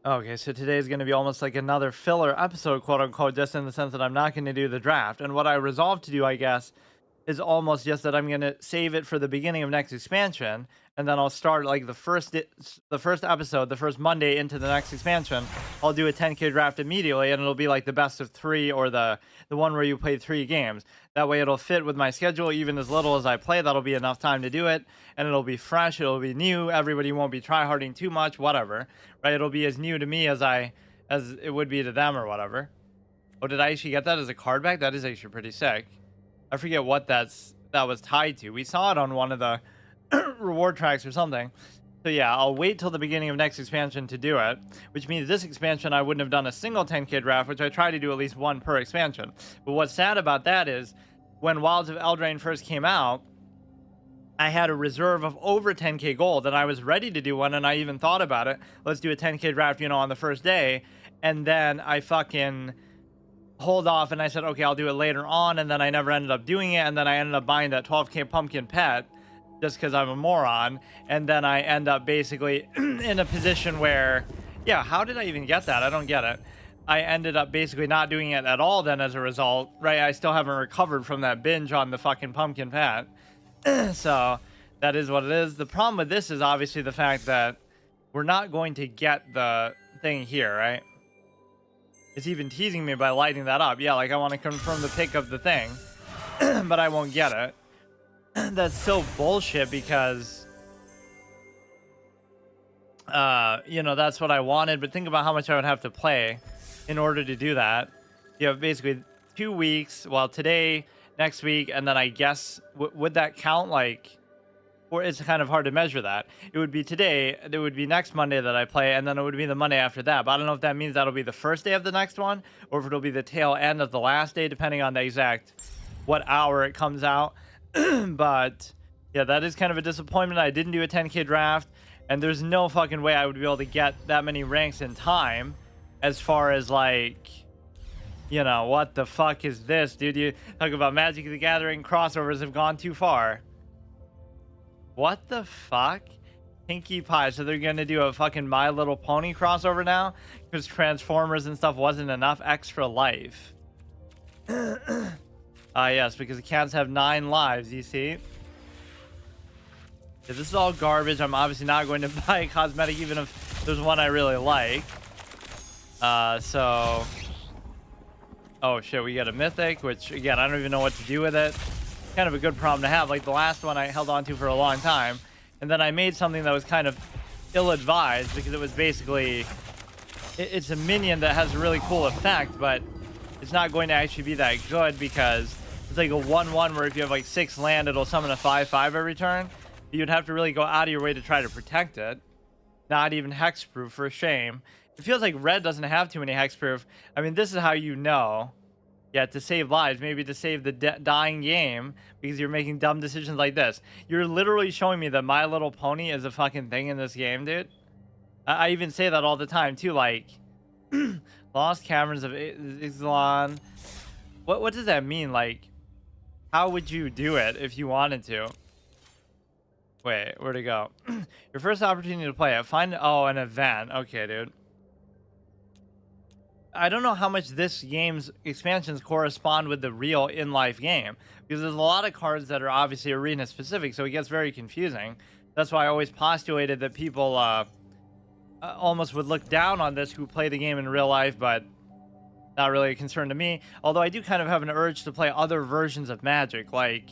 Okay, so today is going to be almost like another filler episode, quote unquote, just in the sense that I'm not going to do the draft. And what I resolved to do, I guess, is almost just that I'm gonna save it for the beginning of next expansion, and then I'll start like the first episode, the first Monday into the next expansion. I'll do a 10K draft immediately, and it'll be like the best of three or the one where you play 3 games. That way, it'll fit with my schedule. Even as little as I play, that'll be enough time to do it, and it'll be fresh. It'll be new. Everybody won't be tryharding too much. Whatever, right? It'll be as new to me as it would be to them or whatever. Oh, did I actually get that as a card back? That is actually pretty sick. I forget what that was tied to. We saw it on one of the reward tracks or something. So yeah, I'll wait till the beginning of next expansion to do it, which means this expansion I wouldn't have done a single 10K draft, which I try to do at least one per expansion. But what's sad about that is when Wilds of Eldraine first came out, I had a reserve of over 10K gold, and I was ready to do one, and I even thought about it. Let's do a 10K draft, on the first day. And then I fucking hold off, and I said, okay, I'll do it later on, and then I never ended up doing it, and then I ended up buying that 12K pumpkin pet just because I'm a moron, and then I end up basically in a position where, yeah, how did I even get that? I don't get it. I ended up basically not doing it at all then as a result, right? I still haven't recovered from that binge on the fucking pumpkin pet. So that is what it is. The problem with this is obviously the fact that we're not going to get the thing here, right? It's even teasing me by lighting that up. Yeah, like I want to confirm the pick of the thing, but I won't get it. That's so bullshit because, that's what I wanted. But think about how much I would have to play in order to do that. You have basically 2 weeks. Well, today, next week, and then I guess, would that count like... Or it's kind of hard to measure that. It would be today, it would be next Monday that I play, and then it would be the Monday after that. But I don't know if that means that'll be the first day of the next one, or if it'll be the tail end of the last day, depending on the exact what hour it comes out. But yeah, that is kind of a disappointment. I didn't do a 10K draft, and there's no fucking way I would be able to get that many ranks in time. As far as like, what the fuck is this, dude? You talk about Magic the Gathering crossovers have gone too far. What the fuck? Pinkie Pie. So they're going to do a fucking My Little Pony crossover now? Because Transformers and stuff wasn't enough extra life. Yes, because the cats have 9 lives, you see? Yeah, this is all garbage. I'm obviously not going to buy a cosmetic, even if there's one I really like. Oh shit, we got a mythic, which again, I don't even know what to do with it. Kind of a good problem to have. Like the last one I held on to for a long time, and then I made something that was kind of ill-advised because it was basically it's a minion that has a really cool effect, but it's not going to actually be that good because it's like a 1/1 where if you have like 6 land, it'll summon a 5/5 every turn. You'd have to really go out of your way to try to protect it. Not even hexproof, for shame. It feels like red doesn't have too many hexproof. I mean, this is how you know. Yeah, to save lives, maybe to save the dying game, because you're making dumb decisions like this. You're literally showing me that My Little Pony is a fucking thing in this game, dude. I even say that all the time, too, like, Lost Caverns of Ixalan. What does that mean? Like, how would you do it if you wanted to? Wait, where'd it go? Your first opportunity to play it. Find, an event. Okay, dude. I don't know how much this game's expansions correspond with the real in-life game, because there's a lot of cards that are obviously arena specific, so it gets very confusing. That's why I always postulated that people almost would look down on this who play the game in real life, but not really a concern to me. Although I do kind of have an urge to play other versions of Magic. Like,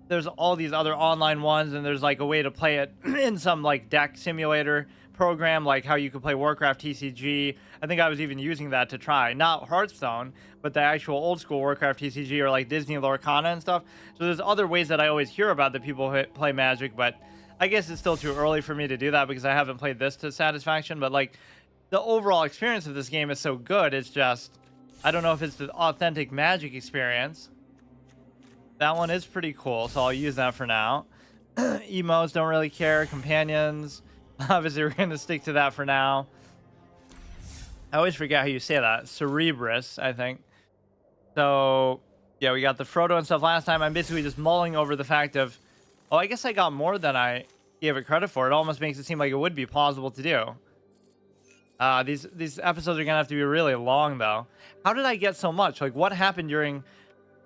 there's all these other online ones, and there's like a way to play it in some like deck simulator program, like how you could play Warcraft TCG. I think I was even using that to try, not Hearthstone, but the actual old school Warcraft TCG, or like Disney Lorcana and stuff. So there's other ways that I always hear about that people play Magic, but I guess it's still too early for me to do that because I haven't played this to satisfaction. But like the overall experience of this game is so good, it's just, I don't know if it's the authentic Magic experience. That one is pretty cool, so I'll use that for now. Emotes, don't really care. Companions, obviously we're going to stick to that for now. I always forget how you say that. Cerebrus, I think. So, yeah, we got the Frodo and stuff last time. I'm basically just mulling over the fact of, oh, I guess I got more than I gave it credit for. It almost makes it seem like it would be plausible to do. These episodes are gonna have to be really long though. How did I get so much? Like, what happened during?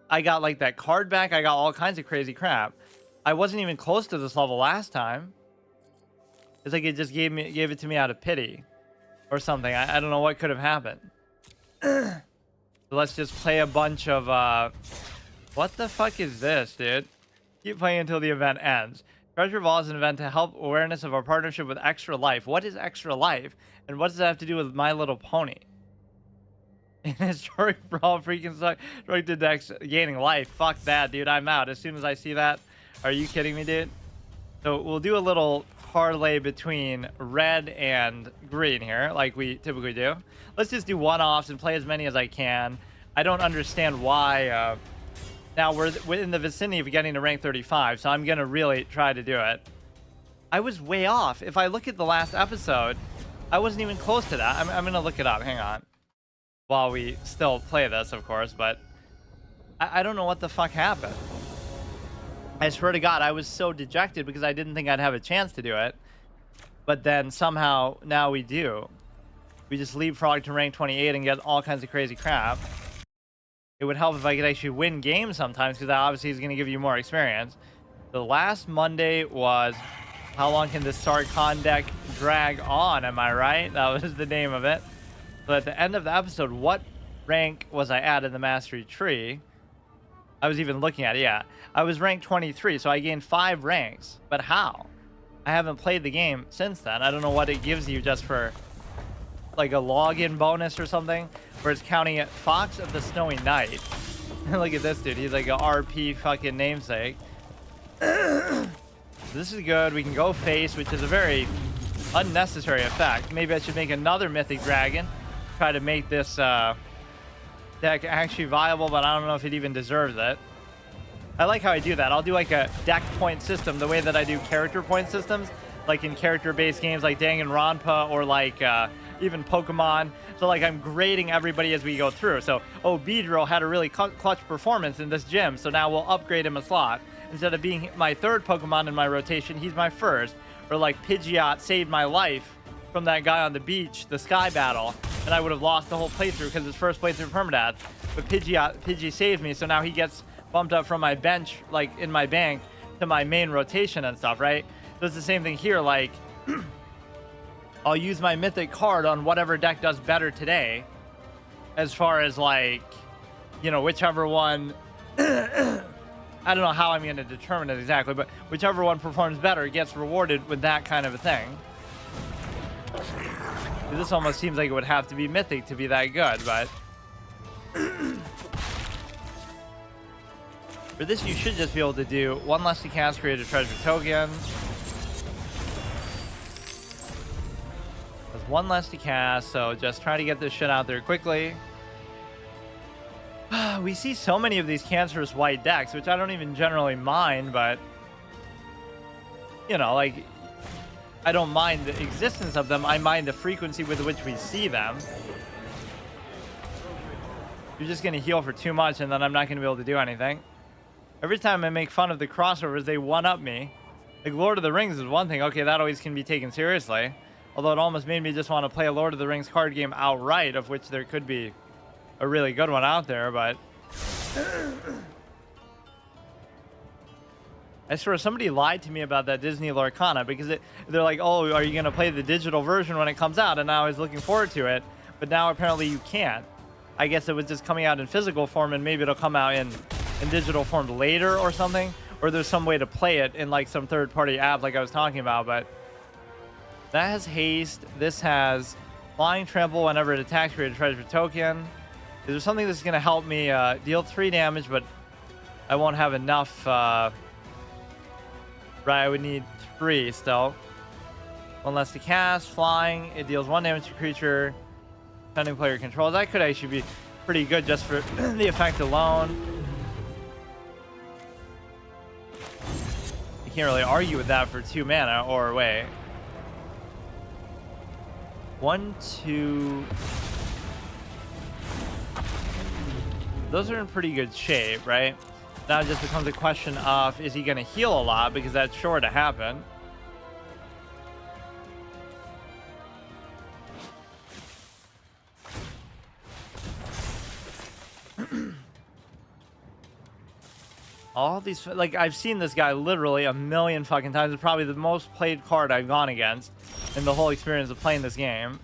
I got like that card back. I got all kinds of crazy crap. I wasn't even close to this level last time. It's like it just gave it to me out of pity, or something. I don't know what could have happened. So let's just play a bunch of what the fuck is this, dude? Keep playing until the event ends. Treasure Ball is an event to help awareness of our partnership with Extra Life. What is Extra Life? And what does that have to do with My Little Pony? In historic brawl, freaking suck. Right to Dex gaining life. Fuck that, dude. I'm out. As soon as I see that. Are you kidding me, dude? So we'll do a little parlay between red and green here, like we typically do. Let's just do one-offs and play as many as I can. I don't understand why. Now we're in the vicinity of getting to rank 35, so I'm going to really try to do it. I was way off. If I look at the last episode, I wasn't even close to that. I'm going to look it up. Hang on. While we still play this, of course, but I don't know what the fuck happened. I swear to God, I was so dejected because I didn't think I'd have a chance to do it. But then somehow, now we do. We just leapfrog to rank 28 and get all kinds of crazy crap. It would help if I could actually win games sometimes, because that obviously is going to give you more experience. The last Monday was, how long can this Sarkhan deck drag on, am I right? That was the name of it. So at the end of the episode, what rank was I at in the mastery tree? I was even looking at it, yeah. I was ranked 23, so I gained 5 ranks. But how? I haven't played the game since then. I don't know what it gives you just for like a login bonus or something, where it's counting it. Fox of the Snowy Night. Look at this dude. He's like a RP fucking namesake. This is good. We can go face, which is a very unnecessary effect. Maybe I should make another Mythic Dragon. Try to make this deck actually viable, but I don't know if it even deserves it. I like how I do that. I'll do like a deck point system the way that I do character point systems, like in character-based games like Danganronpa or like even Pokemon. So like I'm grading everybody as we go through. So, oh, Beedrill had a really clutch performance in this gym, so now we'll upgrade him a slot. Instead of being my 3rd Pokemon in my rotation, he's my 1st. Or like Pidgeot saved my life from that guy on the beach, the Sky Battle, and I would have lost the whole playthrough because his first playthrough permadeath. But Pidgey saved me, so now he gets bumped up from my bench, like in my bank, to my main rotation and stuff, right? So it's the same thing here, like I'll use my mythic card on whatever deck does better today, as far as like, you know, whichever one I don't know how I'm going to determine it exactly, but whichever one performs better gets rewarded with that kind of a thing. This almost seems like it would have to be mythic to be that good, but for this you should just be able to do 1 less to cast, create a treasure token. There's 1 less to cast, so just try to get this shit out there quickly. We see so many of these cancerous white decks, which I don't even generally mind, but you know, like, I don't mind the existence of them. I mind the frequency with which we see them. You're just going to heal for too much, and then I'm not going to be able to do anything. Every time I make fun of the crossovers, they one-up me. Like, Lord of the Rings is one thing. Okay, that always can be taken seriously. Although it almost made me just want to play a Lord of the Rings card game outright, of which there could be a really good one out there, but I swear somebody lied to me about that Disney Lorcana, because they're like, oh, are you going to play the digital version when it comes out? And I was looking forward to it, but now apparently you can't. I guess it was just coming out in physical form, and maybe it'll come out in digital form later or something, or there's some way to play it in like some third-party app like I was talking about. But that has haste. This has flying trample whenever it attacks, create a treasure token. Is there something that's going to help me deal 3 damage, but I won't have enough? Right, I would need 3 still. 1 less to cast, flying. It deals 1 damage to creature. Depending player controls. That could actually be pretty good just for the effect alone. You can't really argue with that for 2 mana, or wait. 1, 2. Those are in pretty good shape, right? Now it just becomes a question of, is he going to heal a lot? Because that's sure to happen. All these, like, I've seen this guy literally a million fucking times. It's probably the most played card I've gone against in the whole experience of playing this game.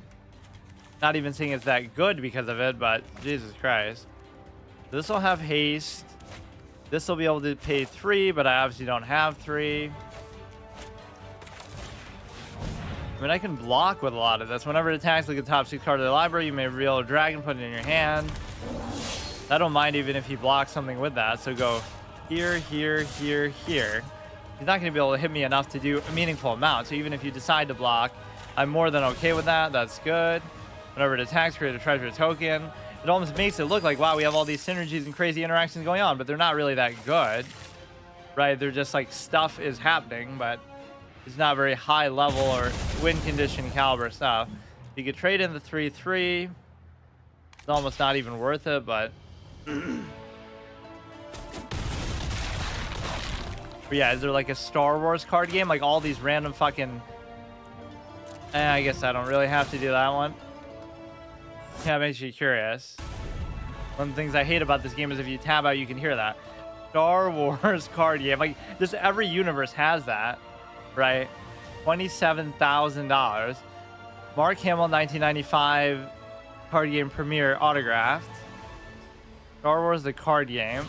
Not even saying it's that good because of it, but Jesus Christ. This will have haste. This will be able to pay 3, but I obviously don't have 3. I mean, I can block with a lot of this. Whenever it attacks like a top 6 card of the library, you may reveal a dragon, put it in your hand. I don't mind even if he blocks something with that. So go here, here, here, here. He's not going to be able to hit me enough to do a meaningful amount. So even if you decide to block, I'm more than okay with that. That's good. Whenever it attacks, create a treasure token. It almost makes it look like, wow, we have all these synergies and crazy interactions going on, but they're not really that good, right? They're just like stuff is happening, but it's not very high level or win condition caliber stuff. You could trade in the 3/3. It's almost not even worth it, but yeah, is there like a Star Wars card game? Like all these random fucking... I guess I don't really have to do that one. Yeah, it makes you curious. One of the things I hate about this game is if you tab out, you can hear that. Star Wars card game. Like, just every universe has that, right? $27,000. Mark Hamill, 1995 card game premiere autographed. Star Wars, the card game.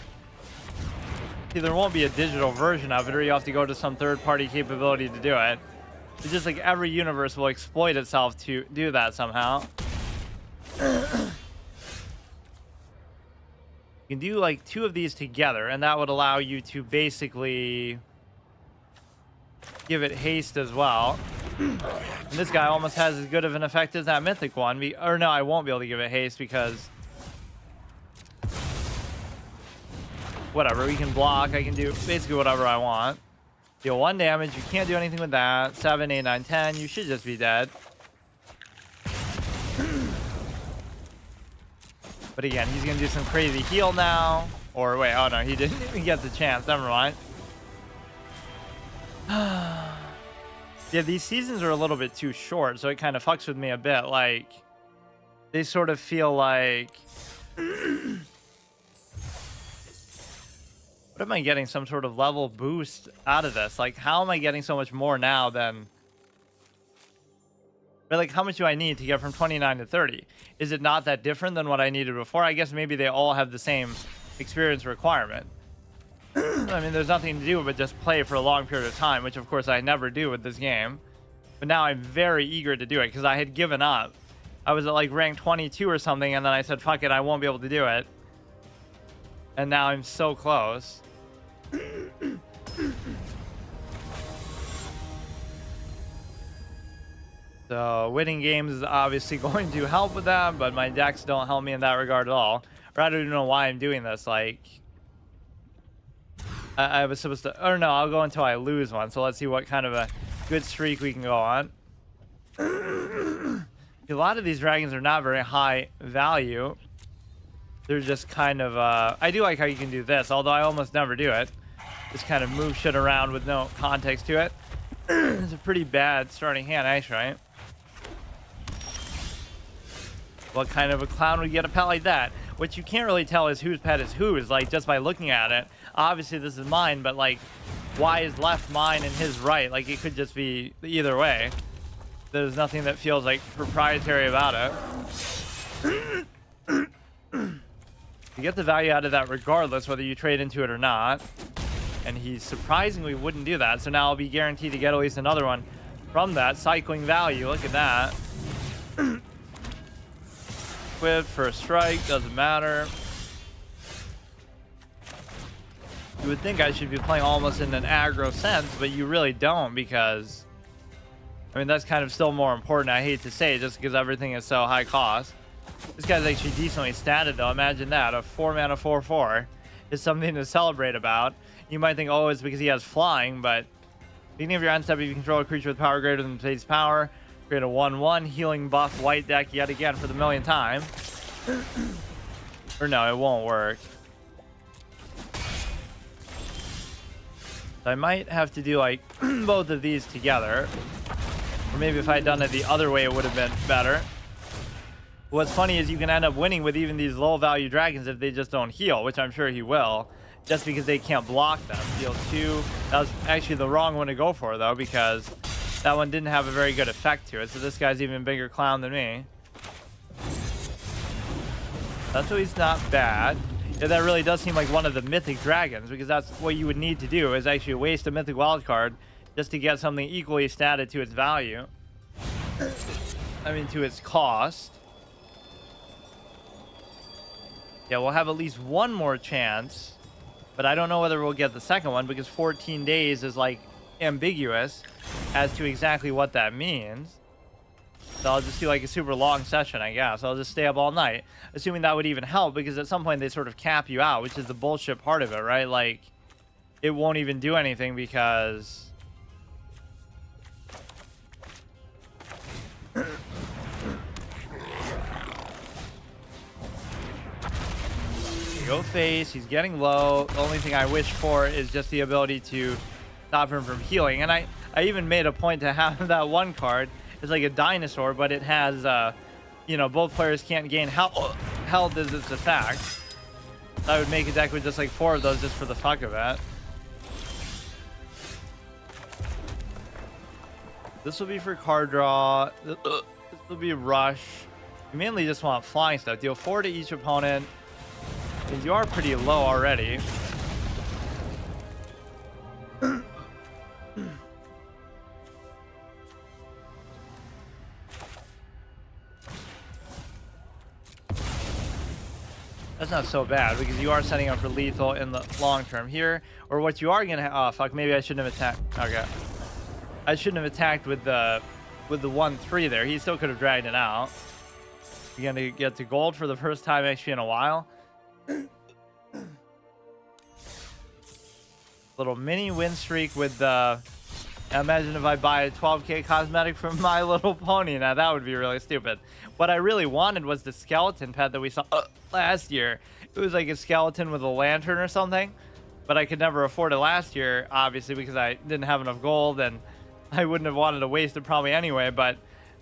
See, there won't be a digital version of it, or you have to go to some third-party capability to do it. It's just like every universe will exploit itself to do that somehow. You can do like 2 of these together, and that would allow you to basically give it haste as well. And this guy almost has as good of an effect as that mythic one. Or no, I won't be able to give it haste because whatever, we can block. I can do basically whatever I want. Deal 1 damage. You can't do anything with that. 7, 8, 9, 10. You should just be dead. But again, he's going to do some crazy heal now. Or wait, oh no, he didn't even get the chance. Never mind. Yeah, these seasons are a little bit too short, so it kind of fucks with me a bit. Like, they sort of feel like... What am I getting? Some sort of level boost out of this? Like, how am I getting so much more now than... But like, how much do I need to get from 29 to 30? Is it not that different than what I needed before? I guess maybe they all have the same experience requirement. I mean, there's nothing to do but just play for a long period of time, which of course I never do with this game. But now I'm very eager to do it because I had given up. I was at like rank 22 or something, and then I said, fuck it, I won't be able to do it. And now I'm so close. So winning games is obviously going to help with that, but my decks don't help me in that regard at all. Or I don't even know why I'm doing this. Like, I was supposed to... Or no, I'll go until I lose one. So let's see what kind of a good streak we can go on. A lot of these dragons are not very high value. They're just kind of... I do like how you can do this, although I almost never do it. Just kind of move shit around with no context to it. It's a pretty bad starting hand, actually, right? What kind of a clown would get a pet like that? What you can't really tell is whose pet is whose, like, just by looking at it. Obviously, this is mine, but, like, why is left mine and his right? Like, it could just be either way. There's nothing that feels, like, proprietary about it. You get the value out of that regardless, whether you trade into it or not. And he surprisingly wouldn't do that, so now I'll be guaranteed to get at least another one from that. Cycling value, look at that. Quid, first strike, doesn't matter. You would think I should be playing almost in an aggro sense, but you really don't, because... I mean, that's kind of still more important, I hate to say, just because everything is so high cost. This guy's actually decently statted, though. Imagine that. A 4-mana 4/4 is something to celebrate about. You might think, oh, it's because he has flying, but... Beginning of your end step, if you control a creature with power greater than base power, create a 1/1 healing buff white deck yet again for the millionth time. Or no, it won't work. So I might have to do like both of these together. Or maybe if I had done it the other way, it would have been better. What's funny is you can end up winning with even these low value dragons if they just don't heal, which I'm sure he will. just because they can't block them. Deal 2. That was actually the wrong one to go for, though, because that one didn't have a very good effect to it. So this guy's even bigger clown than me. That's why he's not bad. Yeah, that really does seem like one of the mythic dragons, because that's what you would need to do, is actually waste a mythic wild card just to get something equally statted to its value. I mean, to its cost. Yeah, we'll have at least one more chance, but I don't know whether we'll get the second one, because 14 days is like ambiguous as to exactly what that means. So I'll just do like a super long session, I guess. I'll just stay up all night, assuming that would even help, because at some point they sort of cap you out, which is the bullshit part of it, right? Like, it won't even do anything because... Go face, he's getting low. The only thing I wish for is just the ability to stop him from healing. And I even made a point to have that one card. It's like a dinosaur, but it has, you know, both players can't gain health as its attack. I would make a deck with just like 4 of those just for the fuck of it. This will be for card draw. This will be rush. You mainly just want flying stuff. Deal 4 to each opponent. Because you are pretty low already. That's not so bad, because you are setting up for lethal in the long term here. Or what you are gonna oh fuck, maybe I shouldn't have attacked. Okay, I shouldn't have attacked with the 1/3 there. He still could have dragged it out. You're gonna get to gold for the first time actually in a while. Little mini win streak with the... Imagine if I buy a 12k cosmetic from My Little Pony. Now that would be really stupid. What I really wanted was the skeleton pet that we saw last year. It was like a skeleton with a lantern or something, but I could never afford it last year, obviously, because I didn't have enough gold, and I wouldn't have wanted to waste it probably anyway. But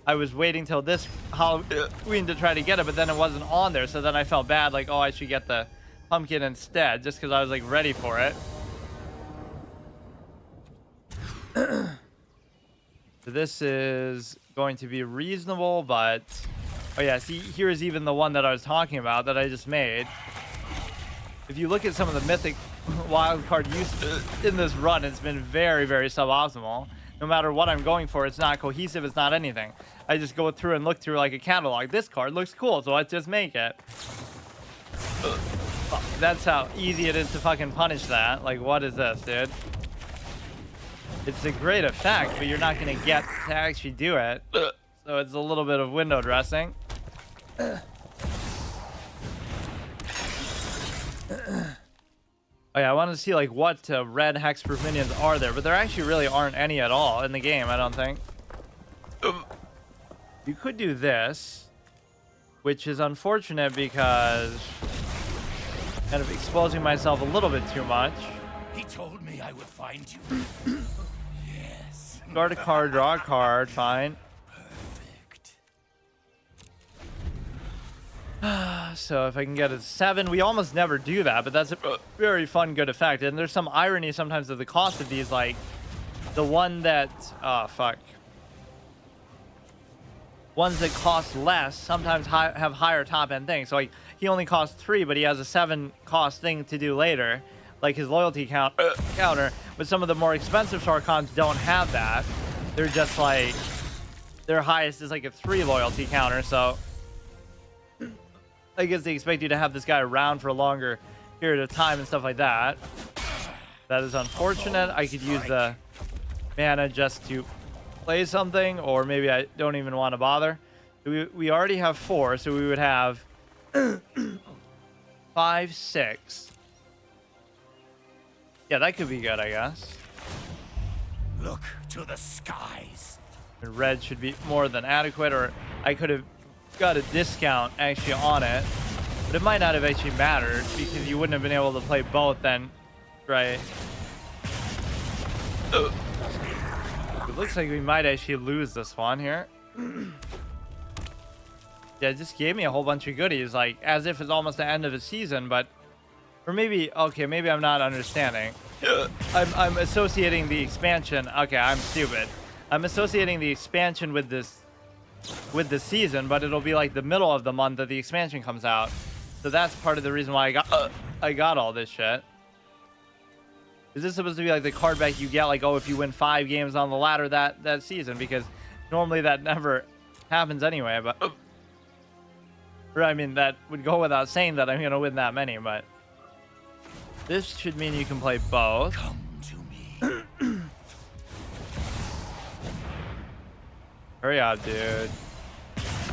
I was waiting till this Halloween to try to get it, but then it wasn't on there. So then I felt bad, like, oh, I should get the pumpkin instead, just because I was like ready for it. So this is going to be reasonable, but oh yeah, see, here's even the one that I was talking about that I just made. If you look at some of the mythic wildcard use in this run, it's been very, very suboptimal. No matter what I'm going for, it's not cohesive, it's not anything. I just go through and look through like a catalog. This card looks cool, so let's just make it. That's how easy it is to fucking punish that. Like, what is this, dude? It's a great effect, but you're not going to get to actually do it. So it's a little bit of window dressing. Oh yeah, I want to see like what red hexproof minions are there, but there actually really aren't any at all in the game, I don't think. You could do this, which is unfortunate because kind of exposing myself a little bit too much. He told me I would find you. Yes. Start a card, draw a card, fine. Perfect. So if I can get a 7, we almost never do that, but that's a very fun, good effect. And there's some irony sometimes of the cost of these, like the one that, oh fuck. Ones that cost less sometimes have higher top end things. So like he only costs 3, but he has a 7 cost thing to do later, like his loyalty counter. But some of the more expensive Sarkons don't have that. They're just like, their highest is like a 3 loyalty counter. So I guess they expect you to have this guy around for a longer period of time and stuff like that. That is unfortunate. I could use the mana just to play something, or maybe I don't even want to bother. We already have 4, so we would have 5, 6. Yeah, that could be good, I guess. Look to the skies. And red should be more than adequate, or I could have got a discount actually on it, but it might not have actually mattered because you wouldn't have been able to play both then, right? It looks like we might actually lose this one here. Yeah, it just gave me a whole bunch of goodies, like as if it's almost the end of the season, but Or maybe, okay, maybe I'm not understanding. I'm associating the expansion. Okay, I'm stupid. I'm associating the expansion with this season, but it'll be like the middle of the month that the expansion comes out. So that's part of the reason why I got all this shit. Is this supposed to be like the card back you get, like, oh, if you win 5 games on the ladder that season? Because normally that never happens anyway. But or, I mean, that would go without saying that I'm gonna win that many. But this should mean you can play both. Come to me. Hurry up, dude.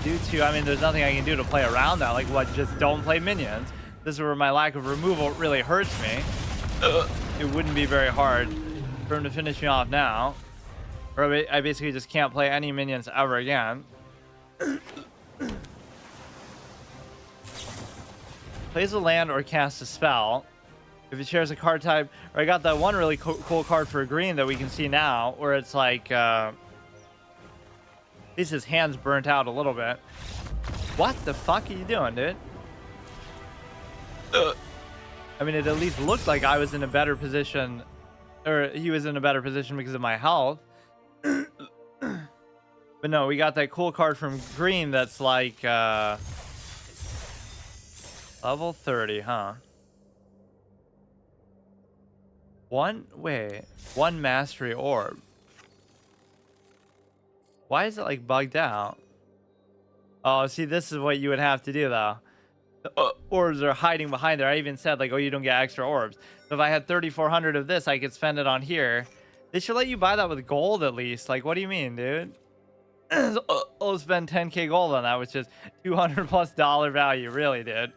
Do 2. I mean, there's nothing I can do to play around that. Like, what? Just don't play minions. This is where my lack of removal really hurts me. It wouldn't be very hard for him to finish me off now. Or I basically just can't play any minions ever again. Plays a land or casts a spell. If it shares a card type. Or I got that one really cool card for green that we can see now, where it's like, at least his hand's burnt out a little bit. What the fuck are you doing, dude? I mean, it at least looked like I was in a better position, or he was in a better position because of my health. But no, we got that cool card from green that's like level 30, huh? One mastery orb. Why is it like bugged out? Oh, see, this is what you would have to do though. The orbs are hiding behind there. I even said like, oh, you don't get extra orbs. So if I had 3,400 of this, I could spend it on here. They should let you buy that with gold at least. Like, what do you mean, dude? I'll spend 10k gold on that, which is $200+ value, really, dude.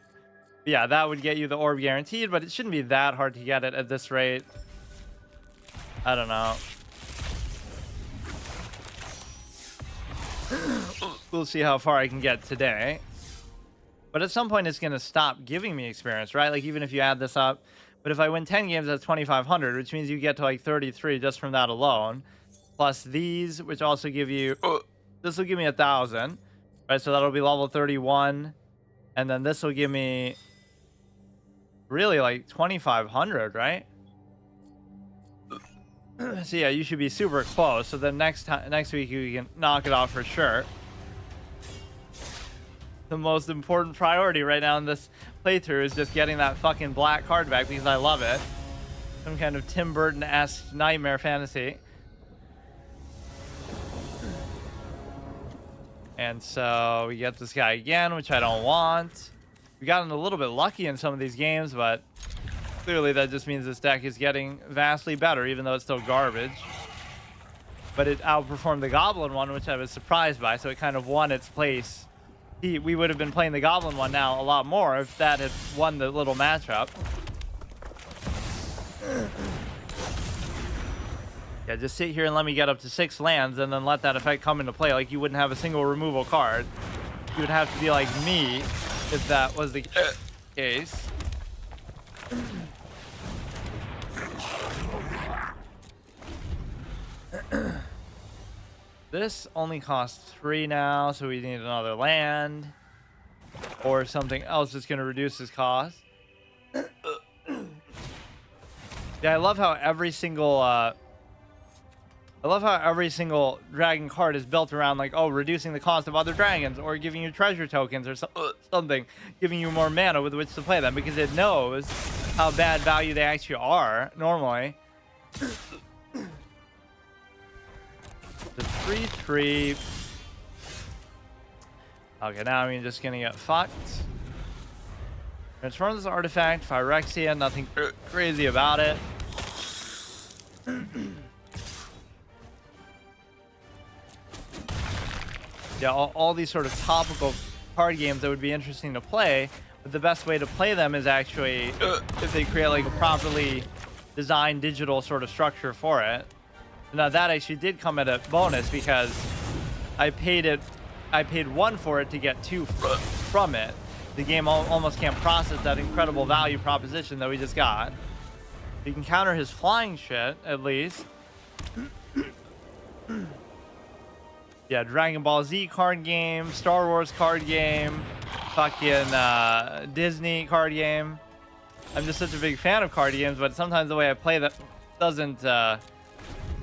Yeah, that would get you the orb guaranteed, but it shouldn't be that hard to get it at this rate. I don't know. We'll see how far I can get today. But at some point, it's going to stop giving me experience, right? Like, even if you add this up. But if I win 10 games, that's 2,500, which means you get to, like, 33 just from that alone. Plus these, which also give you... this will give me 1,000. Right, so that'll be level 31. And then this will give me... really, like, 2,500, right? So, yeah, you should be super close. So then next week, you can knock it off for sure. The most important priority right now in this playthrough is just getting that fucking black card back because I love it. Some kind of Tim Burton-esque nightmare fantasy. And so we get this guy again, which I don't want. We gotten a little bit lucky in some of these games, but clearly that just means this deck is getting vastly better, even though it's still garbage. But it outperformed the Goblin one, which I was surprised by, so it kind of won its place. We would have been playing the Goblin one now a lot more if that had won the little matchup. Yeah, just sit here and let me get up to 6 lands and then let that effect come into play. Like, you wouldn't have a single removal card. You would have to be like me if that was the case. This only costs 3 now, so we need another land or something else that's going to reduce his cost. Yeah, I love how every single dragon card is built around like, oh, reducing the cost of other dragons or giving you treasure tokens or something, giving you more mana with which to play them because it knows how bad value they actually are normally. The 3/3. Okay, now I'm just gonna get fucked. Transform this artifact, Phyrexia, nothing crazy about it. Yeah, all these sort of topical card games that would be interesting to play, but the best way to play them is actually if they create like a properly designed digital sort of structure for it. Now that actually did come at a bonus because I paid 1 for it to get 2 from it. The game almost can't process that incredible value proposition that we just got. You can counter his flying shit at least. Yeah, Dragon Ball Z card game, Star Wars card game, fucking Disney card game. I'm just such a big fan of card games, but sometimes the way I play that doesn't,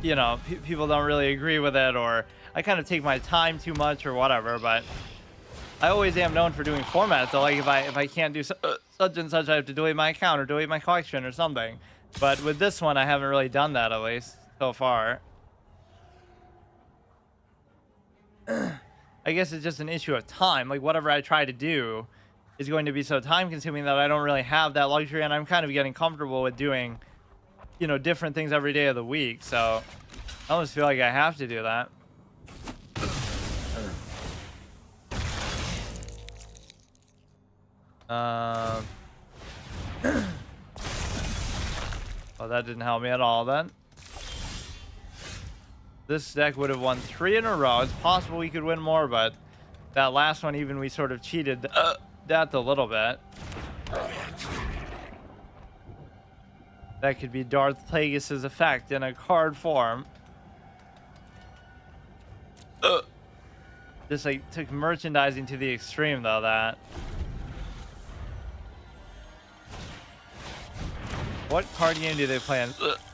you know, people don't really agree with it, or I kind of take my time too much or whatever. But I always am known for doing formats. So like if I can't do such and such, I have to delete my account or delete my collection or something. But with this one, I haven't really done that, at least so far. I guess it's just an issue of time. Like whatever I try to do is going to be so time consuming that I don't really have that luxury, and I'm kind of getting comfortable with doing, you know, different things every day of the week. So I almost feel like I have to do that. Well, that didn't help me at all then. This deck would have won 3 in a row. It's possible we could win more, but that last one, even we sort of cheated that a little bit. That could be Darth Plagueis' effect in a card form. Just like took merchandising to the extreme, though. That. What card game do they play in?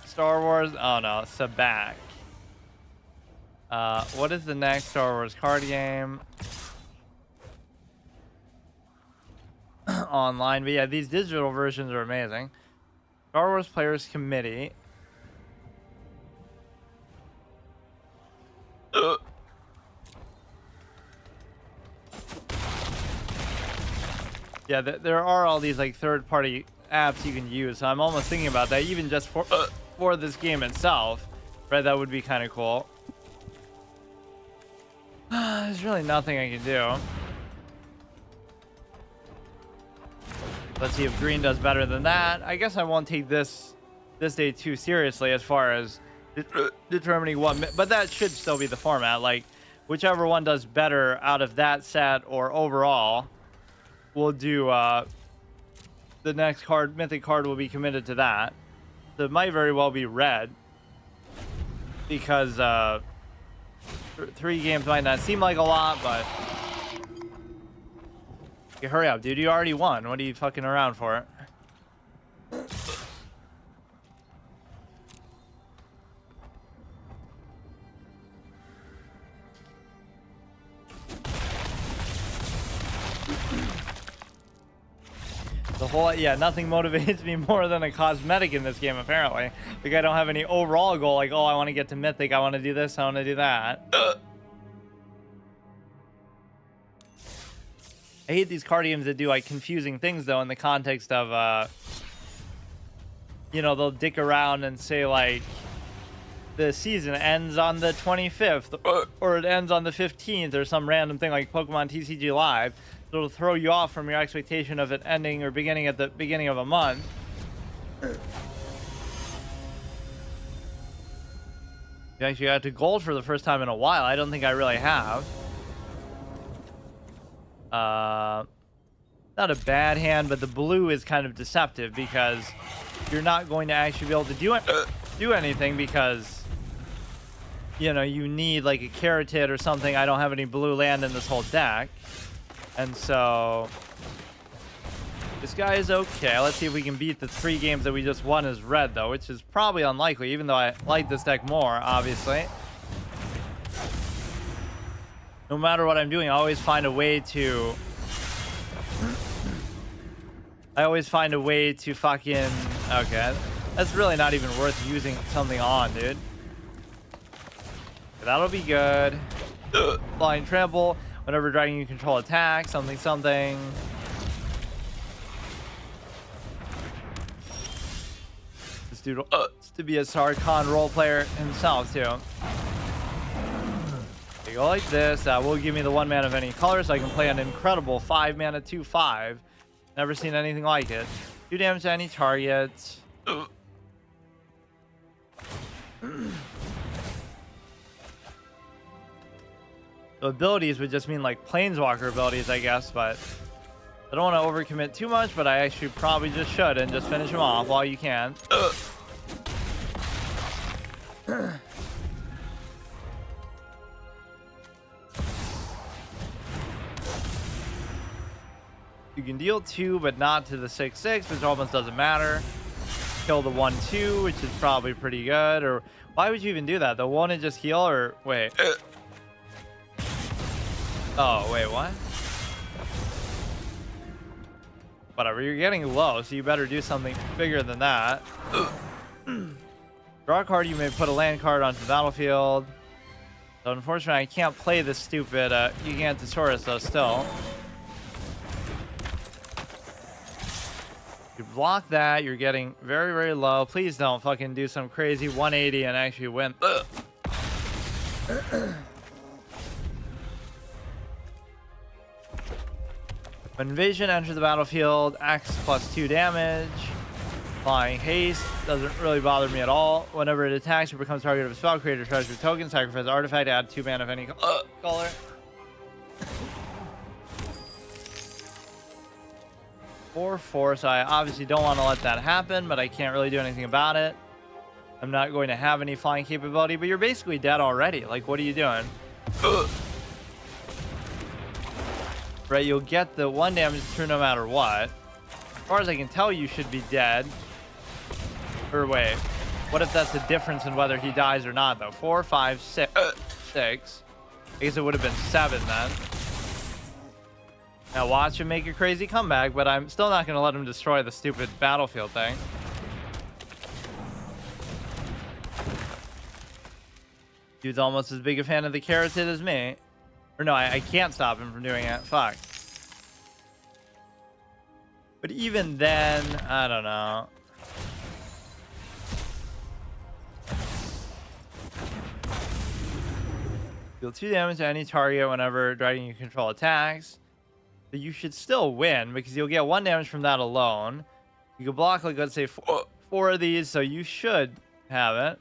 Star Wars? Oh no, Sabak. What is the next Star Wars card game? Online, but yeah, these digital versions are amazing. Star Wars Players Committee. Yeah, there are all these like third-party apps you can use, so I'm almost thinking about that, even just for this game itself, right? That would be kind of cool. There's really nothing I can do. Let's see if green does better than that. I guess I won't take this day too seriously as far as determining what, but that should still be the format. Like whichever one does better out of that set or overall, we'll do the next card, mythic card will be committed to that. So it might very well be red because 3 games might not seem like a lot, but okay, hurry up, dude. You already won. What are you fucking around for? The whole, yeah, nothing motivates me more than a cosmetic in this game, apparently. Like, I don't have any overall goal, like, oh, I want to get to Mythic, I want to do this, I want to do that. I hate these card games that do, like, confusing things, though, in the context of, you know, they'll dick around and say, like, the season ends on the 25th, or it ends on the 15th, or some random thing like Pokemon TCG Live. It'll throw you off from your expectation of it ending or beginning at the beginning of a month. You actually got to gold for the first time in a while. I don't think I really have. Not a bad hand, but the blue is kind of deceptive because you're not going to actually be able to do anything because, you know, you need like a Carotid or something. I don't have any blue land in this whole deck. And so this guy is okay. Let's see if we can beat the 3 games that we just won as red, though, which is probably unlikely, even though I like this deck more, obviously. No matter what I'm doing, I always find a way to... fucking... Okay, that's really not even worth using something on, dude. That'll be good. Flying Trample. Whenever dragon you control attack, something. This dude wants to be a Sarkhan role player himself, too. You go like this. That will give me the 1 mana of any color, so I can play an incredible 5 mana 2/5. Never seen anything like it. 2 damage to any target. The abilities would just mean like planeswalker abilities, I guess, but I don't want to overcommit too much, but I actually probably just should and just finish him off while you can. You can deal 2, but not to the 6/6, which almost doesn't matter. Kill the 1/2, which is probably pretty good. Or why would you even do that? The won't it just heal? Or wait. Oh, wait, what? Whatever, you're getting low, so you better do something bigger than that. Draw a card, you may put a land card onto the battlefield. So unfortunately, I can't play this stupid Gigantosaurus though still. You block that, you're getting very, very low. Please don't fucking do some crazy 180 and actually win. When Invasion enters the battlefield, X +2 damage. Flying Haste doesn't really bother me at all. Whenever it attacks, it becomes target of a spell. Create a treasure token, sacrifice artifact, add 2 mana of any color. 4/4, so I obviously don't want to let that happen, but I can't really do anything about it. I'm not going to have any flying capability, but you're basically dead already. Like, what are you doing? Right, you'll get the 1 damage through no matter what. As far as I can tell, you should be dead. Or wait, what if that's the difference in whether he dies or not, though? 4, 5, 6. I guess it would have been 7 then. Now watch him make a crazy comeback, but I'm still not going to let him destroy the stupid battlefield thing. Dude's almost as big a fan of the Carotid as me. Or no, I can't stop him from doing it. Fuck. But even then, I don't know. Deal 2 damage to any target whenever dragon you control attacks. But you should still win because you'll get 1 damage from that alone. You can block, like, let's say four of these, so you should have it.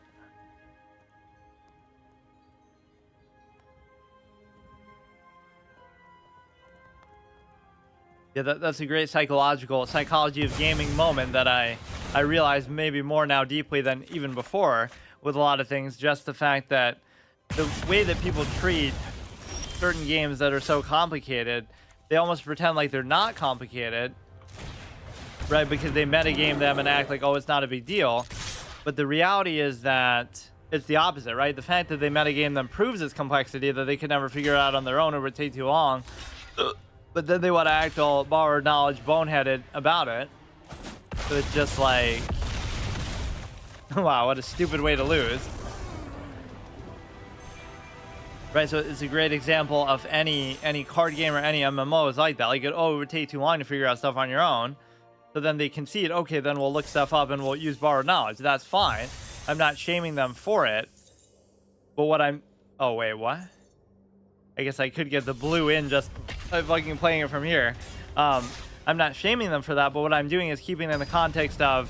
Yeah, that's a great psychology of gaming moment that I realize maybe more now deeply than even before with a lot of things. Just the fact that the way that people treat certain games that are so complicated, they almost pretend like they're not complicated, right? Because they metagame them and act like, oh, it's not a big deal. But the reality is that it's the opposite, right? The fact that they metagame them proves its complexity, that they could never figure it out on their own or would take too long. But then they want to act all borrowed knowledge, boneheaded about it. So it's just like, wow, what a stupid way to lose. Right, so it's a great example of any card game or any MMO is like that. Like, it would take too long to figure out stuff on your own. So then they concede, okay, then we'll look stuff up and we'll use borrowed knowledge. That's fine. I'm not shaming them for it. But what I'm... Oh, wait, what? I guess I could get the blue in just by fucking playing it from here. I'm not shaming them for that, but what I'm doing is keeping it in the context of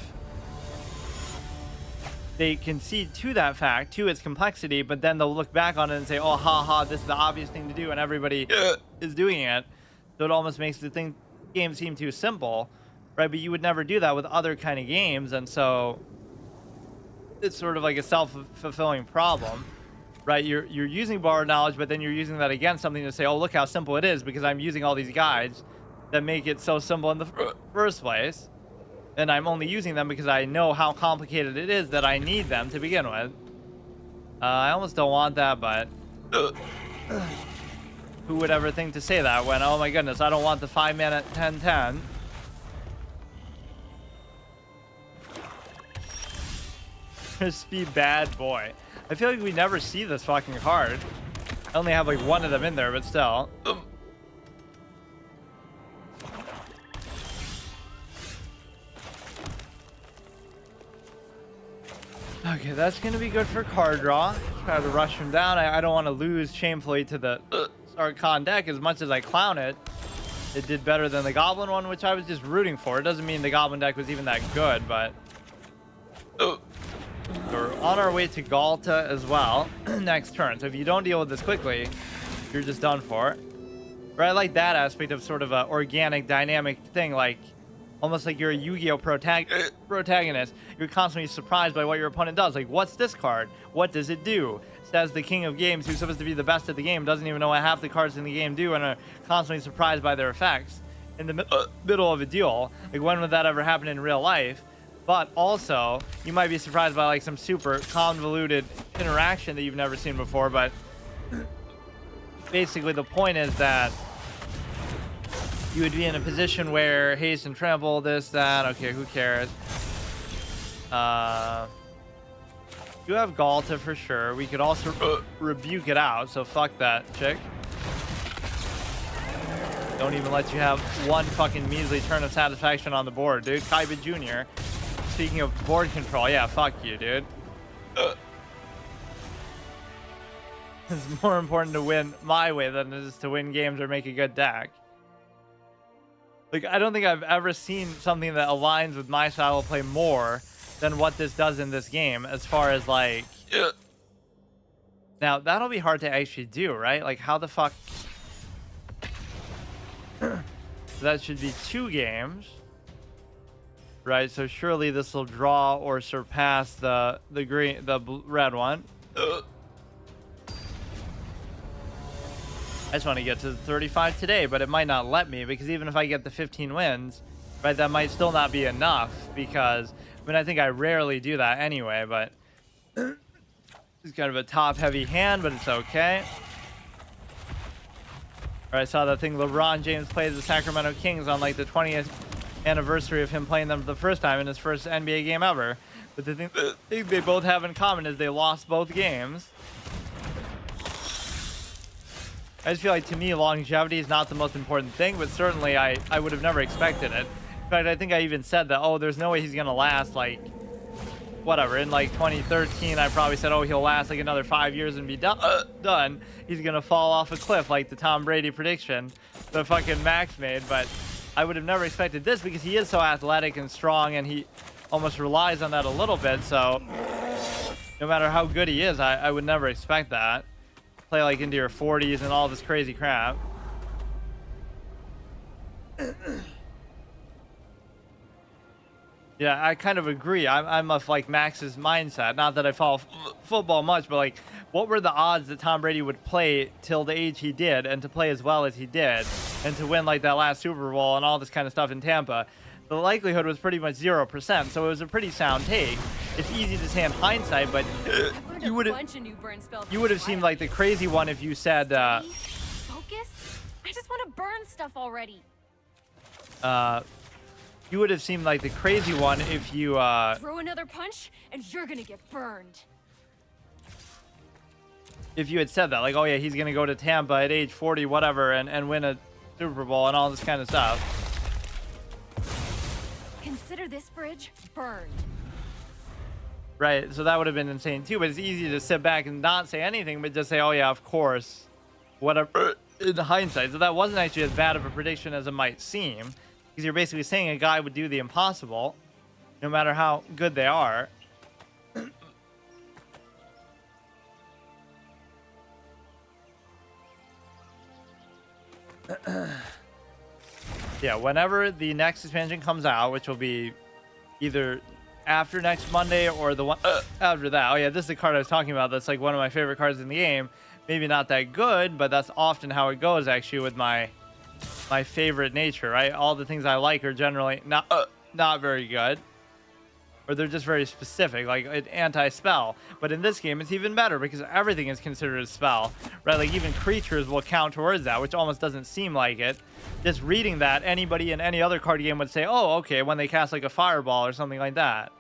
they concede to that fact, to its complexity, but then they'll look back on it and say, oh, haha, this is the obvious thing to do, and everybody is doing it. So it almost makes the game seem too simple, right? But you would never do that with other kind of games, and so it's sort of like a self-fulfilling problem. Right, you're using borrowed knowledge, but then you're using that against something to say, oh, look how simple it is, because I'm using all these guides that make it so simple in the first place. And I'm only using them because I know how complicated it is that I need them to begin with. I almost don't want that, but who would ever think to say that when, oh my goodness, I don't want the 5 mana 10/10. Crispy bad boy. I feel like we never see this fucking card. I only have like 1 of them in there, but still. Okay, that's gonna be good for card draw. Try to rush him down. I don't want to lose shamefully to the Sarkhan deck. As much as I clown it, it did better than the Goblin one, which I was just rooting for. It doesn't mean the Goblin deck was even that good, but... We're on our way to Galta as well next turn. So if you don't deal with this quickly, you're just done for. But I like that aspect of sort of an organic, dynamic thing, like almost like you're a Yu-Gi-Oh! Protagonist. You're constantly surprised by what your opponent does. Like, what's this card? What does it do? Says the king of games, who's supposed to be the best at the game, doesn't even know what half the cards in the game do, and are constantly surprised by their effects. in the middle of a duel. Like, when would that ever happen in real life? But also, you might be surprised by like some super convoluted interaction that you've never seen before. But basically, the point is that you would be in a position where haste and trample, this, that. Okay, who cares? You have Galta for sure. We could also rebuke it out, so fuck that chick. Don't even let you have one fucking measly turn of satisfaction on the board, dude. Kaiba Jr. Speaking of board control, yeah, fuck you, dude. It's more important to win my way than it is to win games or make a good deck. Like, I don't think I've ever seen something that aligns with my style of play more than what this does in this game, as far as like... Now, that'll be hard to actually do, right? Like, how the fuck... That should be 2 games. Right, so surely this will draw or surpass the red one. I just want to get to the 35 today, but it might not let me, because even if I get the 15 wins, right, that might still not be enough, because, I mean, I think I rarely do that anyway, but it's kind of a top-heavy hand, but it's okay. Or I saw that thing LeBron James plays the Sacramento Kings on, like, the 20th anniversary of him playing them for the first time in his first NBA game ever. But the thing they both have in common is they lost both games. I just feel like, to me, longevity is not the most important thing, but certainly I would have never expected it. In fact, I think I even said that, oh, there's no way he's going to last, like, whatever. In, like, 2013, I probably said, oh, he'll last, like, another 5 years and be done. He's going to fall off a cliff, like the Tom Brady prediction that fucking Max made. But I would have never expected this, because he is so athletic and strong, and he almost relies on that a little bit. So no matter how good he is, I would never expect that. Play like into your 40s and all this crazy crap. Yeah, I kind of agree. I'm of like Max's mindset. Not that I follow football much, but like, what were the odds that Tom Brady would play till the age he did, and to play as well as he did, and to win like that last Super Bowl and all this kind of stuff in Tampa? The likelihood was pretty much 0%, so it was a pretty sound take. It's easy to say in hindsight, but you would have seemed like the crazy one if you said focus? I just want to burn stuff already. You would have seemed like the crazy one if you throw another punch and you're gonna get burned. If you had said that, like, oh yeah, he's gonna go to Tampa at age 40 whatever and win a Super Bowl and all this kind of stuff. Consider this bridge burned. Right, so that would have been insane too, but it's easy to sit back and not say anything, but just say, oh yeah, of course, whatever, in hindsight. So that wasn't actually as bad of a prediction as it might seem, because you're basically saying a guy would do the impossible, no matter how good they are. Yeah, whenever the next expansion comes out, which will be either after next Monday or the one after that. Oh yeah, this is the card I was talking about. That's like one of my favorite cards in the game. Maybe not that good, but that's often how it goes actually with my favorite nature, right? All the things I like are generally not very good, or they're just very specific, like an anti-spell. But in this game, it's even better because everything is considered a spell, right? Like even creatures will count towards that, which almost doesn't seem like it. Just reading that, anybody in any other card game would say, oh, okay, when they cast like a fireball or something like that.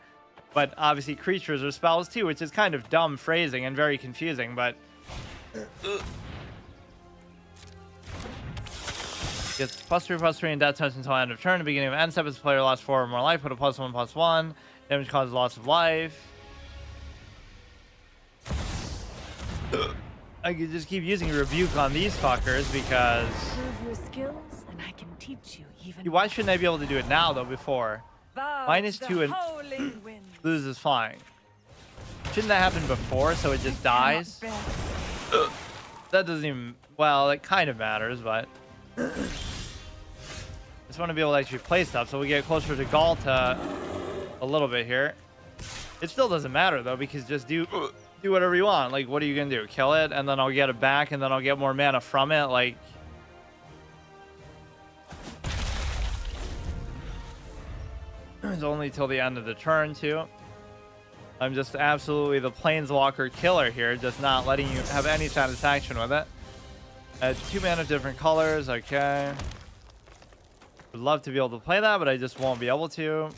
But obviously creatures are spells too, which is kind of dumb phrasing and very confusing, but gets +3/+3 and death touch until end of turn. The beginning of end step, as the player lost 4 or more life, put a +1/+1. Damage causes loss of life. I could just keep using Rebuke on these fuckers because... Prove your skills, and I can teach you even. Why shouldn't I be able to do it now, though, before? -2 and loses flying. Shouldn't that happen before, so it just dies? That doesn't even... Well, it kind of matters, but... I just want to be able to actually play stuff, so we get closer to Galta a little bit here. It still doesn't matter, though, because just do whatever you want. Like, what are you going to do? Kill it, and then I'll get it back, and then I'll get more mana from it? Like... It's only till the end of the turn, too. I'm just absolutely the Planeswalker killer here, just not letting you have any satisfaction with it. 2 mana, different colors, okay. Would love to be able to play that, but I just won't be able to.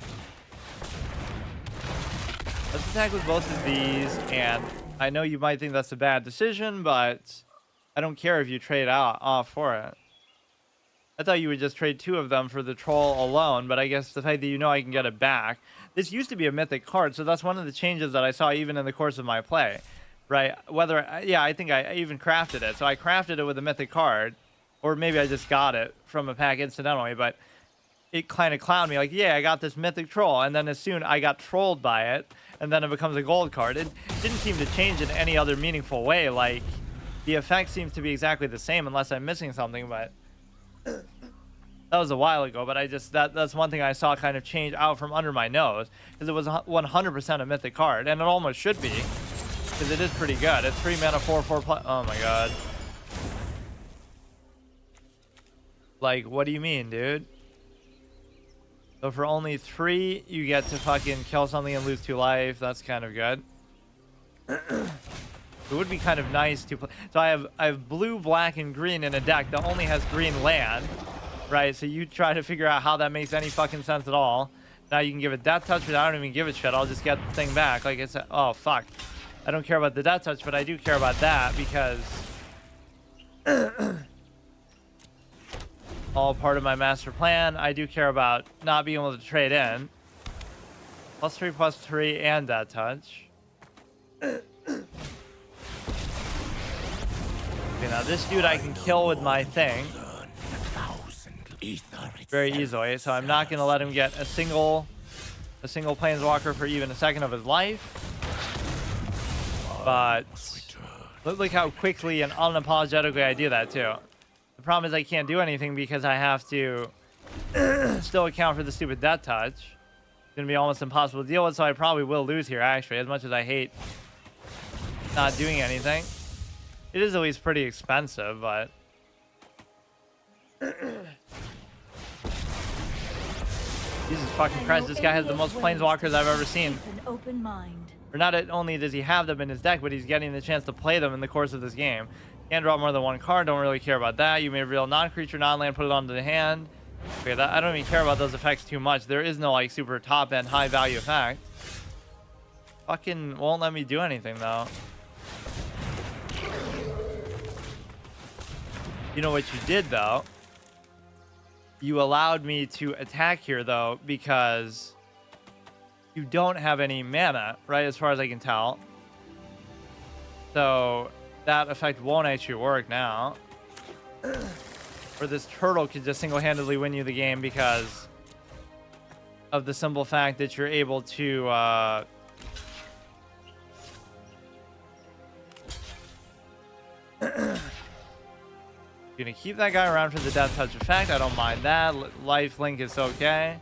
Let's attack with both of these, and I know you might think that's a bad decision, but I don't care if you trade off for it. I thought you would just trade 2 of them for the troll alone, but I guess the fact that you know I can get it back. This used to be a mythic card, so that's one of the changes that I saw even in the course of my play, right? Yeah, I think I even crafted it. So I crafted it with a mythic card, or maybe I just got it from a pack incidentally, but it kind of clowned me like, yeah, I got this mythic troll, and then as soon I got trolled by it, and then it becomes a gold card. It didn't seem to change in any other meaningful way. Like, the effect seems to be exactly the same unless I'm missing something, but that was a while ago. But I just, that's one thing I saw kind of change out from under my nose, because it was 100% a mythic card, and it almost should be, because it is pretty good. It's 3 mana, 4/4 oh my god. Like, what do you mean, dude? So for only 3, you get to fucking kill something and lose 2 life. That's kind of good. It would be kind of nice to play. So I have blue, black, and green in a deck that only has green land, right? So you try to figure out how that makes any fucking sense at all. Now you can give it Death Touch, but I don't even give a shit. I'll just get the thing back. Like I said, oh fuck. I don't care about the Death Touch, but I do care about that because all part of my master plan. I do care about not being able to trade in. +3/+3 and Death Touch. Okay, now this dude I can kill with my thing very easily, so I'm not going to let him get a single planeswalker for even a second of his life. But look how quickly and unapologetically I do that too. The problem is I can't do anything because I have to still account for the stupid Death Touch. It's going to be almost impossible to deal with, so I probably will lose here actually, as much as I hate not doing anything. It is at least pretty expensive, but Jesus fucking Christ, this guy has the most planeswalkers I've ever seen. Or not only does he have them in his deck, but he's getting the chance to play them in the course of this game. Can't draw more than 1 card, don't really care about that. You may reveal non-creature, non-land, put it onto the hand. Okay, I don't even care about those effects too much. There is no like super top-end high-value effect. Fucking won't let me do anything though. You know what you did though? You allowed me to attack here though, because you don't have any mana, right? As far as I can tell. So that effect won't actually work now. Or this turtle could just single-handedly win you the game because of the simple fact that you're able to gonna keep that guy around for the Death Touch effect. I don't mind that. Life Link is okay.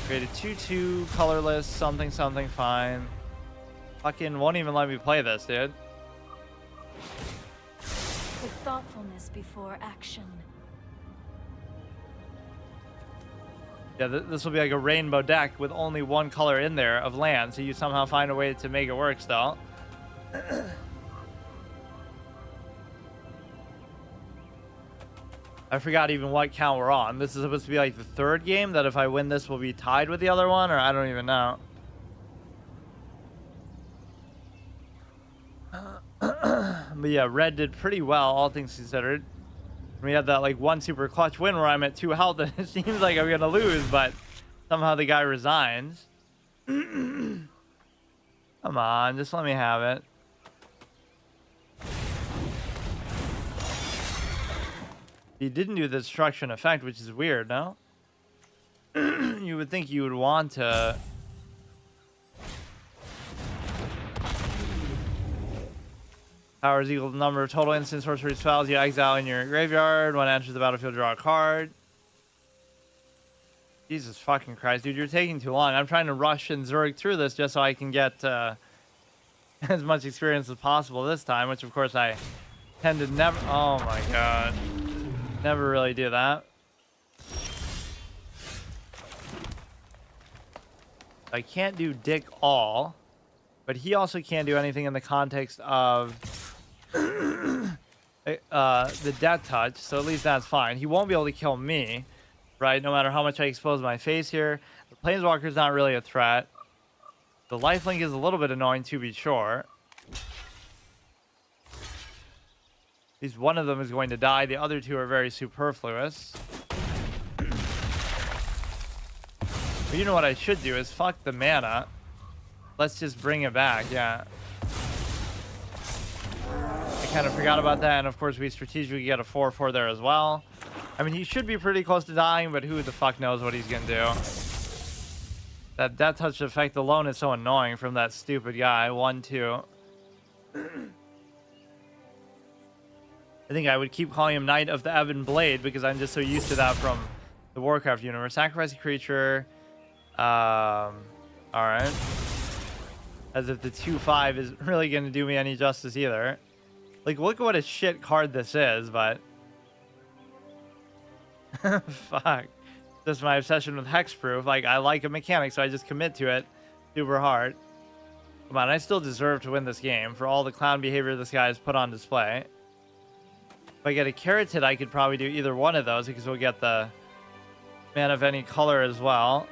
Created 2/2 colorless something fine. Fucking won't even let me play this, dude. With thoughtfulness before action. Yeah, this will be like a rainbow deck with only 1 color in there of land, so you somehow find a way to make it work still. I forgot even what count we're on. This is supposed to be like the 3rd game, that if I win this will be tied with the other one, or I don't even know. But yeah, red did pretty well, all things considered. We had that like 1 super clutch win where I'm at 2 health, and it seems like I'm gonna lose, but somehow the guy resigns. Come on, just let me have it. He didn't do the destruction effect, which is weird, no? You would think you would want to... Power is equal to the number of total instant sorcery spells you exile in your graveyard. When it enters the battlefield, draw a card. Jesus fucking Christ, dude, you're taking too long. I'm trying to rush and Zurich through this just so I can get as much experience as possible this time, which of course I tend to never... Oh my god. Never really do that. I can't do dick all, but he also can't do anything in the context of the death touch, so at least that's fine. He won't be able to kill me, right? No matter how much I expose my face here. The Planeswalker's not really a threat. The lifelink is a little bit annoying to be sure. At least one of them is going to die. The other two are very superfluous. But you know what I should do is fuck the mana. Let's just bring it back, yeah. I kind of forgot about that, and of course we strategically get a 4/4 there as well. I mean, he should be pretty close to dying, but who the fuck knows what he's gonna do. That death touch effect alone is so annoying from that stupid guy. 1/2. I think I would keep calling him Knight of the Ebon Blade because I'm just so used to that from the Warcraft universe. Sacrifice a creature. Alright. As if the 2/5 is really going to do me any justice either. Like, look at what a shit card this is, but... Fuck. Just my obsession with hexproof. Like, I like a mechanic, so I just commit to it super hard. Come on, I still deserve to win this game for all the clown behavior this guy has put on display. If I get a Carotid, I could probably do either one of those because we'll get the man of any color as well.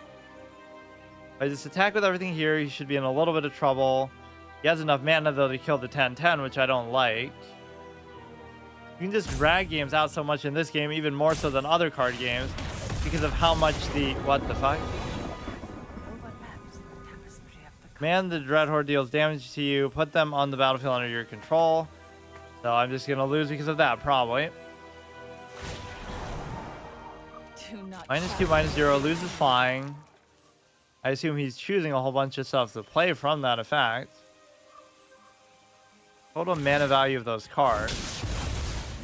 If I just attack with everything here, he should be in a little bit of trouble. He has enough mana, though, to kill the 10/10, which I don't like. You can just drag games out so much in this game, even more so than other card games, because of how much the... What the fuck? Man, the Dreadhorde deals damage to you. Put them on the battlefield under your control. So I'm just going to lose because of that, probably. -2, -0. Loses flying. I assume he's choosing a whole bunch of stuff to play from that effect. Total mana value of those cards.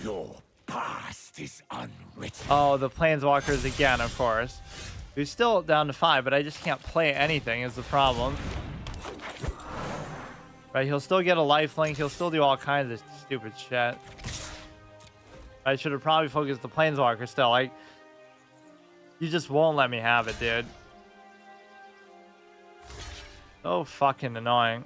Your past is unwritten. Oh, the Planeswalkers again, of course. He's still down to 5, but I just can't play anything is the problem. Right, he'll still get a lifelink. He'll still do all kinds of stupid shit. I should have probably focused the Planeswalker still. Like, you just won't let me have it, dude. So fucking annoying.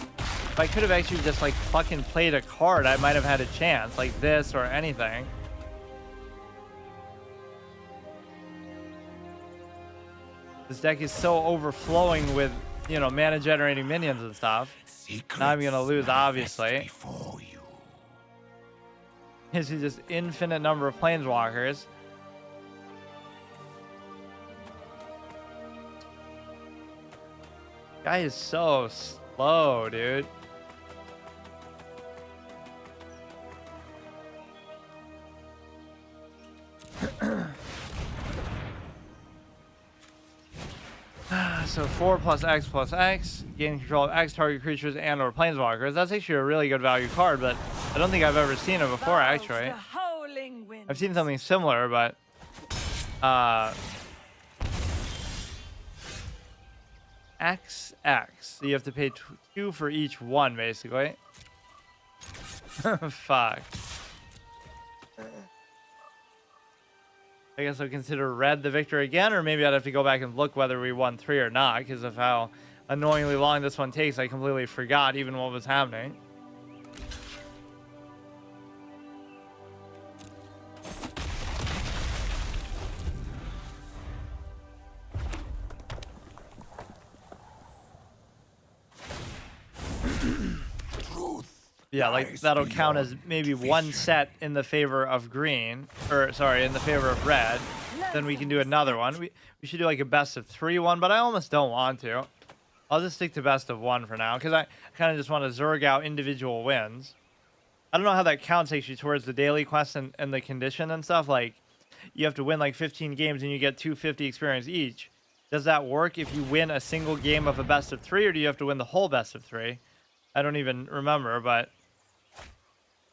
If I could have actually just, like, fucking played a card, I might have had a chance. Like this or anything. This deck is so overflowing with, you know, mana generating minions and stuff. Now I'm gonna lose, obviously. This is just infinite number of Planeswalkers. Guy is so slow, dude. So 4 + X + X, gain control of X target creatures and or Planeswalkers. That's actually a really good value card, but I don't think I've ever seen it before, actually. I've seen something similar, but XX. So you have to pay 2 for each one, basically. Fuck. I guess I'll consider red the victor again, or maybe I'd have to go back and look whether we won 3 or not, because of how annoyingly long this one takes. I completely forgot even what was happening. Yeah, like that'll count as maybe one set in the favor of green, or sorry, in the favor of red. Then we can do another one. We should do like a best of 3 one, but I almost don't want to. I'll just stick to best of 1 for now, because I kind of just want to zerg out individual wins. I don't know how that counts actually towards the daily quest and the condition and stuff. Like, you have to win like 15 games and you get 250 experience each. Does that work if you win a single game of a best of 3, or do you have to win the whole best of 3? I don't even remember, but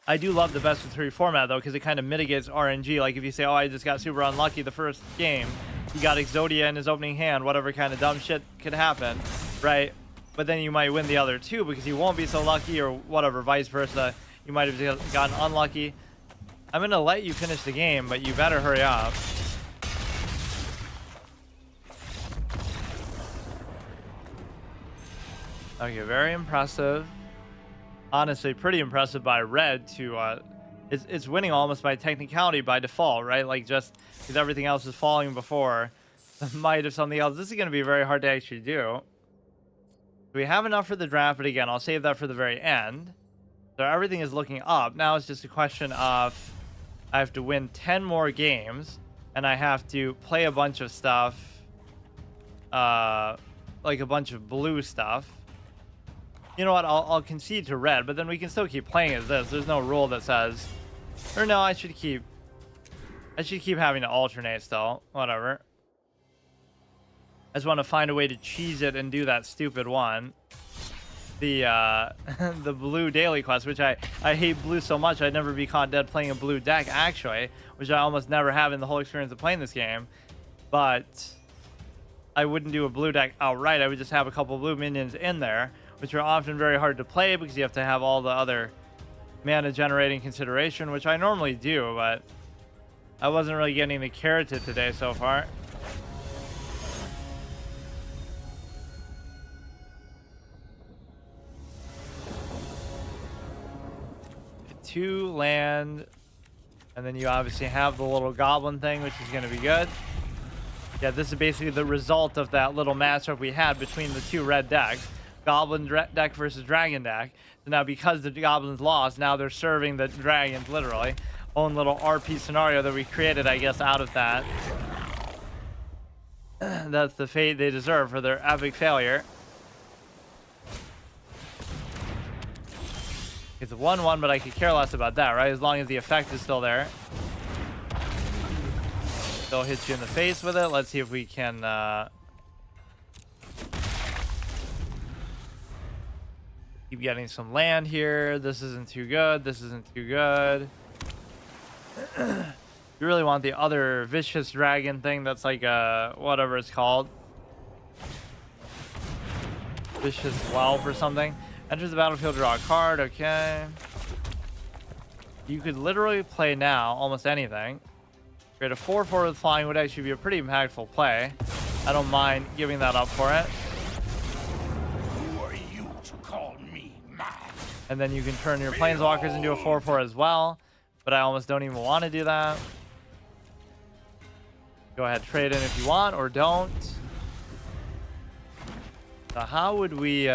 I do love the best of 3 format, though, because it kind of mitigates RNG. Like, if you say, oh, I just got super unlucky the first game, he got Exodia in his opening hand, whatever kind of dumb shit could happen, right? But then you might win the other 2 because you won't be so lucky, or whatever, vice versa. You might have gotten unlucky. I'm going to let you finish the game, but you better hurry up. Okay, very impressive. Honestly, pretty impressive by red to it's winning almost by technicality by default, right? Like just because everything else is falling before the might of something else. This is going to be very hard to actually do. We have enough for the draft, but again, I'll save that for the very end. So everything is looking up. Now it's just a question of I have to win 10 more games, and I have to play a bunch of stuff, like a bunch of blue stuff. You know what? I'll concede to red, but then we can still keep playing as this. There's no rule that says, or no, I should keep having to alternate still. Whatever. I just want to find a way to cheese it and do that stupid one. The the blue daily quest, which I hate blue so much I'd never be caught dead playing a blue deck actually, which I almost never have in the whole experience of playing this game. But I wouldn't do a blue deck outright. I would just have a couple blue minions in there, which are often very hard to play because you have to have all the other mana generating consideration, which I normally do, but I wasn't really getting the carrot today so far. Two land, and then you obviously have the little goblin thing, which is going to be good. Yeah, this is basically the result of that little matchup we had between the two red decks, goblin deck versus dragon deck. So now because the goblins lost, now they're serving the dragons literally. Own little RP scenario that we created, I guess, out of that. That's the fate they deserve for their epic failure. It's a 1-1, but I could care less about that, right? As long as the effect is still there. Still hits you in the face with it. Let's see if we can keep getting some land here. This isn't too good. This isn't too good. You really want the other vicious dragon thing that's like whatever it's called. Vicious whelp or something. Enters the battlefield, draw a card. Okay. You could literally play now almost anything. Create a 4/4 with flying would actually be a pretty impactful play. I don't mind giving that up for it. Who are you to call me mad? And then you can turn your planeswalkers into a 4/4 as well. But I almost don't even want to do that. Go ahead, trade in if you want or don't. So how would we...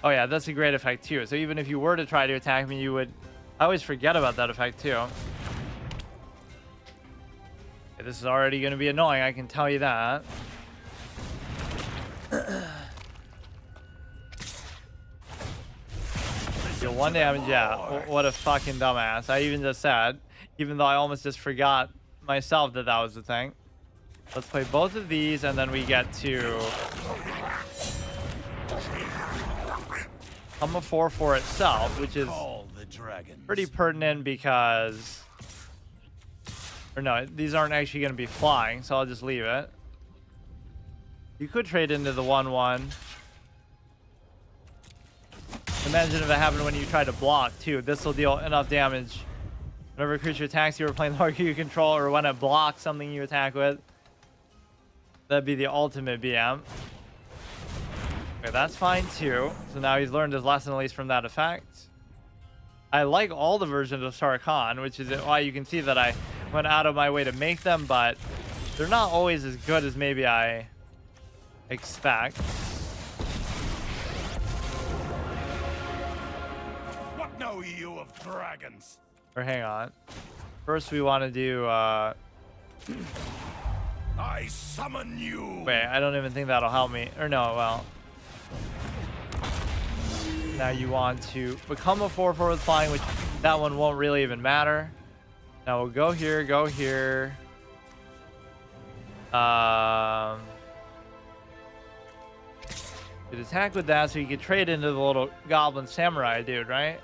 Oh yeah, that's a great effect too. So even if you were to try to attack me, you would... I always forget about that effect too. Okay, this is already going to be annoying, I can tell you that. Deal 1 damage, yeah. What a fucking dumbass. I even just said, even though I almost just forgot myself that that was the thing. Let's play both of these and then we get to... I'm a 4/4 itself, which is pretty pertinent because... Or no, these aren't actually going to be flying, so I'll just leave it. You could trade into the 1/1. Imagine if it happened when you try to block, too. This will deal enough damage. Whenever a creature attacks you or playing the marker you control, or when it blocks something you attack with. That'd be the ultimate BM. Okay, that's fine too. So now he's learned his lesson, at least from that effect. I like all the versions of Sarkhan, which is why you can see that I went out of my way to make them, but they're not always as good as maybe I expect. What know you of dragons? Or hang on. First we want to do... I summon you. Wait, I don't even think that'll help me. Or no, well... Now you want to become a 4/4 with flying, which that one won't really even matter. Now we'll go here, go here. Could attack with that so you could trade into the little goblin samurai dude, right?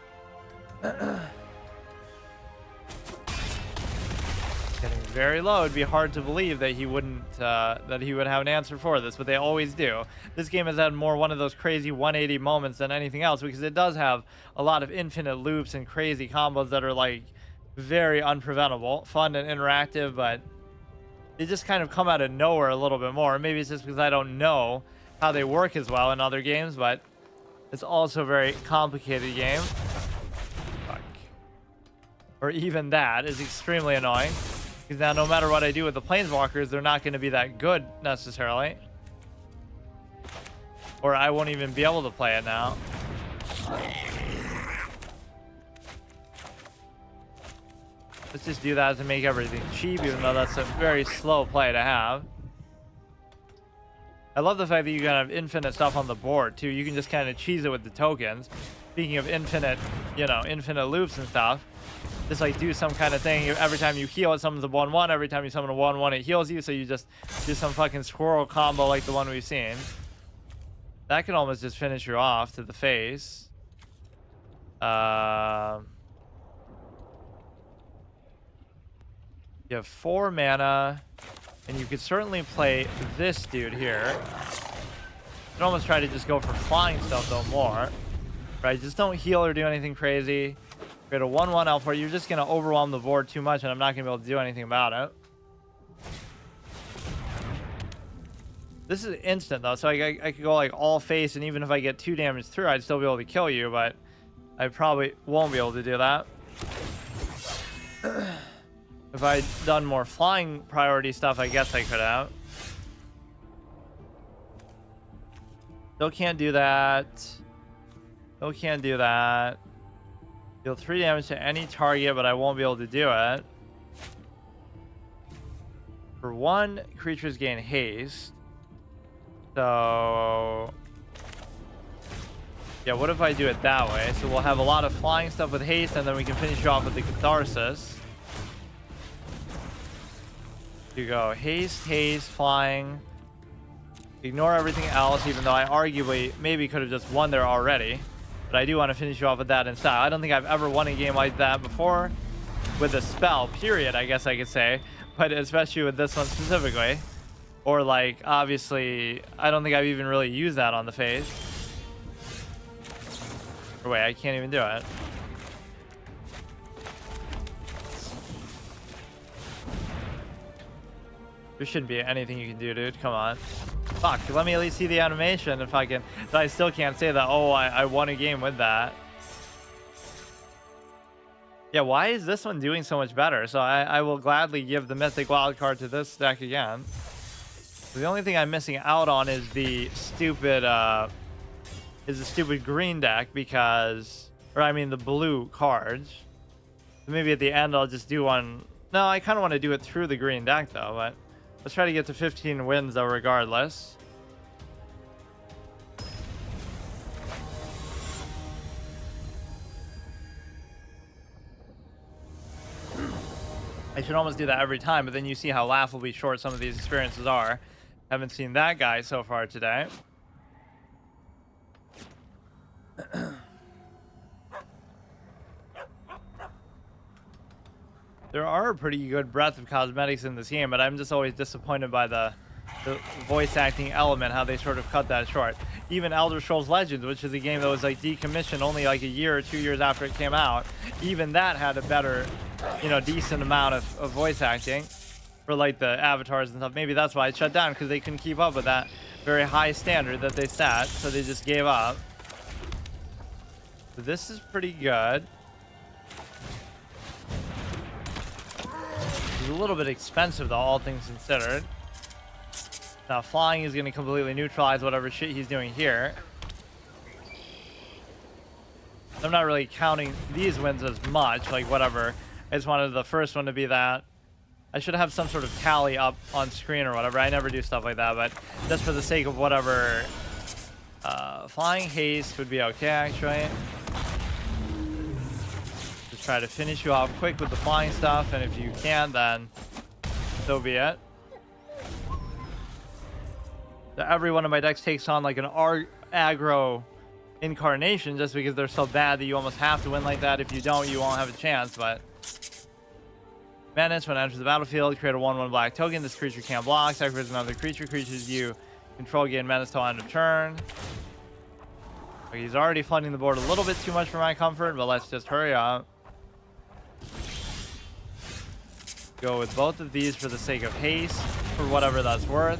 Getting very low. It'd be hard to believe that he wouldn't that he would have an answer for this, but they always do. This game has had more one of those crazy 180 moments than anything else because it does have a lot of infinite loops and crazy combos that are like very unpreventable, fun and interactive, but they just kind of come out of nowhere a little bit more. Maybe it's just because I don't know how they work as well in other games, but it's also a very complicated game. Fuck. Or even that is extremely annoying. Because now no matter what I do with the planeswalkers, they're not going to be that good necessarily. Or I won't even be able to play it now. Let's just do that to make everything cheap, even though that's a very slow play to have. I love the fact that you can have infinite stuff on the board too. You can just kind of cheese it with the tokens. Speaking of infinite, you know, infinite loops and stuff. Just like do some kind of thing. Every time you heal, it summons a 1/1. Every time you summon a 1/1, it heals you. So you just do some fucking squirrel combo like the one we've seen. That could almost just finish you off to the face. You have 4 mana, and you could certainly play this dude here. You could almost try to just go for flying stuff though more. Right? Just don't heal or do anything crazy. Create a 1/1 Alpha. You're just gonna overwhelm the board too much, and I'm not gonna be able to do anything about it. This is instant though, so I could go like all face, and even if I get 2 damage through, I'd still be able to kill you, but I probably won't be able to do that. If I'd done more flying priority stuff, I guess I could have. Still can't do that. Still can't do that. Deal 3 damage to any target, but I won't be able to do it. For 1, creatures gain haste. So yeah, what if I do it that way? So we'll have a lot of flying stuff with haste, and then we can finish off with the catharsis. You go haste, haste, flying. Ignore everything else, even though I arguably maybe could have just won there already. But I do want to finish you off with that in style. I don't think I've ever won a game like that before. With a spell, period, I guess I could say. But especially with this one specifically. Or like, obviously, I don't think I've even really used that on the face. Or wait, I can't even do it. There shouldn't be anything you can do, dude. Come on. Fuck, let me at least see the animation if I can. But I still can't say that, oh, I won a game with that. Yeah, why is this one doing so much better? So I will gladly give the Mythic Wildcard to this deck again. The only thing I'm missing out on is the stupid green deck because, or I mean the blue cards. So maybe at the end I'll just do one. No, I kind of want to do it through the green deck though, but let's try to get to 15 wins though regardless. I should almost do that every time, but then you see how laughably short some of these experiences are. Haven't seen that guy so far today. There are a pretty good breadth of cosmetics in this game, but I'm just always disappointed by the voice acting element, how they sort of cut that short. Even Elder Scrolls Legends, which is a game that was like decommissioned only like a year or 2 years after it came out, even that had a better, you know, decent amount of voice acting for like the avatars and stuff. Maybe that's why it shut down, because they couldn't keep up with that very high standard that they set, so they just gave up. So this is pretty good. It's a little bit expensive though, all things considered. Now flying is going to completely neutralize whatever shit he's doing here. I'm not really counting these wins as much, like whatever. I just wanted the first one to be that. I should have some sort of tally up on screen or whatever. I never do stuff like that, but just for the sake of whatever. Flying haste would be okay, actually. Just try to finish you off quick with the flying stuff, and if you can, then so be it. So every one of my decks takes on like an aggro incarnation just because they're so bad that you almost have to win like that. If you don't, you won't have a chance, but... Menace, when it enters the battlefield, create a 1/1 black token. This creature can't block. Sacrifice another creature. Creatures you control gain menace till end of turn. Okay, he's already flooding the board a little bit too much for my comfort, but let's just hurry up. Go with both of these for the sake of haste, for whatever that's worth.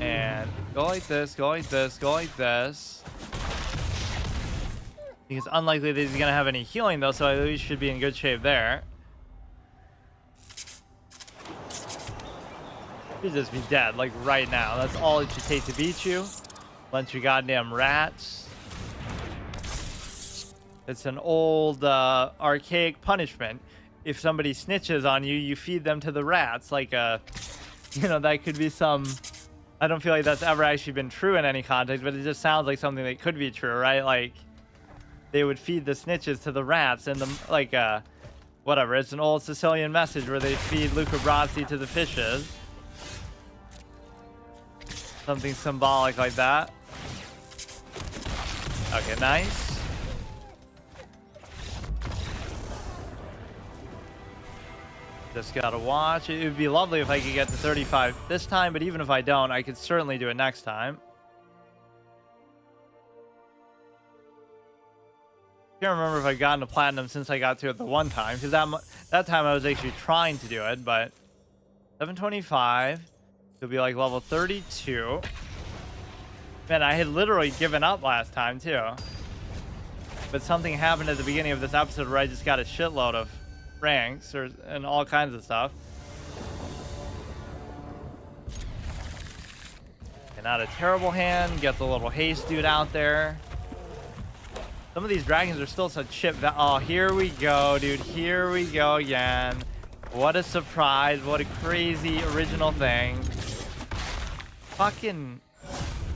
And go like this, go like this, go like this. I think it's unlikely that he's going to have any healing, though, so at least should be in good shape there. He'd just be dead, like, right now. That's all it should take to beat you. Bunch of goddamn rats. It's an old, archaic punishment. If somebody snitches on you, you feed them to the rats. Like, you know, that could be some... I don't feel like that's ever actually been true in any context, but it just sounds like something that could be true, right? Like, they would feed the snitches to the rats, and the, like, whatever. It's an old Sicilian message where they feed Luca Brasi to the fishes. Something symbolic like that. Okay, nice. Just gotta watch. It would be lovely if I could get to 35 this time, but even if I don't, I could certainly do it next time. Can't remember if I've gotten to platinum since I got to it the one time, because that time I was actually trying to do it, but 725. It'll be like level 32. Man, I had literally given up last time too. But something happened at the beginning of this episode where I just got a shitload of ranks and all kinds of stuff. Okay, not a terrible hand. Get the little haste dude out there. Some of these dragons are still such shit. Oh, here we go, dude. Here we go again. What a surprise. What a crazy original thing. Fucking...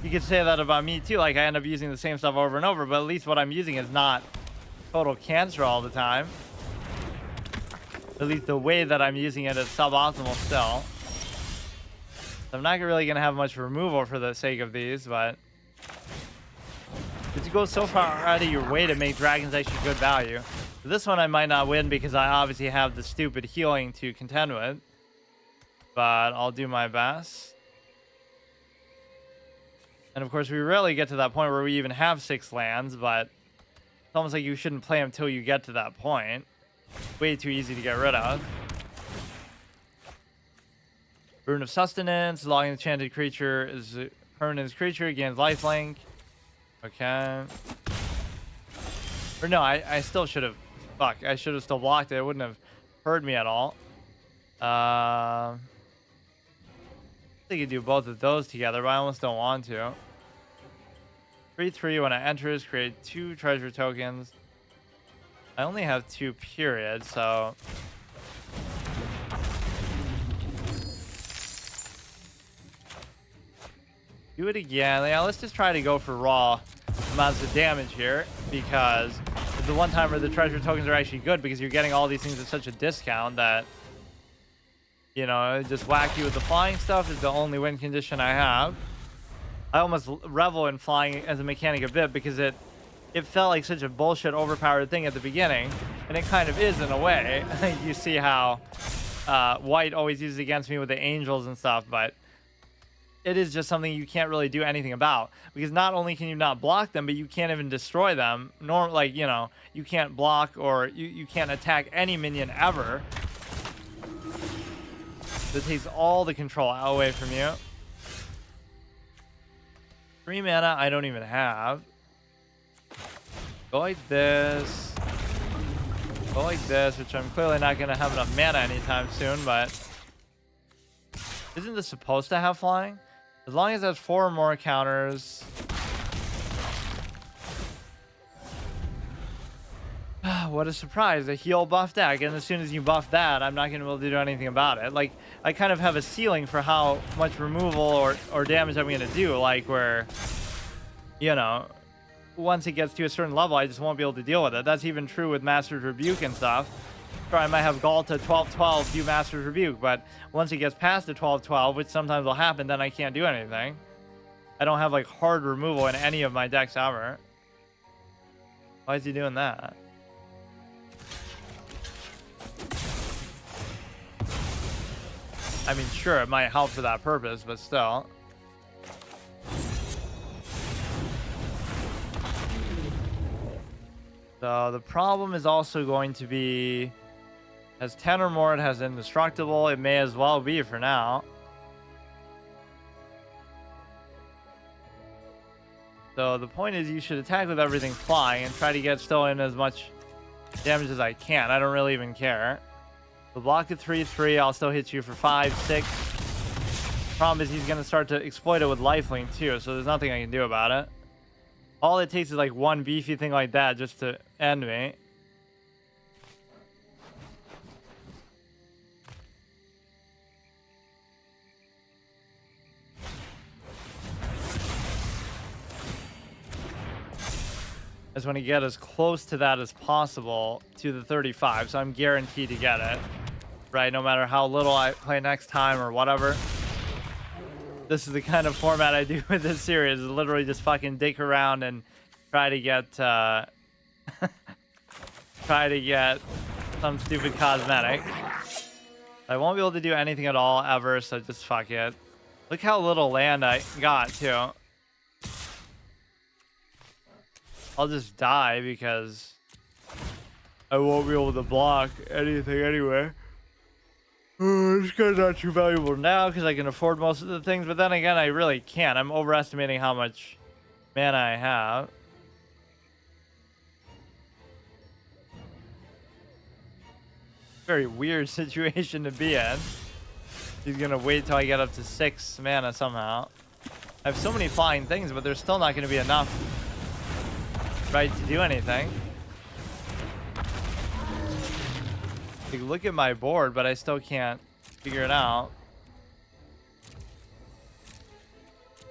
You could say that about me too. Like, I end up using the same stuff over and over, but at least what I'm using is not total cancer all the time. At least the way that I'm using it is suboptimal still. So I'm not really going to have much removal for the sake of these, but... But you go so far out of your way to make dragons actually good value. This one I might not win because I obviously have the stupid healing to contend with. But I'll do my best. And of course, we rarely get to that point where we even have 6 lands, but it's almost like you shouldn't play them until you get to that point. Way too easy to get rid of. Rune of Sustenance. Logging enchanted creature is a permanent creature. Gains lifelink. Okay. Or no, I still should have... Fuck, I should have still blocked it. It wouldn't have hurt me at all. I think you do both of those together, but I almost don't want to. 3/3 when it enters, create 2 treasure tokens. I only have 2 periods, so... Do it again. Yeah, let's just try to go for raw amounts of damage here, because it's the one time where the treasure tokens are actually good, because you're getting all these things at such a discount that, you know, just whack you with the flying stuff is the only win condition I have. I almost revel in flying as a mechanic a bit, because it felt like such a bullshit overpowered thing at the beginning, and it kind of is in a way. You see how White always uses against me with the angels and stuff, but it is just something you can't really do anything about, because not only can you not block them, but you can't even destroy them. Like, you know, you can't block, or you can't attack any minion ever. That takes all the control away from you. 3 mana I don't even have. Go like this. Go like this, which I'm clearly not going to have enough mana anytime soon, but... Isn't this supposed to have flying? As long as it has 4 or more counters. What a surprise, a heal buff deck, and as soon as you buff that, I'm not going to be able to do anything about it. Like, I kind of have a ceiling for how much removal or damage I'm going to do, like where, you know, once it gets to a certain level, I just won't be able to deal with it. That's even true with Master's Rebuke and stuff. Sure, I might have Gall to 12/12 do Master's Rebuke, but once it gets past the 12/12, which sometimes will happen, then I can't do anything. I don't have, like, hard removal in any of my decks ever. Why is he doing that? I mean, sure, it might help for that purpose, but still. So the problem is also going to be, has 10 or more, it has indestructible. It may as well be for now. So the point is you should attack with everything flying and try to get still in as much damage as I can. I don't really even care. So block at 3-3. I'll still hit you for 5-6. Problem is he's going to start to exploit it with lifelink too, so there's nothing I can do about it. All it takes is like one beefy thing like that just to end me. I just want to get as close to that as possible to the 35, so I'm guaranteed to get it, right? No matter how little I play next time or whatever. This is the kind of format I do with this series, is literally just fucking dick around and try to get try to get some stupid cosmetic. I won't be able to do anything at all ever, so just fuck it. Look how little land I got too. I'll just die because I won't be able to block anything anyway. This guy's not too valuable now because I can afford most of the things, but then again, I really can't. I'm overestimating how much mana I have. Very weird situation to be in. He's gonna wait till I get up to 6 mana somehow. I have so many flying things, but there's still not gonna be enough, right, to do anything. Like, look at my board, but I still can't figure it out.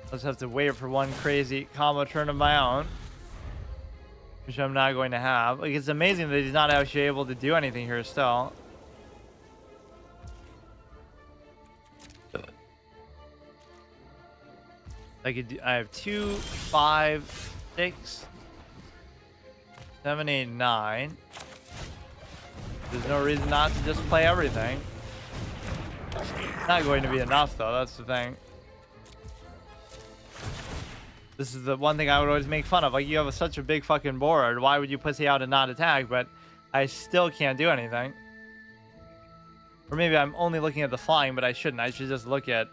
I'll just have to wait for one crazy combo turn of my own, which I'm not going to have. Like, it's amazing that he's not actually able to do anything here still. I have 2, 5, 6, 7, 8, 9. There's no reason not to just play everything. It's not going to be enough, though. That's the thing. This is the one thing I would always make fun of. Like, you have such a big fucking board. Why would you pussy out and not attack? But I still can't do anything. Or maybe I'm only looking at the flying, but I shouldn't. I should just look at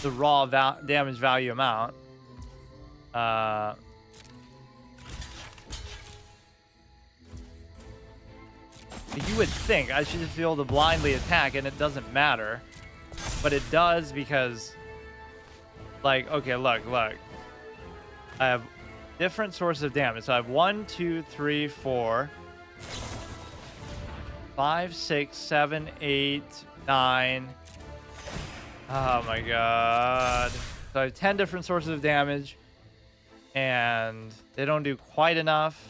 the raw damage value amount. You would think I should just be able to blindly attack and it doesn't matter. But it does because, like, okay, look. I have different sources of damage. So I have 1, 2, 3, 4, 5, 6, 7, 8, 9. Oh my god. So I have 10 different sources of damage. And they don't do quite enough.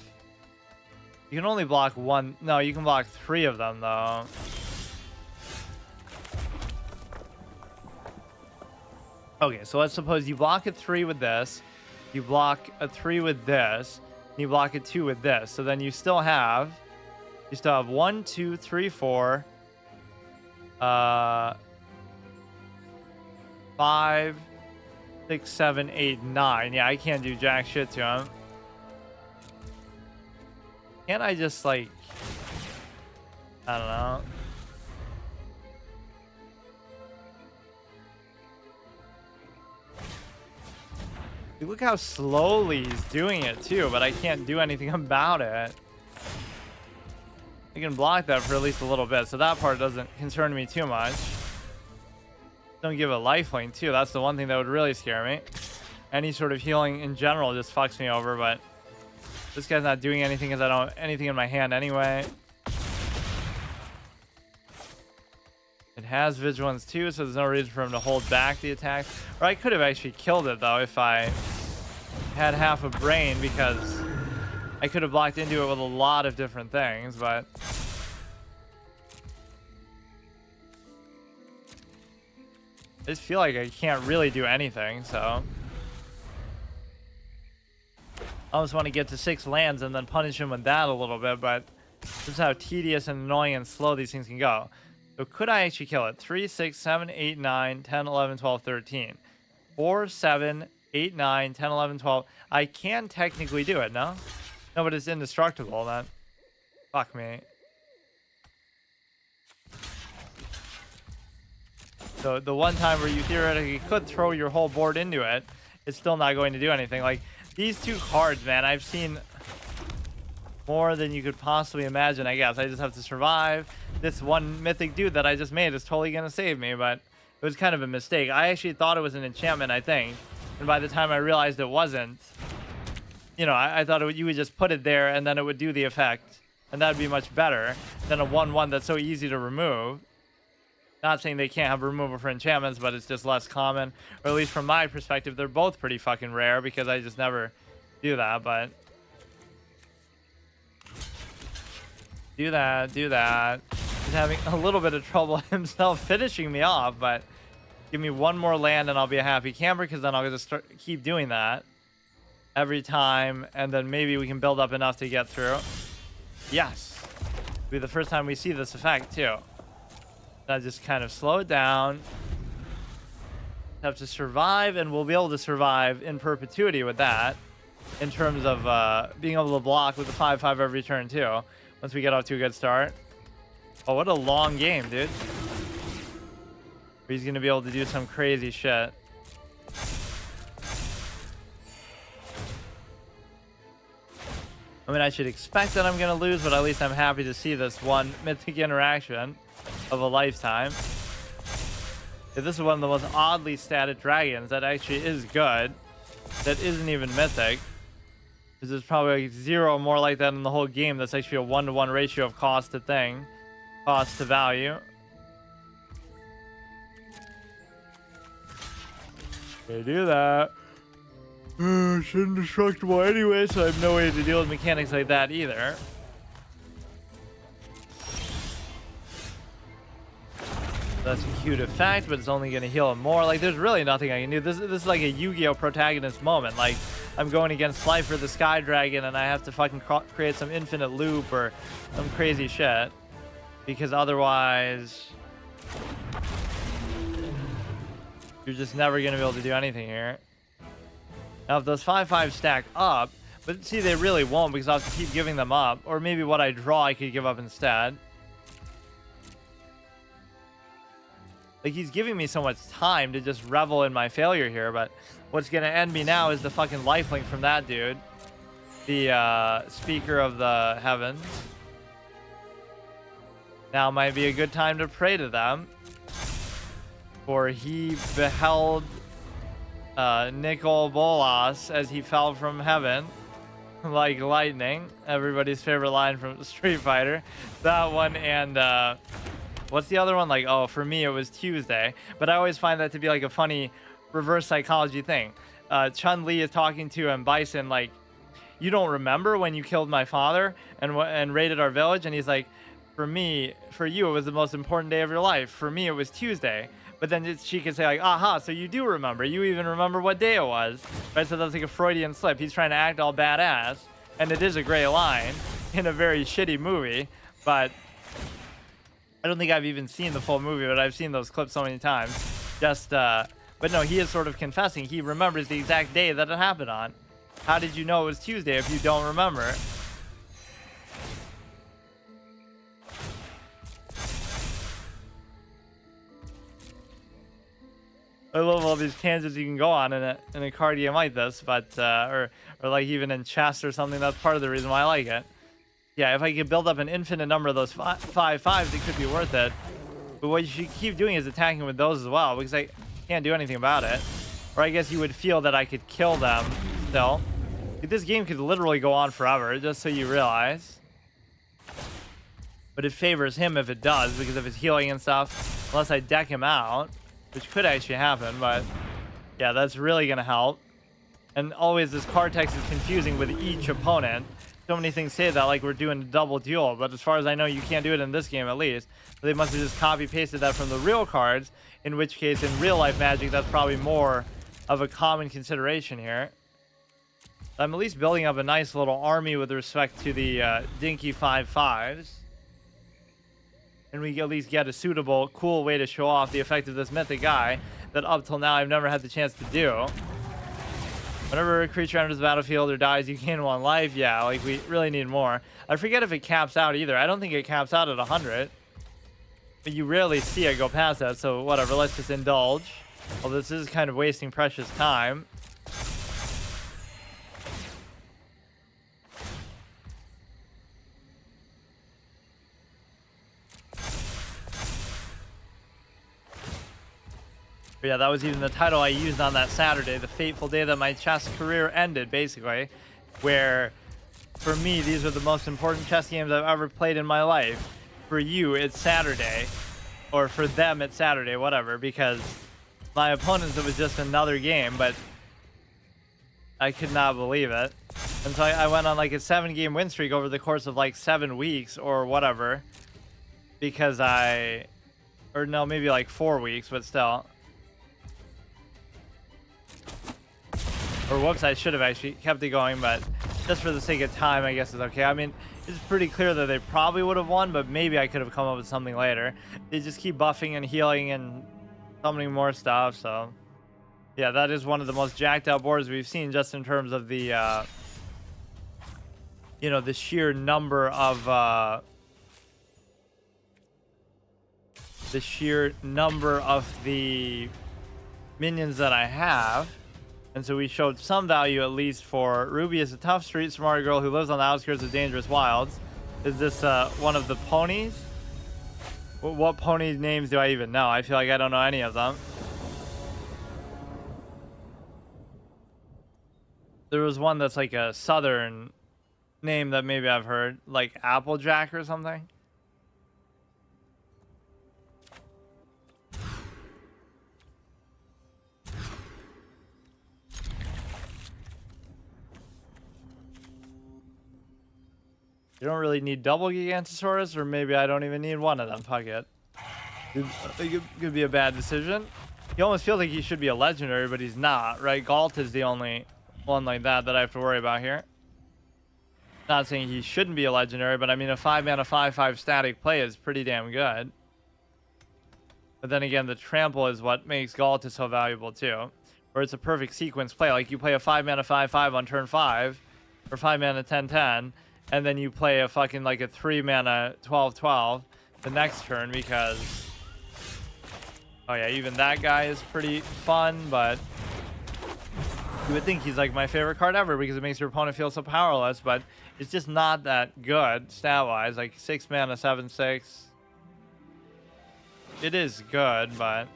You can only block one. No, you can block 3 of them, though. Okay, so let's suppose you block a 3 with this. You block a 3 with this. And you block a 2 with this. So then you still have 1, 2, 3, 4. 5, 6, 7, 8, 9. Yeah, I can't do jack shit to him. Can't I just, like, I don't know. Look how slowly he's doing it too, but I can't do anything about it. I can block that for at least a little bit, so that part doesn't concern me too much. Don't give a lifelink too. That's the one thing that would really scare me. Any sort of healing in general just fucks me over, but this guy's not doing anything because I don't have anything in my hand anyway. It has vigilance too, so there's no reason for him to hold back the attack. Or I could have actually killed it though if I had half a brain, because I could have blocked into it with a lot of different things, but I just feel like I can't really do anything, so I just want to get to 6 lands and then punish him with that a little bit, but this is how tedious and annoying and slow these things can go. So could I actually kill it? 3, 6, 7, 8, 9, 10, 11, 12, 13. 4, 7, 8, 9, 10, 11, 12. I can technically do it, no? No, but it's indestructible then. Fuck me. So the one time where you theoretically could throw your whole board into it, it's still not going to do anything. Like, These two cards, man, I've seen more than you could possibly imagine, I guess. I just have to survive. This one mythic dude that I just made is totally going to save me, but it was kind of a mistake. I actually thought it was an enchantment, I think. And by the time I realized it wasn't, you know, I thought you would just put it there and then it would do the effect. And that would be much better than a 1/1 that's so easy to remove. Not saying they can't have removal for enchantments, but it's just less common. Or at least from my perspective, they're both pretty fucking rare because I just never do that, but... Do that. He's having a little bit of trouble himself finishing me off, but give me one more land and I'll be a happy camper, because then I'll just keep doing that every time, and then maybe we can build up enough to get through. Yes. It'll be the first time we see this effect, too. Now just kind of slow it down. Have to survive, and we'll be able to survive in perpetuity with that, in terms of being able to block with the 5/5 every turn, too. Once we get off to a good start. Oh, what a long game, dude. He's going to be able to do some crazy shit. I mean, I should expect that I'm going to lose, but at least I'm happy to see this one mythic interaction of a lifetime. Yeah, this is one of the most oddly statted dragons that actually is good. That isn't even mythic. There's probably like 0 more like that in the whole game. That's actually a 1-to-1 ratio of cost to thing. Cost to value. They do that. It's indestructible anyway, so I have no way to deal with mechanics like that either. That's a cute effect, but it's only going to heal him more. Like, there's really nothing I can do. This is like a Yu-Gi-Oh! Protagonist moment. Like, I'm going against Slifer the Sky Dragon, and I have to fucking create some infinite loop or some crazy shit. Because otherwise... you're just never going to be able to do anything here. Now, if those 5/5 stack up... but see, they really won't, because I'll have to keep giving them up. Or maybe what I draw I could give up instead. Like, he's giving me so much time to just revel in my failure here, but what's going to end me now is the fucking lifelink from that dude. The speaker of the heavens. Now might be a good time to pray to them. For he beheld Nicol Bolas as he fell from heaven like lightning. Everybody's favorite line from Street Fighter. That one, and... what's the other one? Like, oh, for me, it was Tuesday. But I always find that to be like a funny reverse psychology thing. Chun-Li is talking to Bison like, you don't remember when you killed my father and raided our village? And he's like, for you, it was the most important day of your life. For me, it was Tuesday. But then she could say like, aha, so you do remember. You even remember what day it was. Right? So that's like a Freudian slip. He's trying to act all badass. And it is a great line in a very shitty movie. But... I don't think I've even seen the full movie, but I've seen those clips so many times. Just, but no, he is sort of confessing. He remembers the exact day that it happened on. How did you know it was Tuesday if you don't remember it? I love all these tangents you can go on in a card game like this, but, or like even in chess or something. That's part of the reason why I like it. Yeah, if I could build up an infinite number of those 5/5s, it could be worth it. But what you should keep doing is attacking with those as well, because I can't do anything about it. Or I guess you would feel that I could kill them still. This game could literally go on forever, just so you realize. But it favors him if it does, because of his healing and stuff. Unless I deck him out, which could actually happen, but... yeah, that's really going to help. And always this card text is confusing with each opponent. So many things say that like we're doing a double duel, but as far as I know, you can't do it in this game at least. So they must have just copy-pasted that from the real cards, in which case in real-life Magic, that's probably more of a common consideration here. I'm at least building up a nice little army with respect to the dinky 5/5s. And we at least get a suitable, cool way to show off the effect of this mythic guy that up till now I've never had the chance to do. Whenever a creature enters the battlefield or dies, you gain 1 life. Yeah, like we really need more. I forget if it caps out either. I don't think it caps out at 100. But you rarely see it go past that, so whatever. Let's just indulge. Well, this is kind of wasting precious time. But yeah, that was even the title I used on that Saturday, the fateful day that my chess career ended, basically, where for me, these are the most important chess games I've ever played in my life. For you, it's Saturday, or for them, it's Saturday, whatever, because my opponents, it was just another game, but I could not believe it. And so I went on like a 7-game win streak over the course of like 7 weeks or whatever, because or no, maybe like 4 weeks, but still. Or whoops, I should have actually kept it going, but just for the sake of time, I guess it's okay. I mean, it's pretty clear that they probably would have won, but maybe I could have come up with something later. They just keep buffing and healing and summoning more stuff, so yeah, that is one of the most jacked out boards we've seen, just in terms of the you know, the sheer number of the minions that I have. And so we showed some value, at least, for Ruby is a tough, street smart girl who lives on the outskirts of dangerous wilds. Is this one of the ponies? What pony names do I even know? I feel like I don't know any of them. There was one that's like a southern name that maybe I've heard, like Applejack or something. You don't really need double Gigantosaurus, or maybe I don't even need one of them. Fuck it. It could be a bad decision. You almost feel like he should be a legendary, but he's not, right? Galt is the only one like that I have to worry about here. Not saying he shouldn't be a legendary, but I mean, a 5-mana 5/5 static play is pretty damn good. But then again, the trample is what makes Galt so valuable too. Or it's a perfect sequence play. Like you play a 5-mana 5/5 on turn 5, or 5-mana 10/10, and then you play a fucking like a 3-mana 12/12 the next turn, because oh yeah, even that guy is pretty fun. But you would think he's like my favorite card ever because it makes your opponent feel so powerless, but it's just not that good stat-wise. Like 6-mana 7/6. It is good, but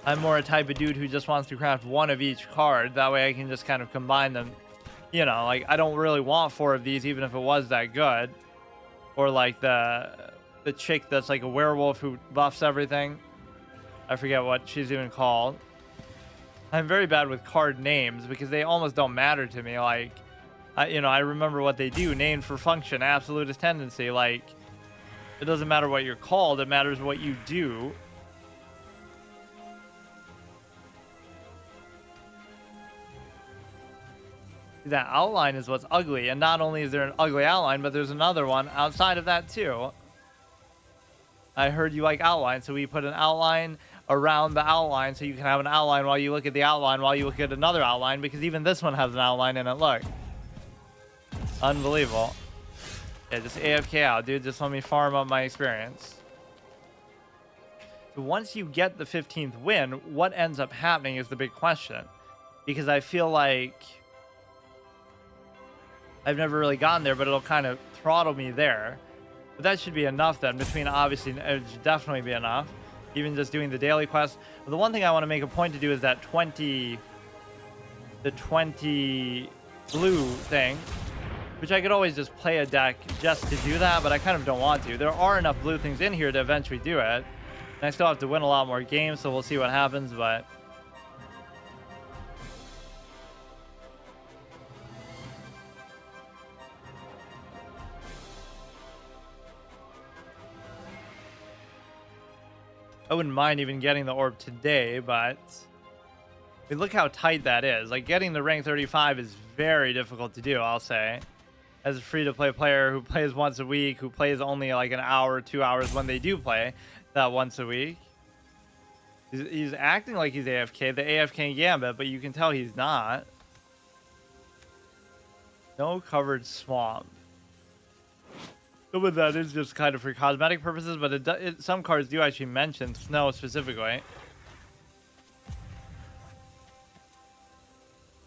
I'm more a type of dude who just wants to craft one of each card. That way I can just kind of combine them. You know, like I don't really want 4 of these, even if it was that good. Or like the chick that's like a werewolf who buffs everything. I forget what she's even called. I'm very bad with card names because they almost don't matter to me. Like, you know, I remember what they do. Named for function, absolutist tendency. Like, it doesn't matter what you're called. It matters what you do. That outline is what's ugly. And not only is there an ugly outline, but there's another one outside of that too. I heard you like outline, so we put an outline around the outline so you can have an outline while you look at the outline while you look at another outline, because even this one has an outline in it. Look. Unbelievable. Yeah, just AFK out, dude. Just let me farm up my experience. So once you get the 15th win, what ends up happening is the big question. Because I feel like I've never really gotten there, but it'll kind of throttle me there. But that should be enough then. Between, obviously, it should definitely be enough. Even just doing the daily quest. But the one thing I want to make a point to do is that the 20 blue thing, which I could always just play a deck just to do that, but I kind of don't want to. There are enough blue things in here to eventually do it. And I still have to win a lot more games, so we'll see what happens, but I wouldn't mind even getting the orb today, but I mean, look how tight that is. Like, getting the rank 35 is very difficult to do, I'll say. As a free-to-play player who plays once a week, who plays only like an hour, 2 hours when they do play that once a week. He's acting like he's AFK, the AFK Gambit, but you can tell he's not. No covered swamp. Some of that is just kind of for cosmetic purposes, but some cards do actually mention snow specifically.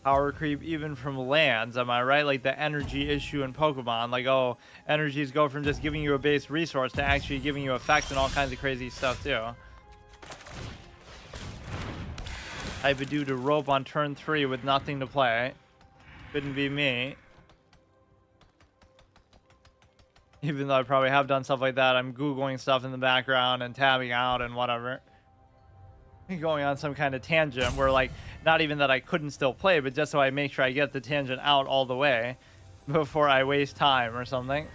power creep even from lands, am I right? Like the energy issue in Pokemon, like, oh, energies go from just giving you a base resource to actually giving you effects and all kinds of crazy stuff too. Type of dude to rope on turn 3 with nothing to play. Couldn't be me. Even though I probably have done stuff like that, I'm Googling stuff in the background and tabbing out and whatever. Going on some kind of tangent where, like, not even that I couldn't still play, but just so I make sure I get the tangent out all the way before I waste time or something.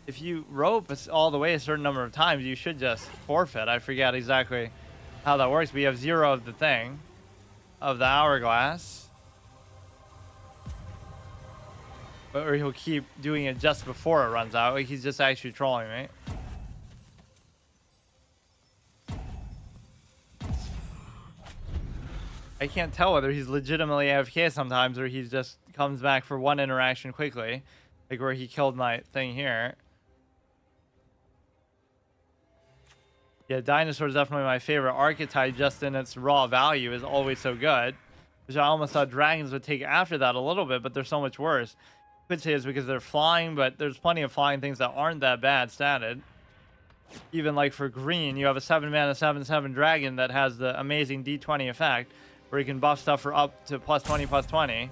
If you rope all the way a certain number of times, you should just forfeit. I forget exactly how that works, but you have 0 of the thing, of the hourglass. Or he'll keep doing it just before it runs out. Like, he's just actually trolling me. I can't tell whether he's legitimately AFK sometimes or he just comes back for one interaction quickly. Like where he killed my thing here. Yeah, dinosaur is definitely my favorite archetype just in its raw value is always so good. Which I almost thought dragons would take after that a little bit, but they're so much worse. I could say it's because they're flying, but there's plenty of flying things that aren't that bad statted. Even like for green, you have a 7-mana 7/7 dragon that has the amazing D20 effect. Where you can buff stuff for up to +20/+20.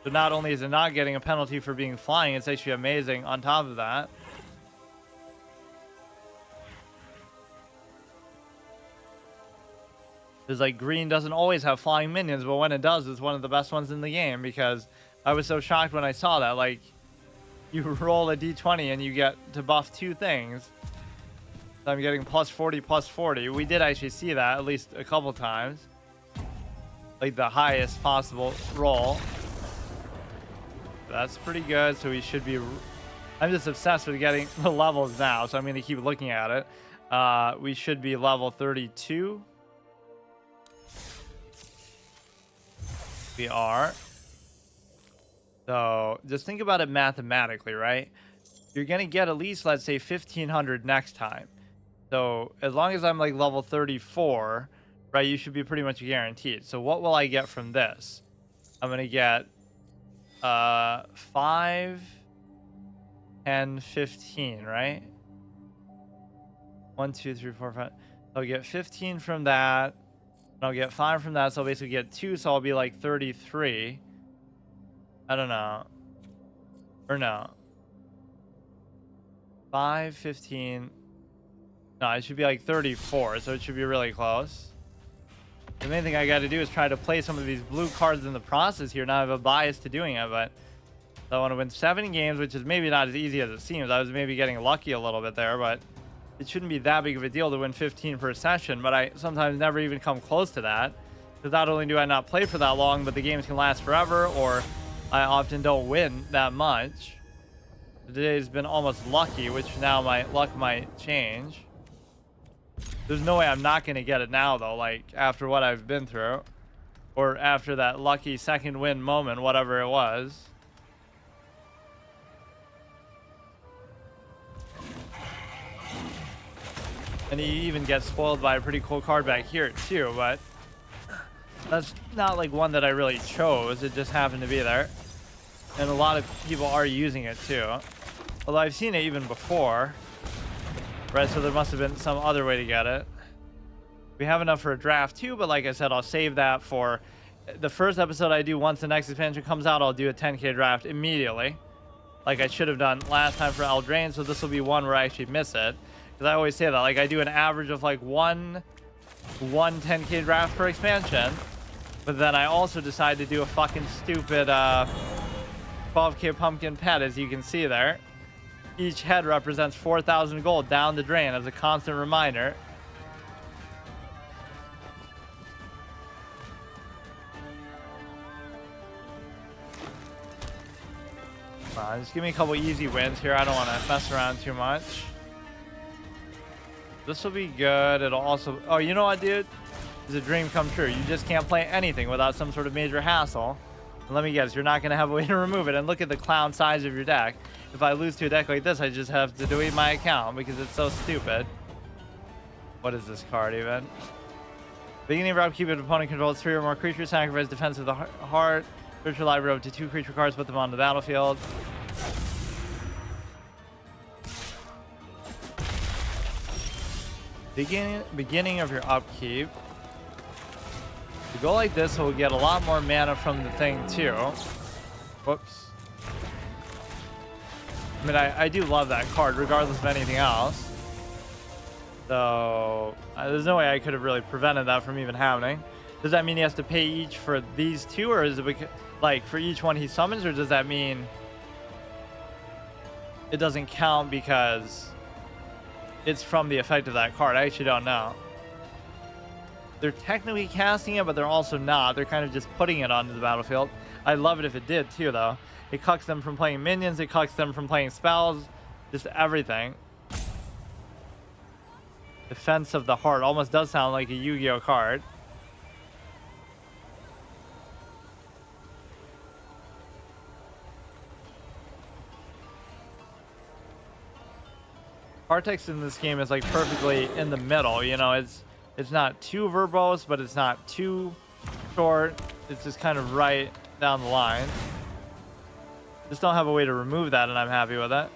So not only is it not getting a penalty for being flying, it's actually amazing on top of that. Because like green doesn't always have flying minions, but when it does, it's one of the best ones in the game. Because I was so shocked when I saw that. Like, you roll a D20 and you get to buff 2 things. So I'm getting +40/+40. We did actually see that at least a couple times. Like the highest possible roll. That's pretty good. So we should be. I'm just obsessed with getting the levels now, so I'm going to keep looking at it. We should be level 32. We are. So just think about it mathematically, right? You're going to get at least, let's say, 1500 next time. So as long as I'm like level 34. Right, you should be pretty much guaranteed. So what will I get from this? I'm gonna get 5, 10, 15, right? 1, 2, 3, 4, 5. I'll get 15 from that. And I'll get 5 from that, so I'll basically get 2, so I'll be like 33. I don't know. Or no. 5, 15. No, it should be like 34, so it should be really close. The main thing I got to do is try to play some of these blue cards in the process here. Now I have a bias to doing it, but I want to win 7 games, which is maybe not as easy as it seems. I was maybe getting lucky a little bit there, but it shouldn't be that big of a deal to win 15 per session. But I sometimes never even come close to that. Because not only do I not play for that long, but the games can last forever, or I often don't win that much. Today's been almost lucky, which now my luck might change. There's no way I'm not going to get it now, though, like, after what I've been through. Or after that lucky second win moment, whatever it was. And you even get spoiled by a pretty cool card back here, too, but that's not, like, one that I really chose. It just happened to be there. And a lot of people are using it, too. Although I've seen it even before. Right, so there must have been some other way to get it. We have enough for a draft too, but like I said, I'll save that for the first episode I do. Once the next expansion comes out, I'll do a 10k draft immediately. Like I should have done last time for Eldraine, so this will be one where I actually miss it. Because I always say that, like I do an average of like one 10k draft per expansion. But then I also decide to do a fucking stupid 12k pumpkin pet, as you can see there. Each head represents 4,000 gold down the drain as a constant reminder. Come on, just give me a couple easy wins here. I don't want to mess around too much. This will be good. It'll also... Oh, you know what, dude? It's a dream come true. You just can't play anything without some sort of major hassle. And let me guess, you're not going to have a way to remove it. And look at the clown size of your deck. If I lose to a deck like this, I just have to delete my account because it's so stupid. What is this card even? Beginning of your upkeep, if opponent controls 3 or more creatures, sacrifice defense of the heart. Search your library up to 2 creature cards, put them on the battlefield. Beginning of your upkeep. To go like this, we'll get a lot more mana from the thing too. Whoops. I mean, I do love that card, regardless of anything else. So, there's no way I could have really prevented that from even happening. Does that mean he has to pay each for these 2, or is it like for each one he summons, or does that mean it doesn't count because it's from the effect of that card? I actually don't know. They're technically casting it, but they're also not. They're kind of just putting it onto the battlefield. I'd love it if it did too, though. It cucks them from playing minions, it cucks them from playing spells, just everything. Defense of the Heart almost does sound like a Yu-Gi-Oh card. Card text in this game is like perfectly in the middle, you know. It's not too verbose, but it's not too short. It's just kind of right down the line. Just don't have a way to remove that, and I'm happy with it.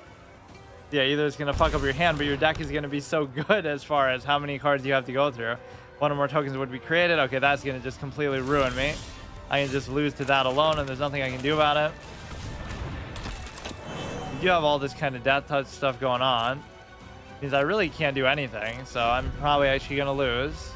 Yeah, either it's going to fuck up your hand, but your deck is going to be so good as far as how many cards you have to go through. 1 or more tokens would be created. Okay, that's going to just completely ruin me. I can just lose to that alone, and there's nothing I can do about it. You do have all this kind of death touch stuff going on. Means I really can't do anything, so I'm probably actually going to lose.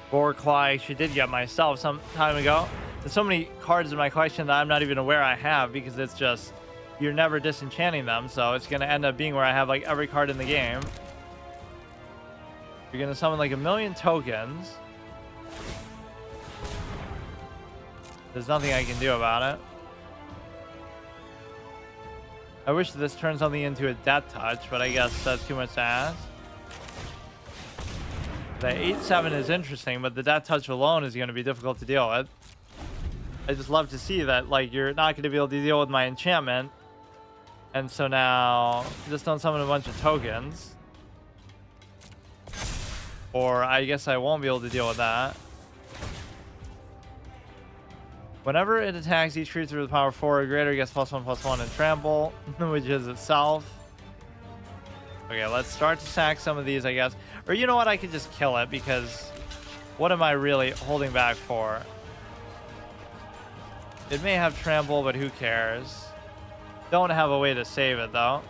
Claw I actually did get myself some time ago. There's so many cards in my collection that I'm not even aware I have, because it's just, you're never disenchanting them, so it's going to end up being where I have like every card in the game. You're going to summon like 1,000,000 tokens. There's nothing I can do about it. I wish this turned something into a death touch, but I guess that's too much to ask. The 8/7 is interesting, but the death touch alone is going to be difficult to deal with. I just love to see that, like, you're not going to be able to deal with my enchantment. And so now, just don't summon a bunch of tokens. Or I guess I won't be able to deal with that. Whenever it attacks each creature with power 4 or greater, it gets +1/+1 and trample, which is itself. Okay, let's start to sack some of these, I guess. Or you know what? I could just kill it, because what am I really holding back for? It may have trample, but who cares? Don't have a way to save it, though.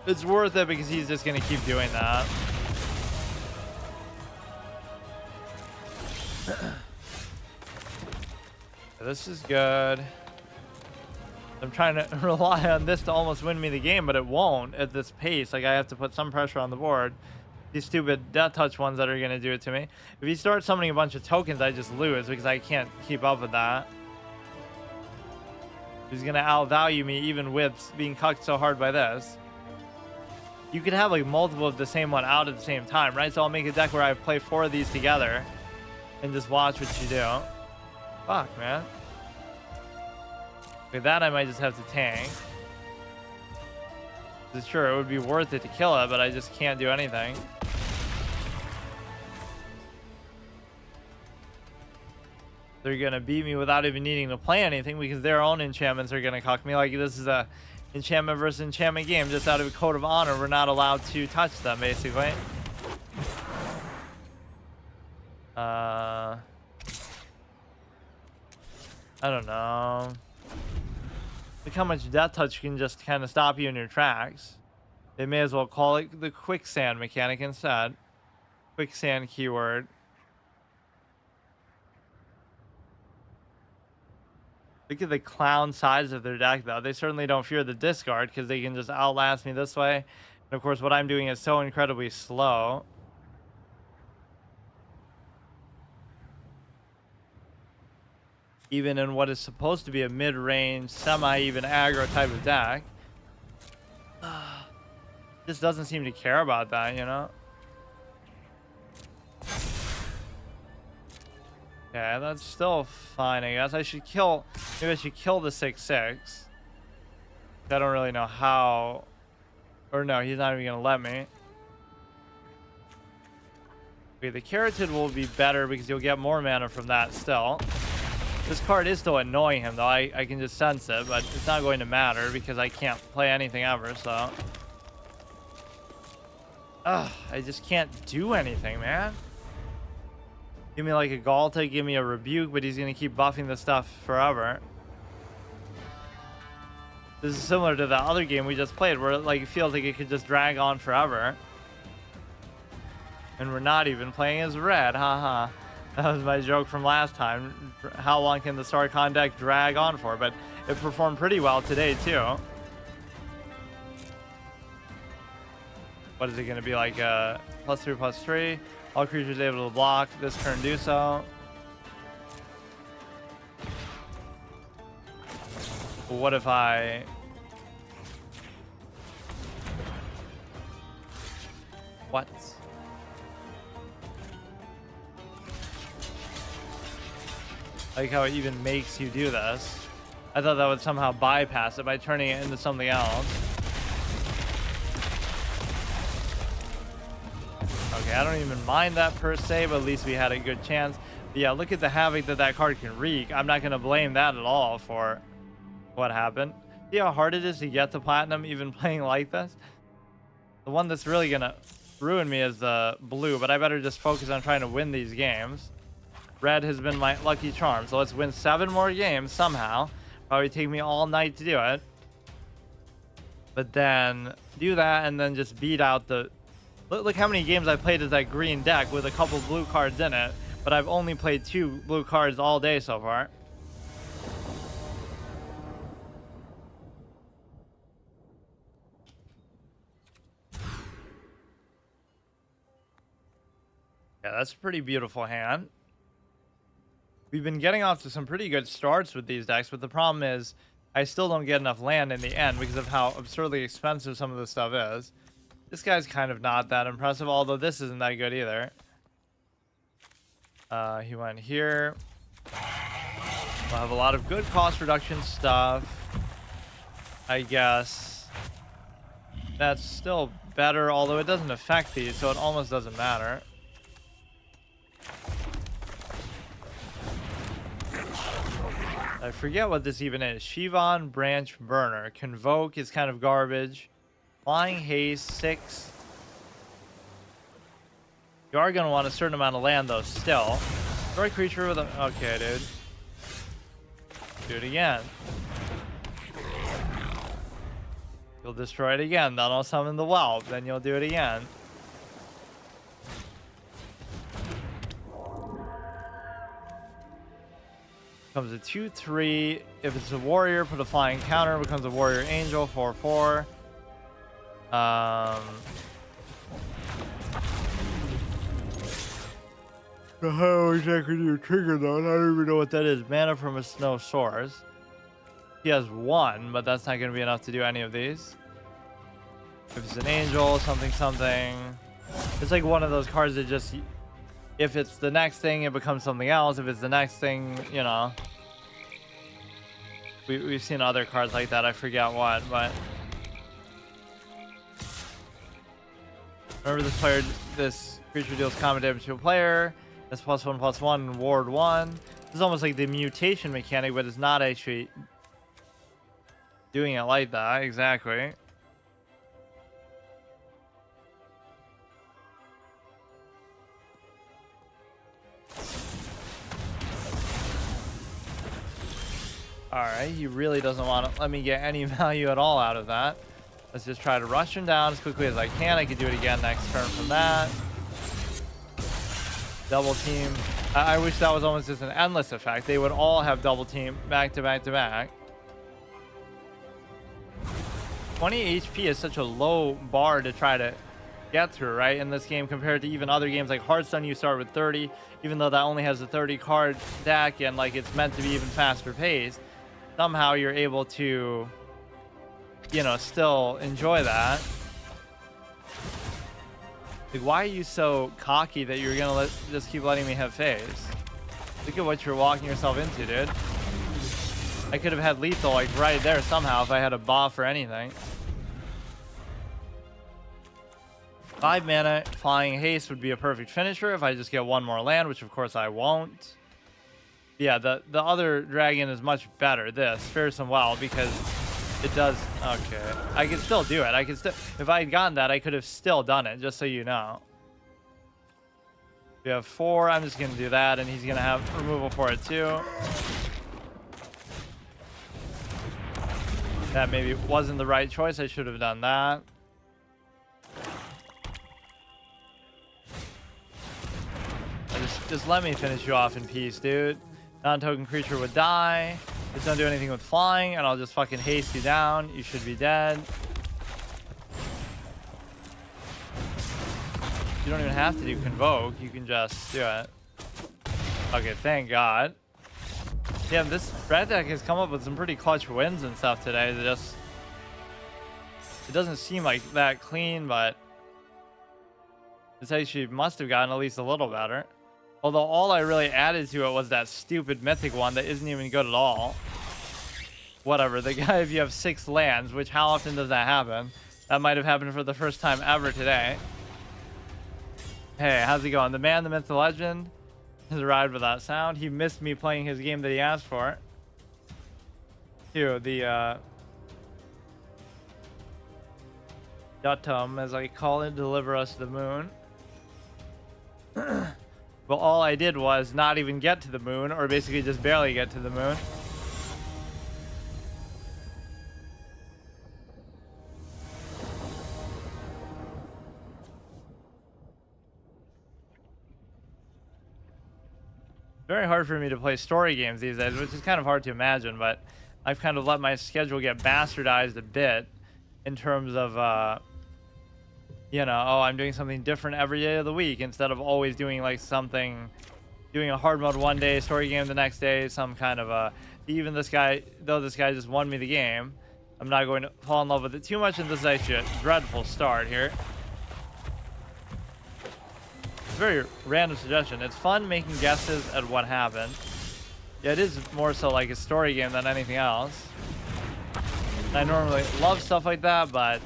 It's worth it because he's just going to keep doing that. This is good. I'm trying to rely on this to almost win me the game, but it won't at this pace. Like, I have to put some pressure on the board. These stupid death touch ones that are going to do it to me. If he starts summoning a bunch of tokens, I just lose because I can't keep up with that. He's going to outvalue me even with being cucked so hard by this. You could have like multiple of the same one out at the same time, right? So I'll make a deck where I play 4 of these together and just watch what you do. Fuck, man. With that, I might just have to tank. Sure, it would be worth it to kill it, but I just can't do anything. They're gonna beat me without even needing to play anything because their own enchantments are gonna cuck me. Like, this is a enchantment versus enchantment game. Just out of a code of honor, we're not allowed to touch them, basically. I don't know. Look how much death touch can just kind of stop you in your tracks. They may as well call it the quicksand mechanic instead. Quicksand keyword. Look at the clown size of their deck, though. They certainly don't fear the discard because they can just outlast me this way. And of course, what I'm doing is so incredibly slow. Even in what is supposed to be a mid-range, semi-even aggro type of deck. Just doesn't seem to care about that, you know? Yeah, that's still fine, I guess. I should kill... Maybe I should kill the 6/6. I don't really know how Or no, he's not even gonna let me. Okay, the Carotid will be better because you'll get more mana from that still. This card is still annoying him though. I can just sense it, but it's not going to matter because I can't play anything ever, so. Ugh, I just can't do anything, man. Give me like a Galta, give me a Rebuke, but he's gonna keep buffing this stuff forever. This is similar to the other game we just played where like it feels like it could just drag on forever. And we're not even playing as red, haha. That was my joke from last time. How long can the Sarkhan deck drag on for? But it performed pretty well today too. What is it going to be like? +3/+3. All creatures able to block this turn do so. What if I... What? Like how it even makes you do this. I thought that would somehow bypass it by turning it into something else. Okay, I don't even mind that per se, but at least we had a good chance. But yeah, look at the havoc that card can wreak. I'm not going to blame that at all for what happened. See how hard it is to get to platinum even playing like this? The one that's really going to ruin me is the blue, but I better just focus on trying to win these games. Red has been my lucky charm, so let's win 7 more games somehow. Probably take me all night to do it. But then do that and then just beat out the... Look how many games I played as that green deck with a couple blue cards in it, but I've only played 2 blue cards all day so far. Yeah, that's a pretty beautiful hand. We've been getting off to some pretty good starts with these decks, but the problem is I still don't get enough land in the end because of how absurdly expensive some of this stuff is. This guy's kind of not that impressive, although this isn't that good either. He went here. We'll have a lot of good cost reduction stuff. I guess that's still better, although it doesn't affect these, so it almost doesn't matter. I forget what this even is. Shivan Branch Burner. Convoke is kind of garbage. Flying Haze 6. You are going to want a certain amount of land though still. Destroy creature with a... Okay, dude. Do it again. You'll destroy it again. Then I'll summon the Whelp. Then you'll do it again. Becomes a 2/3. If it's a warrior, put a flying counter. Becomes a warrior angel 4/4. How exactly do you trigger those? I don't even know what that is. Mana from a snow source. He has 1, but that's not going to be enough to do any of these. If it's an angel, something. It's like one of those cards that just... If it's the next thing, it becomes something else. If it's the next thing, you know. We've seen other cards like that. I forget what, but... Remember this creature deals combat damage to a player. That's +1/+1 ward 1. This is almost like the mutation mechanic, but it's not actually doing it like that. Exactly. Alright, he really doesn't want to let me get any value at all out of that. Let's just try to rush him down as quickly as I can. I could do it again next turn from that. Double team. I wish that was almost just an endless effect. They would all have double team back to back to back. 20 HP is such a low bar to try to get through, right? In this game compared to even other games like Hearthstone, you start with 30, even though that only has a 30 card deck and like it's meant to be even faster paced. Somehow you're able to, you know, still enjoy that. Like, why are you so cocky that you're gonna just keep letting me have phase? Look at what you're walking yourself into, dude. I could have had lethal like right there somehow if I had a buff or anything. 5 mana flying haste would be a perfect finisher if I just get one more land, which of course I won't. Yeah, the other dragon is much better. This fearsome well, because it does. Okay, I can still do it. I can still, if I had gotten that, I could have still done it. Just so you know. We have 4. I'm just gonna do that, and he's gonna have removal for it too. That maybe wasn't the right choice. I should have done that. Just let me finish you off in peace, dude. Non-token creature would die. Just don't do anything with flying, and I'll just fucking haste you down. You should be dead. You don't even have to do Convoke. You can just do it. Okay, thank God. Yeah, this red deck has come up with some pretty clutch wins and stuff today. It doesn't seem like that clean, but it's actually must have gotten at least a little better. Although all I really added to it was that stupid mythic one that isn't even good at all. Whatever, the guy, if you have 6 lands, which how often does that happen? That might have happened for the first time ever today. Hey, how's it going? The man, the myth, the legend has arrived without sound. He missed me playing his game that he asked for. Here, the Datum, as I call it, deliver us the moon. Well, all I did was not even get to the moon, or basically just barely get to the moon. Very hard for me to play story games these days, which is kind of hard to imagine, but I've kind of let my schedule get bastardized a bit in terms of, you know, oh, I'm doing something different every day of the week instead of always doing like something, doing a hard mode one day, story game the next day, some kind of even this guy, though this guy just won me the game, I'm not going to fall in love with it too much, and this is actually a dreadful start here. It's a very random suggestion. It's fun making guesses at what happened. Yeah, it is more so like a story game than anything else. I normally love stuff like that, but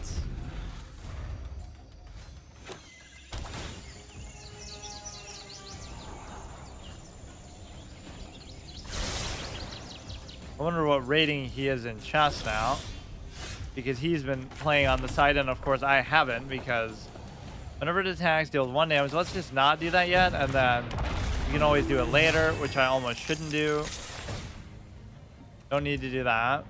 I wonder what rating he is in chess now, because he's been playing on the side, and of course I haven't, because whenever it attacks, deals 1 damage. Let's just not do that yet, and then you can always do it later, which I almost shouldn't do. Don't need to do that.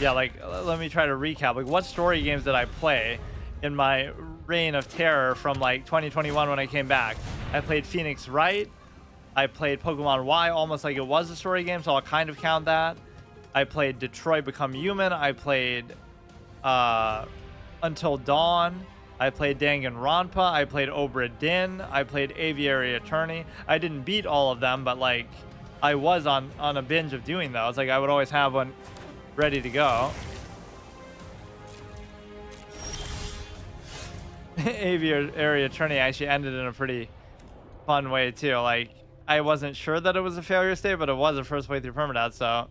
Yeah, like, let me try to recap. Like, what story games did I play in my reign of terror from, like, 2021 when I came back? I played Phoenix Wright. I played Pokemon Y almost like it was a story game, so I'll kind of count that. I played Detroit Become Human. I played Until Dawn. I played Danganronpa. I played Obra Dinn. I played Aviary Attorney. I didn't beat all of them, but, like, I was on a binge of doing those. Like, I would always have one ready to go. Aviary Attorney actually ended in a pretty fun way, too. Like, I wasn't sure that it was a failure state, but it was a first way through permadeath, so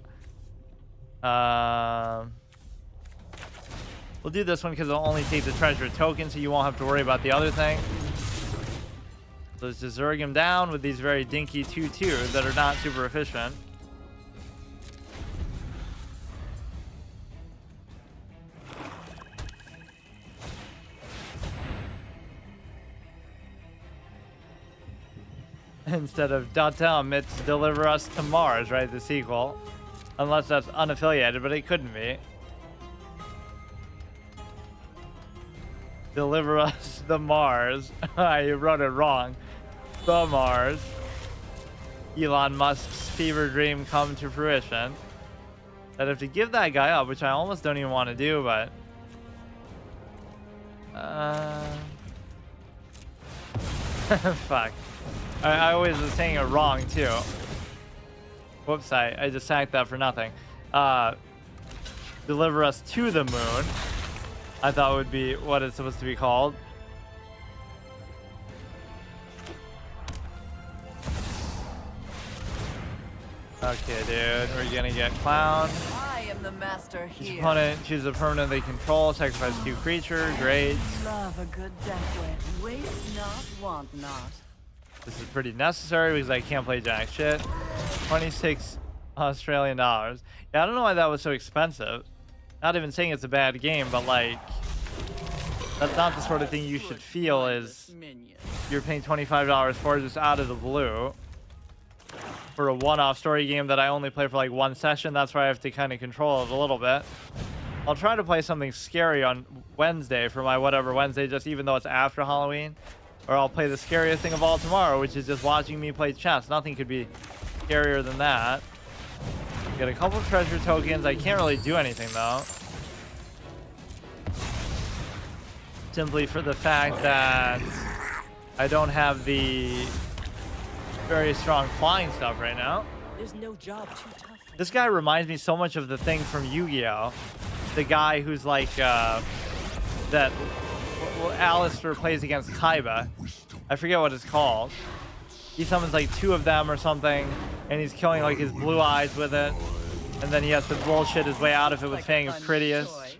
we'll do this one because it'll only take the treasure token, so you won't have to worry about the other thing. So let's just zerg him down with these very dinky 2/2s that are not super efficient. Instead of Datum, it's Deliver Us to Mars, right? The sequel. Unless that's unaffiliated, but it couldn't be. Deliver Us the Mars. I wrote it wrong. The Mars. Elon Musk's fever dream come to fruition. I'd have to give that guy up, which I almost don't even want to do, but fuck. I always was saying it wrong too. Whoops, I just sacked that for nothing. Deliver Us to the Moon, I thought would be what it's supposed to be called. Okay, dude, we're gonna get clowned. I am I'm the master Each here. opponent chooses a permanent they control, sacrifice 2 creature. Great. Love a good death wish. Waste not, want not. This is pretty necessary because I can't play jack shit. 26 Australian dollars. Yeah, I don't know why that was so expensive. Not even saying it's a bad game, but like, that's not the sort of thing you should feel is you're paying $25 for just out of the blue for a one-off story game that I only play for like 1 session. That's why I have to kind of control it a little bit. I'll try to play something scary on Wednesday for my whatever Wednesday, just even though it's after Halloween. Or I'll play the scariest thing of all tomorrow, which is just watching me play chess. Nothing could be scarier than that. Get a couple treasure tokens. I can't really do anything though. Simply for the fact that I don't have the very strong flying stuff right now. There's no job too tough. This guy reminds me so much of the thing from Yu-Gi-Oh! The guy who's like, that Alistair plays against Kaiba. I forget what it's called. He summons like 2 of them or something, and he's killing like his blue eyes with it. And then he has to bullshit his way out of it with Fang of Critias.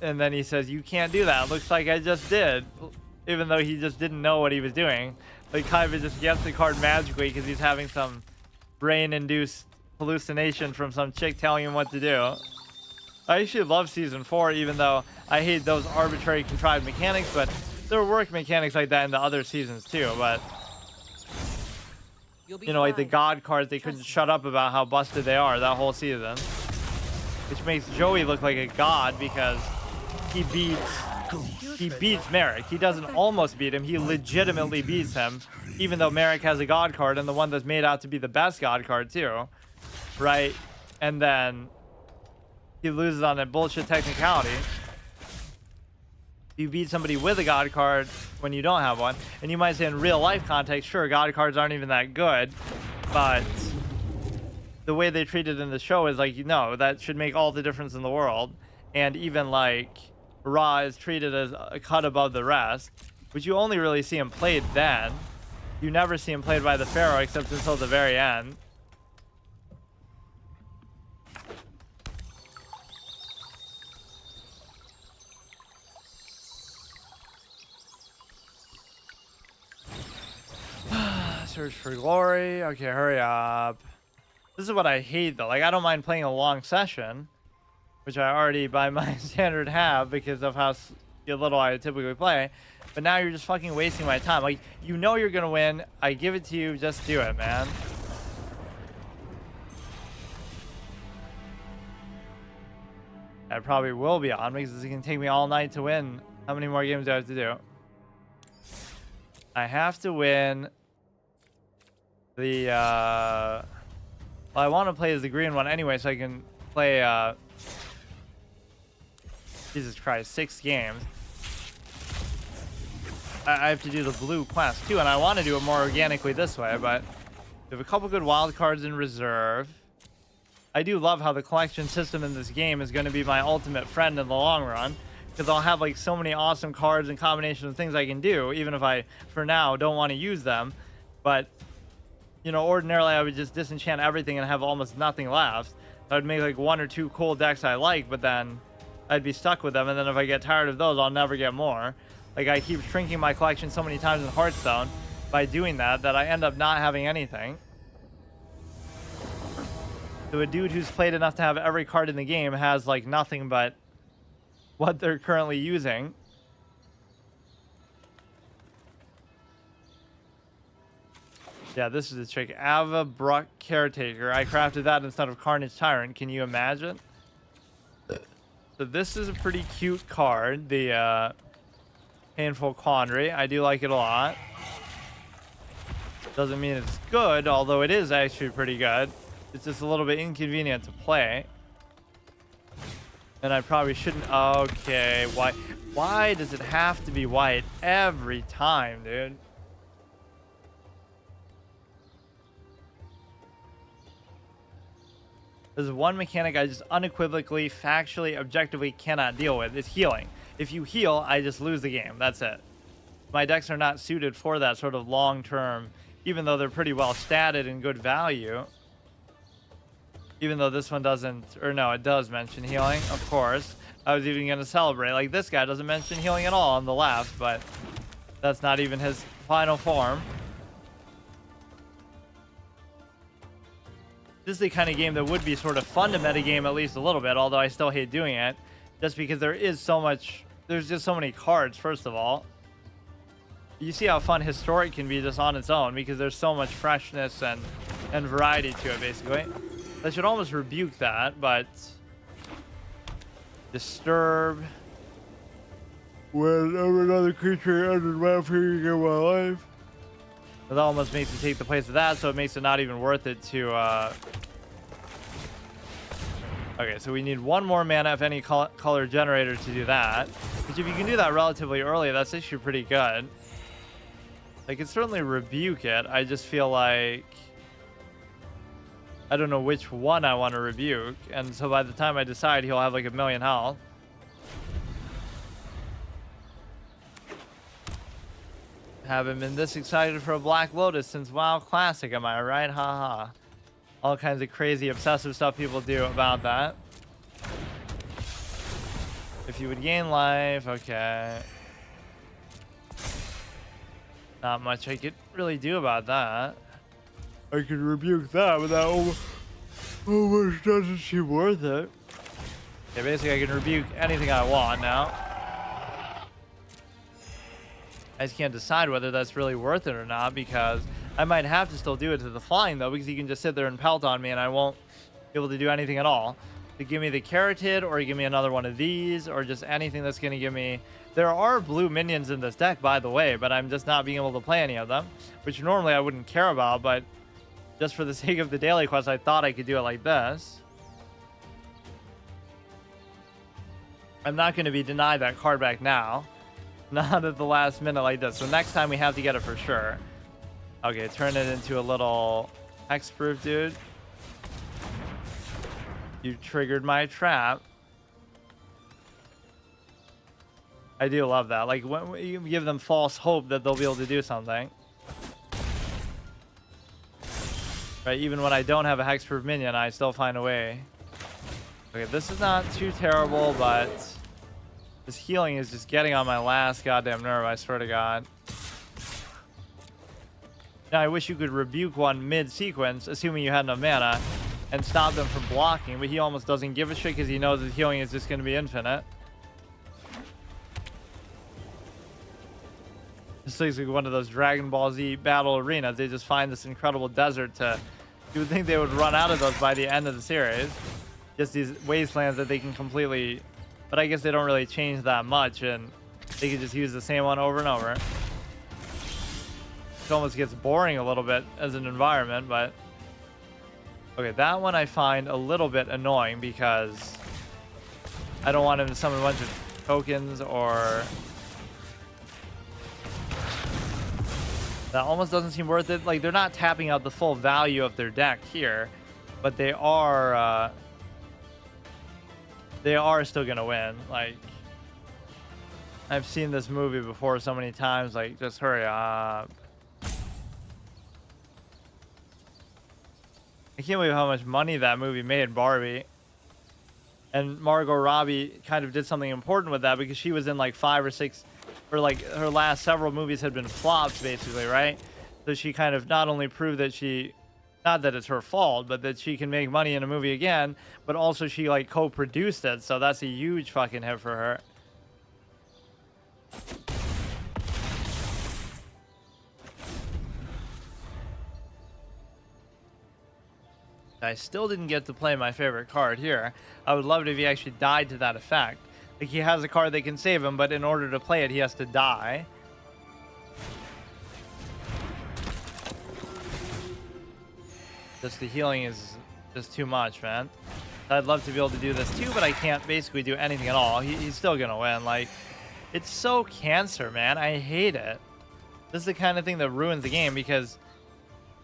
And then he says, you can't do that. Looks like I just did. Even though he just didn't know what he was doing. Like Kaiba just gets the card magically because he's having some brain-induced hallucination from some chick telling him what to do. I actually love Season 4, even though I hate those arbitrary contrived mechanics, but there work mechanics like that in the other seasons too, but you know, like the god cards, they couldn't shut up about how busted they are that whole season. Which makes Joey look like a god because he beats Merrick. He doesn't almost beat him, he legitimately beats him, even though Merrick has a god card and the one that's made out to be the best god card too, right? And then he loses on that bullshit technicality. You beat somebody with a god card when you don't have one. And you might say in real life context, sure, god cards aren't even that good. But the way they treat it in the show is like, you know, that should make all the difference in the world. And even like Ra is treated as a cut above the rest, which you only really see him played then. You never see him played by the Pharaoh except until the very end. Search for glory. Okay, hurry up. This is what I hate though. Like, I don't mind playing a long session, which I already by my standard have because of how little I typically play. But now you're just fucking wasting my time. Like, you know you're gonna win. I give it to you. Just do it, man. I probably will be on because it's gonna take me all night to win. How many more games do I have to do? I have to win the well, I want to play as the green one anyway, so I can play Jesus Christ, 6 games. I have to do the blue quest too, and I want to do it more organically this way, but we have a couple good wild cards in reserve. I do love how the collection system in this game is going to be my ultimate friend in the long run, because I'll have like so many awesome cards and combinations of things I can do, even if I for now don't want to use them. But you know, ordinarily I would just disenchant everything and have almost nothing left. I would make like 1 or 2 cool decks I like, but then I'd be stuck with them, and then if I get tired of those, I'll never get more. Like, I keep shrinking my collection so many times in Hearthstone by doing that I end up not having anything. So a dude who's played enough to have every card in the game has like nothing but what they're currently using. Yeah, this is a trick. Ava Bruck Caretaker. I crafted that instead of Carnage Tyrant. Can you imagine? So this is a pretty cute card. The Painful Quandary. I do like it a lot. Doesn't mean it's good, although it is actually pretty good. It's just a little bit inconvenient to play. And I probably shouldn't... Okay, why does it have to be white every time, dude? There's one mechanic I just unequivocally, factually, objectively cannot deal with. It's healing. If you heal, I just lose the game. That's it. My decks are not suited for that sort of long-term, even though they're pretty well statted and good value. Even though this one doesn't, or no, it does mention healing, of course. I was even going to celebrate. Like, this guy doesn't mention healing at all on the left, but that's not even his final form. This is the kind of game that would be sort of fun to metagame at least a little bit, although I still hate doing it. Just because there is so much, there's just so many cards, first of all. You see how fun Historic can be just on its own, because there's so much freshness and variety to it, basically. I should almost rebuke that, but... Disturb. Whenever another creature enters my field in my life. That almost makes it take the place of that, so it makes it not even worth it to... Okay, so we need one more mana if any color generator to do that. Which if you can do that relatively early, that's actually pretty good. I can certainly rebuke it. I just feel like... I don't know which one I want to rebuke. And so by the time I decide, he'll have like 1,000,000 health. Haven't been this excited for a Black Lotus since WoW Classic, am I right? Haha. All kinds of crazy obsessive stuff people do about that. If you would gain life, okay. Not much I could really do about that. I could rebuke that, but that almost doesn't seem worth it. Okay, basically I can rebuke anything I want now. I just can't decide whether that's really worth it or not, because I might have to still do it to the flying, though, because he can just sit there and pelt on me and I won't be able to do anything at all. To give me the Carotid, or give me another one of these, or just anything that's going to give me... There are blue minions in this deck, by the way, but I'm just not being able to play any of them, which normally I wouldn't care about, but just for the sake of the daily quest, I thought I could do it like this. I'm not going to be denied that card back now. Not at the last minute like this. So next time we have to get it for sure. Okay, turn it into a little hexproof, dude. You triggered my trap. I do love that. Like, when you give them false hope that they'll be able to do something. Right, even when I don't have a hexproof minion, I still find a way. Okay, this is not too terrible, but this healing is just getting on my last goddamn nerve, I swear to God. Now, I wish you could rebuke one mid-sequence, assuming you had enough mana, and stop them from blocking, but he almost doesn't give a shit because he knows his healing is just going to be infinite. This looks like one of those Dragon Ball Z battle arenas. They just find this incredible desert to... You would think they would run out of those by the end of the series. Just these wastelands that they can completely... But I guess they don't really change that much, and they can just use the same one over and over. It almost gets boring a little bit as an environment, but... Okay, that one I find a little bit annoying because I don't want him to summon a bunch of tokens, or... That almost doesn't seem worth it. Like, they're not tapping out the full value of their deck here, but they are still gonna win. Like, I've seen this movie before so many times. Like, just hurry up. I can't believe how much money that movie made, Barbie. And Margot Robbie kind of did something important with that, because she was in like 5 or 6, or like her last several movies had been flops, basically, right? So she kind of not only proved that she, not that it's her fault, but that she can make money in a movie again, but also she like co-produced it. So that's a huge fucking hit for her. I still didn't get to play my favorite card here. I would love it if he actually died to that effect. Like, he has a card that can save him, but in order to play it, he has to die. Just the healing is just too much, man. I'd love to be able to do this too, but I can't basically do anything at all. He's still gonna win. Like, it's so cancer, man. I hate it. This is the kind of thing that ruins the game, because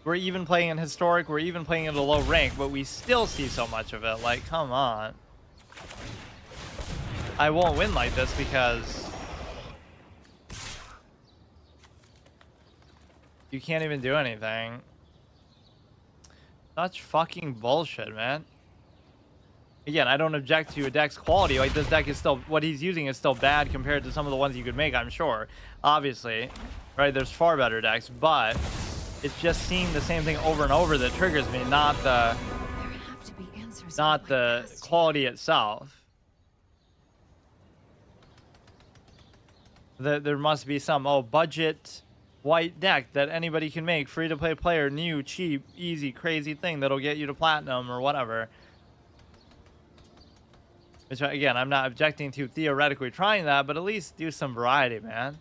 we're even playing in Historic, we're even playing at a low rank, but we still see so much of it. Like, come on. I won't win like this because you can't even do anything. Such fucking bullshit, man. Again, I don't object to a deck's quality. Like, this deck is still, what he's using is still bad compared to some of the ones you could make, I'm sure. Obviously, right? There's far better decks, but it's just seeing the same thing over and over that triggers me, not the quality itself. There must be some budget white deck that anybody can make, free to play player, new, cheap, easy, crazy thing that'll get you to platinum or whatever. Which, again, I'm not objecting to theoretically trying that, but at least do some variety, man.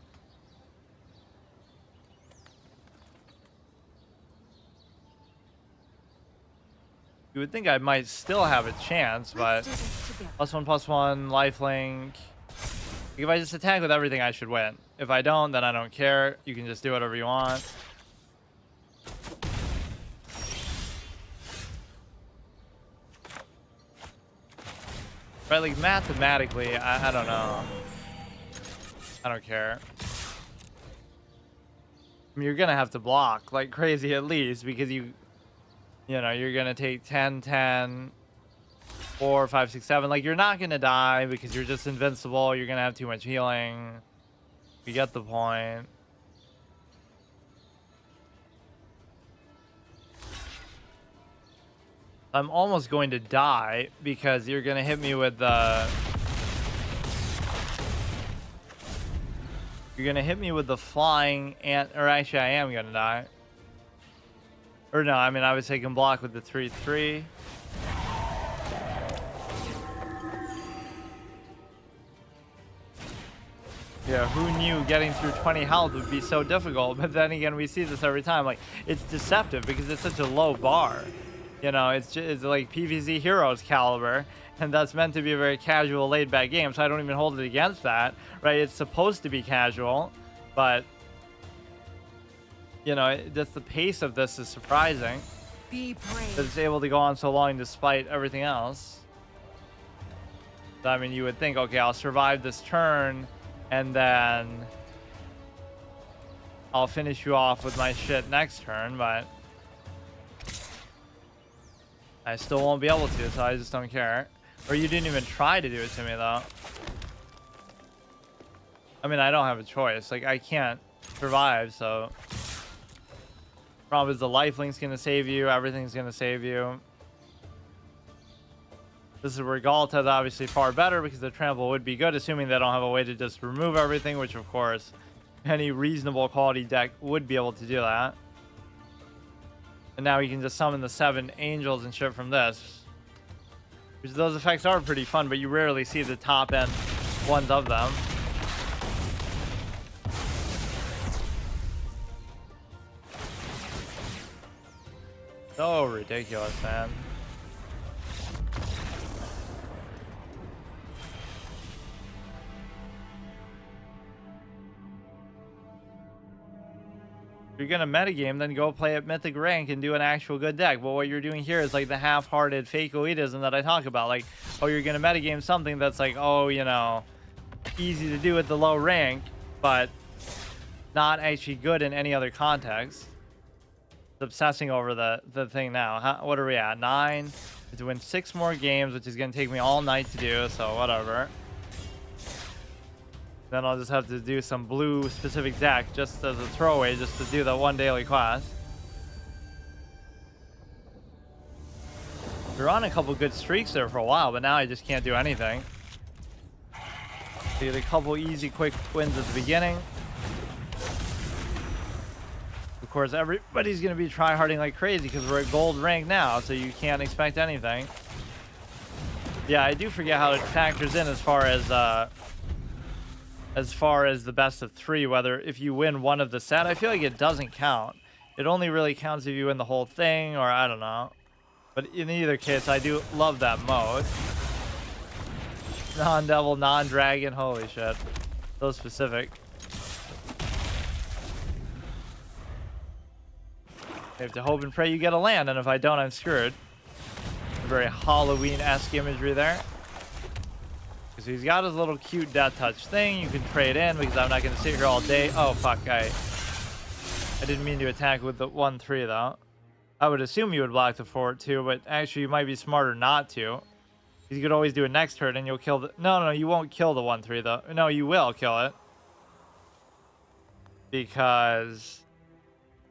You would think I might still have a chance, but +1/+1, lifelink. If I just attack with everything, I should win. If I don't, then I don't care. You can just do whatever you want. Right, like, mathematically, I don't know. I don't care. I mean, you're gonna have to block like crazy at least, because you know, you're gonna take 10, 10, 4, 5, 6, 7. Like, you're not gonna die because you're just invincible. You're gonna have too much healing. You get the point. I'm almost going to die because you're gonna hit me with the... You're gonna hit me with the flying ant, or actually I am gonna die. Or no, I mean, I was taking block with the 3/3. Yeah, who knew getting through 20 health would be so difficult? But then again, we see this every time. Like, it's deceptive because it's such a low bar. You know, it's like PvZ Heroes caliber, and that's meant to be a very casual, laid-back game, so I don't even hold it against that, right? It's supposed to be casual, but, you know, just the pace of this is surprising. Be brave. That it's able to go on so long despite everything else. So, I mean, you would think, okay, I'll survive this turn, and then I'll finish you off with my shit next turn, but I still won't be able to, so I just don't care. Or you didn't even try to do it to me, though. I mean, I don't have a choice. Like, I can't survive, so... Problem is the lifelink's gonna save you, everything's gonna save you. This is where Galta's obviously far better because the trample would be good, assuming they don't have a way to just remove everything, which, of course, any reasonable quality deck would be able to do that. And now you can just summon the 7 angels and shit from this. Which, those effects are pretty fun, but you rarely see the top end ones of them. So ridiculous, man. If you're gonna metagame, then go play at Mythic rank and do an actual good deck. But what you're doing here is like the half-hearted fake elitism that I talk about. Like, oh, you're gonna metagame something that's like, oh, you know, easy to do at the low rank, but not actually good in any other context. It's obsessing over the thing now. What are we at? 9? To win 6 more games, which is gonna take me all night to do, so whatever. Then I'll just have to do some blue specific deck just as a throwaway, just to do the one daily quest. We're on a couple good streaks there for a while, but now I just can't do anything. Get a couple easy, quick wins at the beginning. Of course, everybody's going to be tryharding like crazy because we're at gold rank now, so you can't expect anything. Yeah, I do forget how it factors in as far as the best of 3, whether if you win one of the set. I feel like it doesn't count. It only really counts if you win the whole thing, or I don't know. But in either case, I do love that mode. Non-devil, non-dragon, holy shit. So specific. You have to hope and pray you get a land, and if I don't, I'm screwed. Very Halloween-esque imagery there. So he's got his little cute death touch thing. You can trade in because I'm not going to sit here all day. Oh, fuck. I didn't mean to attack with the 1/3, though. I would assume you would block the 4/2, but actually you might be smarter not to. You could always do it next turn and you'll kill the... No, you won't kill the 1/3 though. No, you will kill it. Because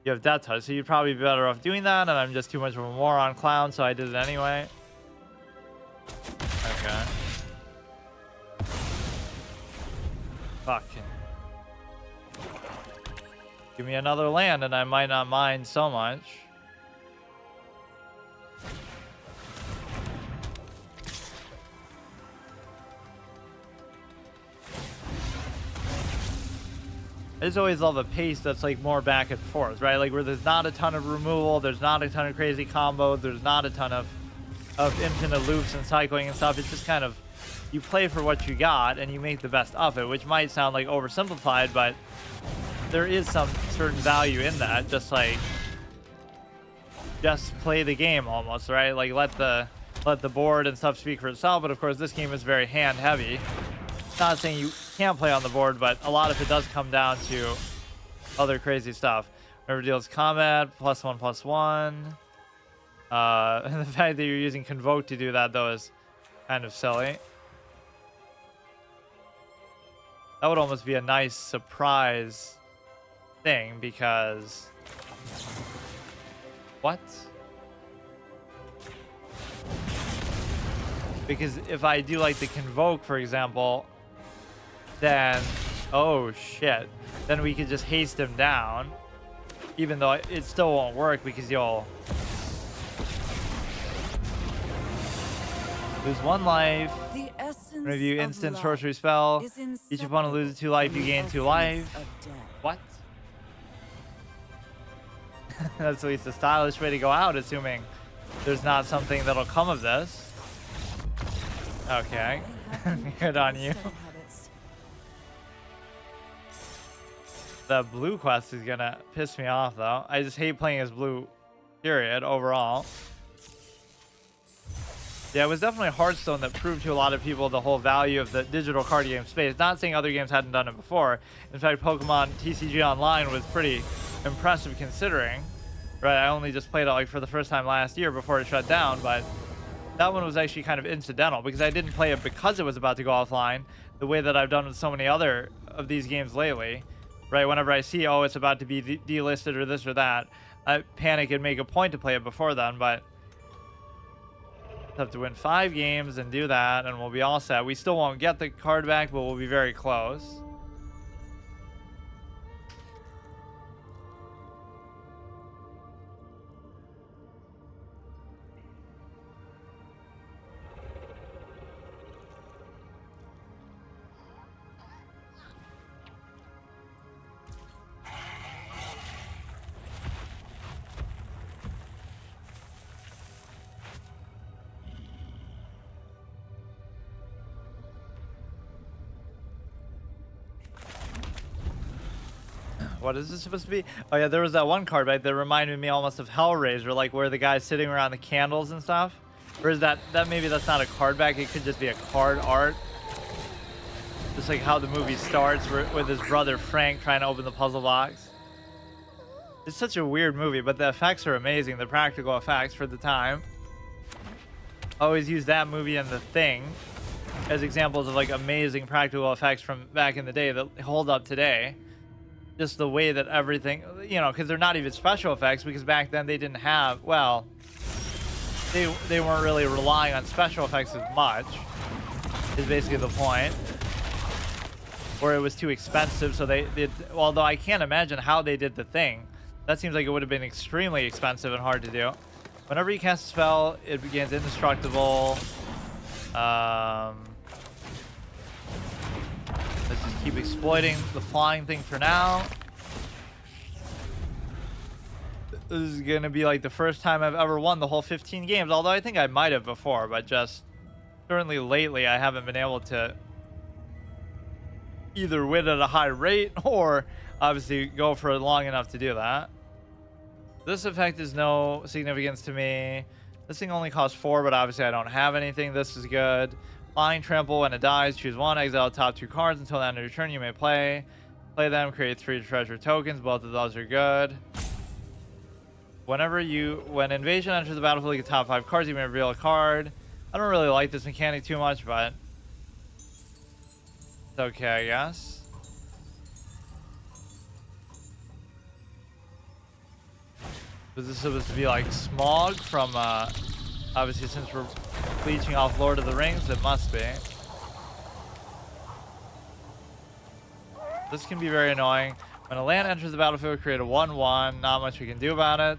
you have Death Touch. So you'd probably be better off doing that. And I'm just too much of a moron clown, so I did it anyway. Okay. Fucking. Give me another land and I might not mind so much. I just always love a pace that's like more back and forth, right? Like where there's not a ton of removal, there's not a ton of crazy combos, there's not a ton of infinite loops and cycling and stuff. It's just kind of, you play for what you got and you make the best of it, which might sound like oversimplified, but there is some certain value in that. Just like, just play the game almost, right? Like let the board and stuff speak for itself. But of course, this game is very hand heavy. Not saying you can't play on the board, but a lot of it does come down to other crazy stuff. Whenever deals combat, +1/+1. And the fact that you're using Convoke to do that, though, is kind of silly. That would almost be a nice surprise thing, because... What? Because if I do, like, the Convoke, for example... Then, oh shit, then we could just haste him down, even though it still won't work because you'll lose 1 life. Whenever you instant sorcery spell, each opponent loses 2 life, you gain 2 life. What? That's at least a stylish way to go out, assuming there's not something that'll come of this. Okay, good on you. The blue quest is gonna piss me off though. I just hate playing as blue, period, overall. Yeah, it was definitely Hearthstone that proved to a lot of people the whole value of the digital card game space. Not saying other games hadn't done it before. In fact, Pokemon TCG Online was pretty impressive considering. Right, I only just played it like for the first time last year before it shut down, but that one was actually kind of incidental because I didn't play it because it was about to go offline the way that I've done with so many other of these games lately. Right, whenever I see, oh, it's about to be delisted or this or that, I panic and make a point to play it before then, but have to win 5 games and do that, and we'll be all set. We still won't get the card back, but we'll be very close. What is this supposed to be? Oh yeah, there was that one card back that reminded me almost of Hellraiser, like where the guy's sitting around the candles and stuff. Or is that maybe that's not a card back, it could just be a card art. Just like how the movie starts with his brother Frank trying to open the puzzle box. It's such a weird movie, but the effects are amazing, the practical effects for the time. I always use that movie and The Thing as examples of like amazing practical effects from back in the day that hold up today. Just the way that everything, you know, because they're not even special effects, because back then they didn't have, well, they weren't really relying on special effects as much, is basically the point. Or it was too expensive, so they did, although I can't imagine how they did The Thing. That seems like it would have been extremely expensive and hard to do. Whenever you cast a spell, it begins indestructible. Let's just keep exploiting the flying thing for now. This is going to be like the first time I've ever won the whole 15 games, although I think I might have before, but just certainly lately I haven't been able to either win at a high rate or obviously go for long enough to do that. This effect is no significance to me. This thing only costs 4, but obviously I don't have anything. This is good. Flying Trample, when it dies, choose 1, exile the top 2 cards until the end of your turn. You may play them, create 3 treasure tokens. Both of those are good. When invasion enters the battlefield, you get top 5 cards, you may reveal a card. I don't really like this mechanic too much, but it's okay, I guess. Was this supposed to be like smog from, obviously since we're bleaching off Lord of the Rings, it must be. This can be very annoying. When a land enters the battlefield, create a 1/1. Not much we can do about it.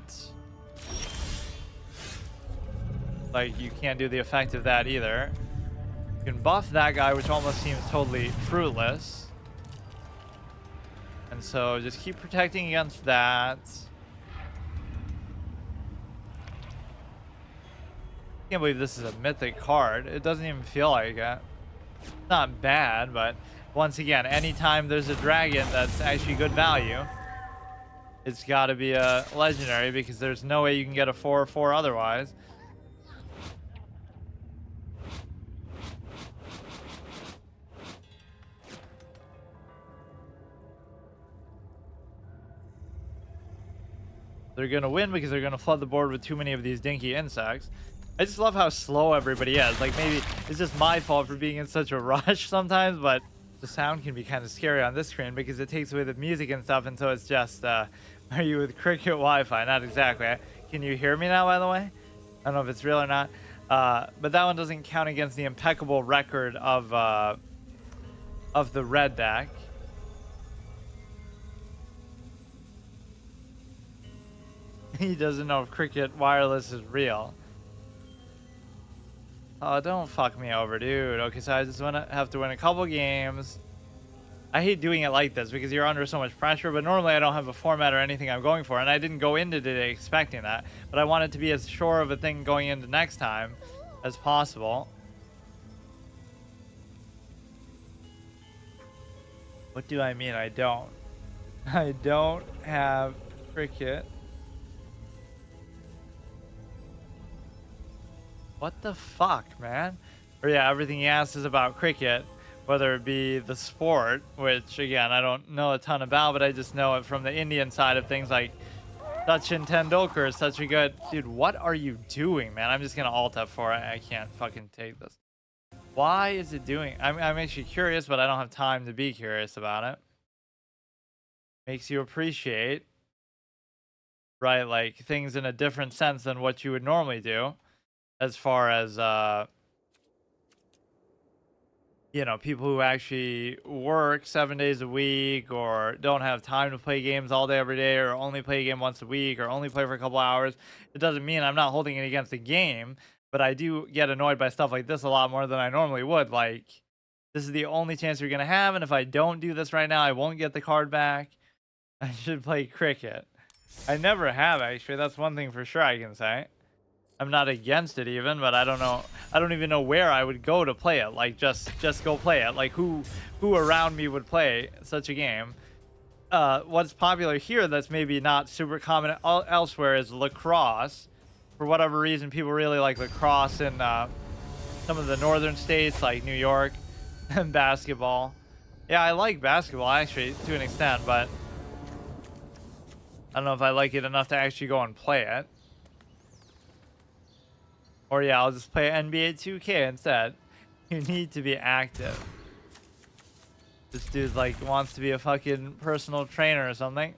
Like, you can't do the effect of that either. You can buff that guy, which almost seems totally fruitless. And so just keep protecting against that. Can't believe this is a mythic card. It doesn't even feel like it. It's not bad, but once again, anytime there's a dragon that's actually good value, it's got to be a legendary, because there's no way you can get a 4/4 otherwise. They're going to win because they're going to flood the board with too many of these dinky insects. I just love how slow everybody is. Like, maybe it's just my fault for being in such a rush sometimes, but the sound can be kind of scary on this screen because it takes away the music and stuff, and so it's just, are you with Cricket Wi-Fi? Not exactly. Can you hear me now, by the way? I don't know if it's real or not. But that one doesn't count against the impeccable record of the red deck. He doesn't know if Cricket Wireless is real. Oh, don't fuck me over, dude. Okay, so I just have to win a couple games. I hate doing it like this because you're under so much pressure, but normally I don't have a format or anything I'm going for, and I didn't go into today expecting that. But I want it to be as sure of a thing going into next time as possible. What do I mean? I don't. I don't have Cricket. What the fuck, man? Or yeah, everything he asks is about cricket, whether it be the sport, which again, I don't know a ton about, but I just know it from the Indian side of things. Like, Sachin Tendulkar is such a good... Dude, what are you doing, man? I'm just going to alt F4. I can't fucking take this. Why is it doing... I'm actually curious, but I don't have time to be curious about it. Makes you appreciate, right, like, things in a different sense than what you would normally do. As far as, you know, people who actually work 7 days a week or don't have time to play games all day, every day, or only play a game once a week or only play for a couple hours. It doesn't mean I'm not holding it against the game, but I do get annoyed by stuff like this a lot more than I normally would. Like, this is the only chance you're going to have, and if I don't do this right now, I won't get the card back. I should play cricket. I never have, actually. That's one thing for sure I can say. I'm not against it even, but I don't know. I don't even know where I would go to play it. Like, just go play it. Like, who around me would play such a game? What's popular here that's maybe not super common elsewhere is lacrosse. For whatever reason, people really like lacrosse in some of the northern states, like New York, and basketball. Yeah, I like basketball actually to an extent, but I don't know if I like it enough to actually go and play it. Or yeah, I'll just play NBA 2K instead. You need to be active. This dude like wants to be a fucking personal trainer or something.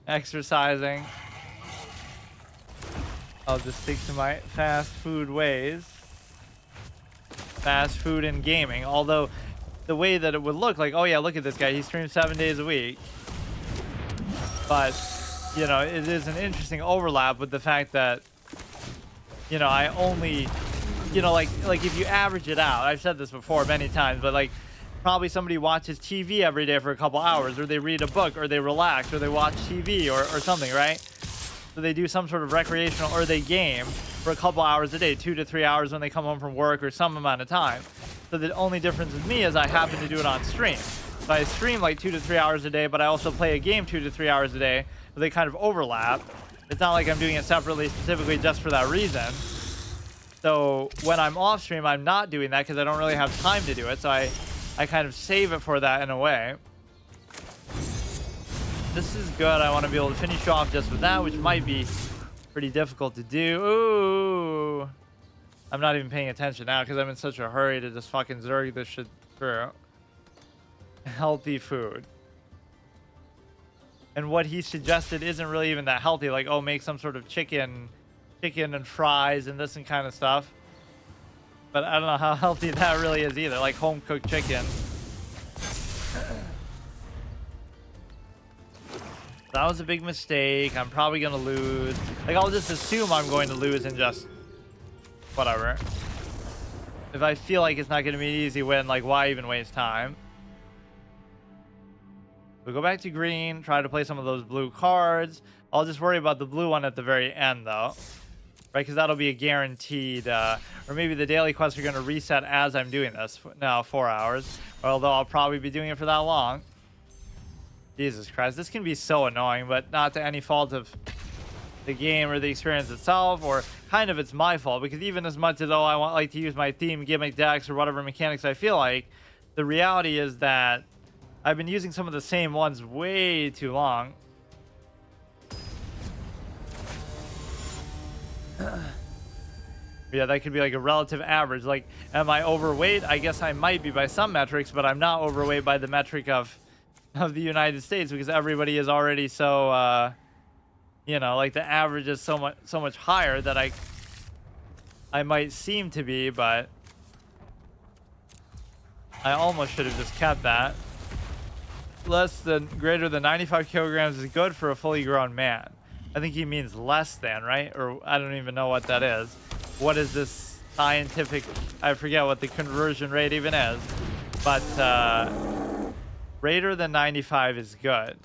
Exercising. I'll just stick to my fast food ways. Fast food and gaming. Although the way that it would look like, oh yeah, look at this guy. He streams 7 days a week. But, you know, it is an interesting overlap with the fact that, you know, I only, you know, like if you average it out, I've said this before many times, but like probably somebody watches TV every day for a couple hours, or they read a book, or they relax, or they watch TV or something, right? So they do some sort of recreational, or they game for a couple hours a day, 2 to 3 hours when they come home from work or some amount of time. So the only difference with me is I happen to do it on stream. So I stream like 2 to 3 hours a day, but I also play a game 2 to 3 hours a day, so they kind of overlap. It's not like I'm doing it separately specifically just for that reason. So when I'm off stream, I'm not doing that because I don't really have time to do it. So I kind of save it for that in a way. This is good. I want to be able to finish off just with that, which might be pretty difficult to do. Ooh. I'm not even paying attention now because I'm in such a hurry to just fucking zerg this shit through. Healthy food. And what he suggested isn't really even that healthy. Like, oh, make some sort of chicken and fries and this and kind of stuff. But I don't know how healthy that really is either. Like home cooked chicken. That was a big mistake. I'm probably gonna lose. Like, I'll just assume I'm going to lose and just whatever. If I feel like it's not gonna be an easy win, like, why even waste time? We'll go back to green, try to play some of those blue cards. I'll just worry about the blue one at the very end, though. Right, because that'll be a guaranteed, or maybe the daily quests are going to reset as I'm doing this. Now, 4 hours. Although I'll probably be doing it for that long. Jesus Christ, this can be so annoying, but not to any fault of the game or the experience itself, or kind of it's my fault, because even as much as, oh, I want like to use my theme gimmick decks or whatever mechanics I feel like, the reality is that I've been using some of the same ones way too long. Yeah, that could be like a relative average. Like, am I overweight? I guess I might be by some metrics, but I'm not overweight by the metric of the United States, because everybody is already so you know, like the average is so much higher that I might seem to be, but I almost should have just kept that. Greater than 95 kilograms is good for a fully grown man. I think he means less than, right? Or I don't even know what that is. What is this scientific? I forget what the conversion rate even is. But greater than 95 is good.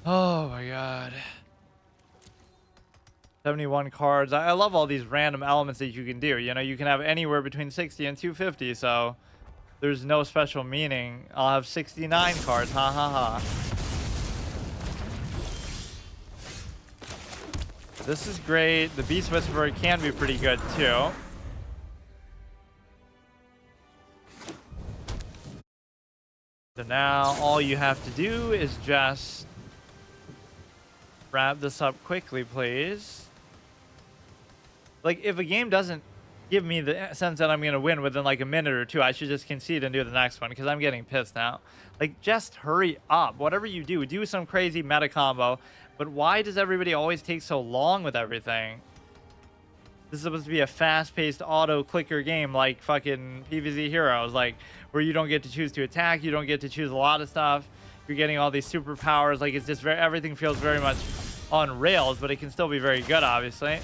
Oh my god. 71 cards. I love all these random elements that you can do. You know, you can have anywhere between 60 and 250, so there's no special meaning. I'll have 69 cards. Ha ha ha. This is great. The Beast Whisperer can be pretty good too. So now all you have to do is just wrap this up quickly, please. Like, if a game doesn't give me the sense that I'm going to win within like a minute or two, I should just concede and do the next one, because I'm getting pissed now. Like, just hurry up. Whatever you do some crazy meta combo. But why does everybody always take so long with everything? This is supposed to be a fast-paced auto-clicker game like fucking PvZ Heroes, like, where you don't get to choose to attack, you don't get to choose a lot of stuff. You're getting all these superpowers. Like, it's just everything feels very much on rails, but it can still be very good, obviously.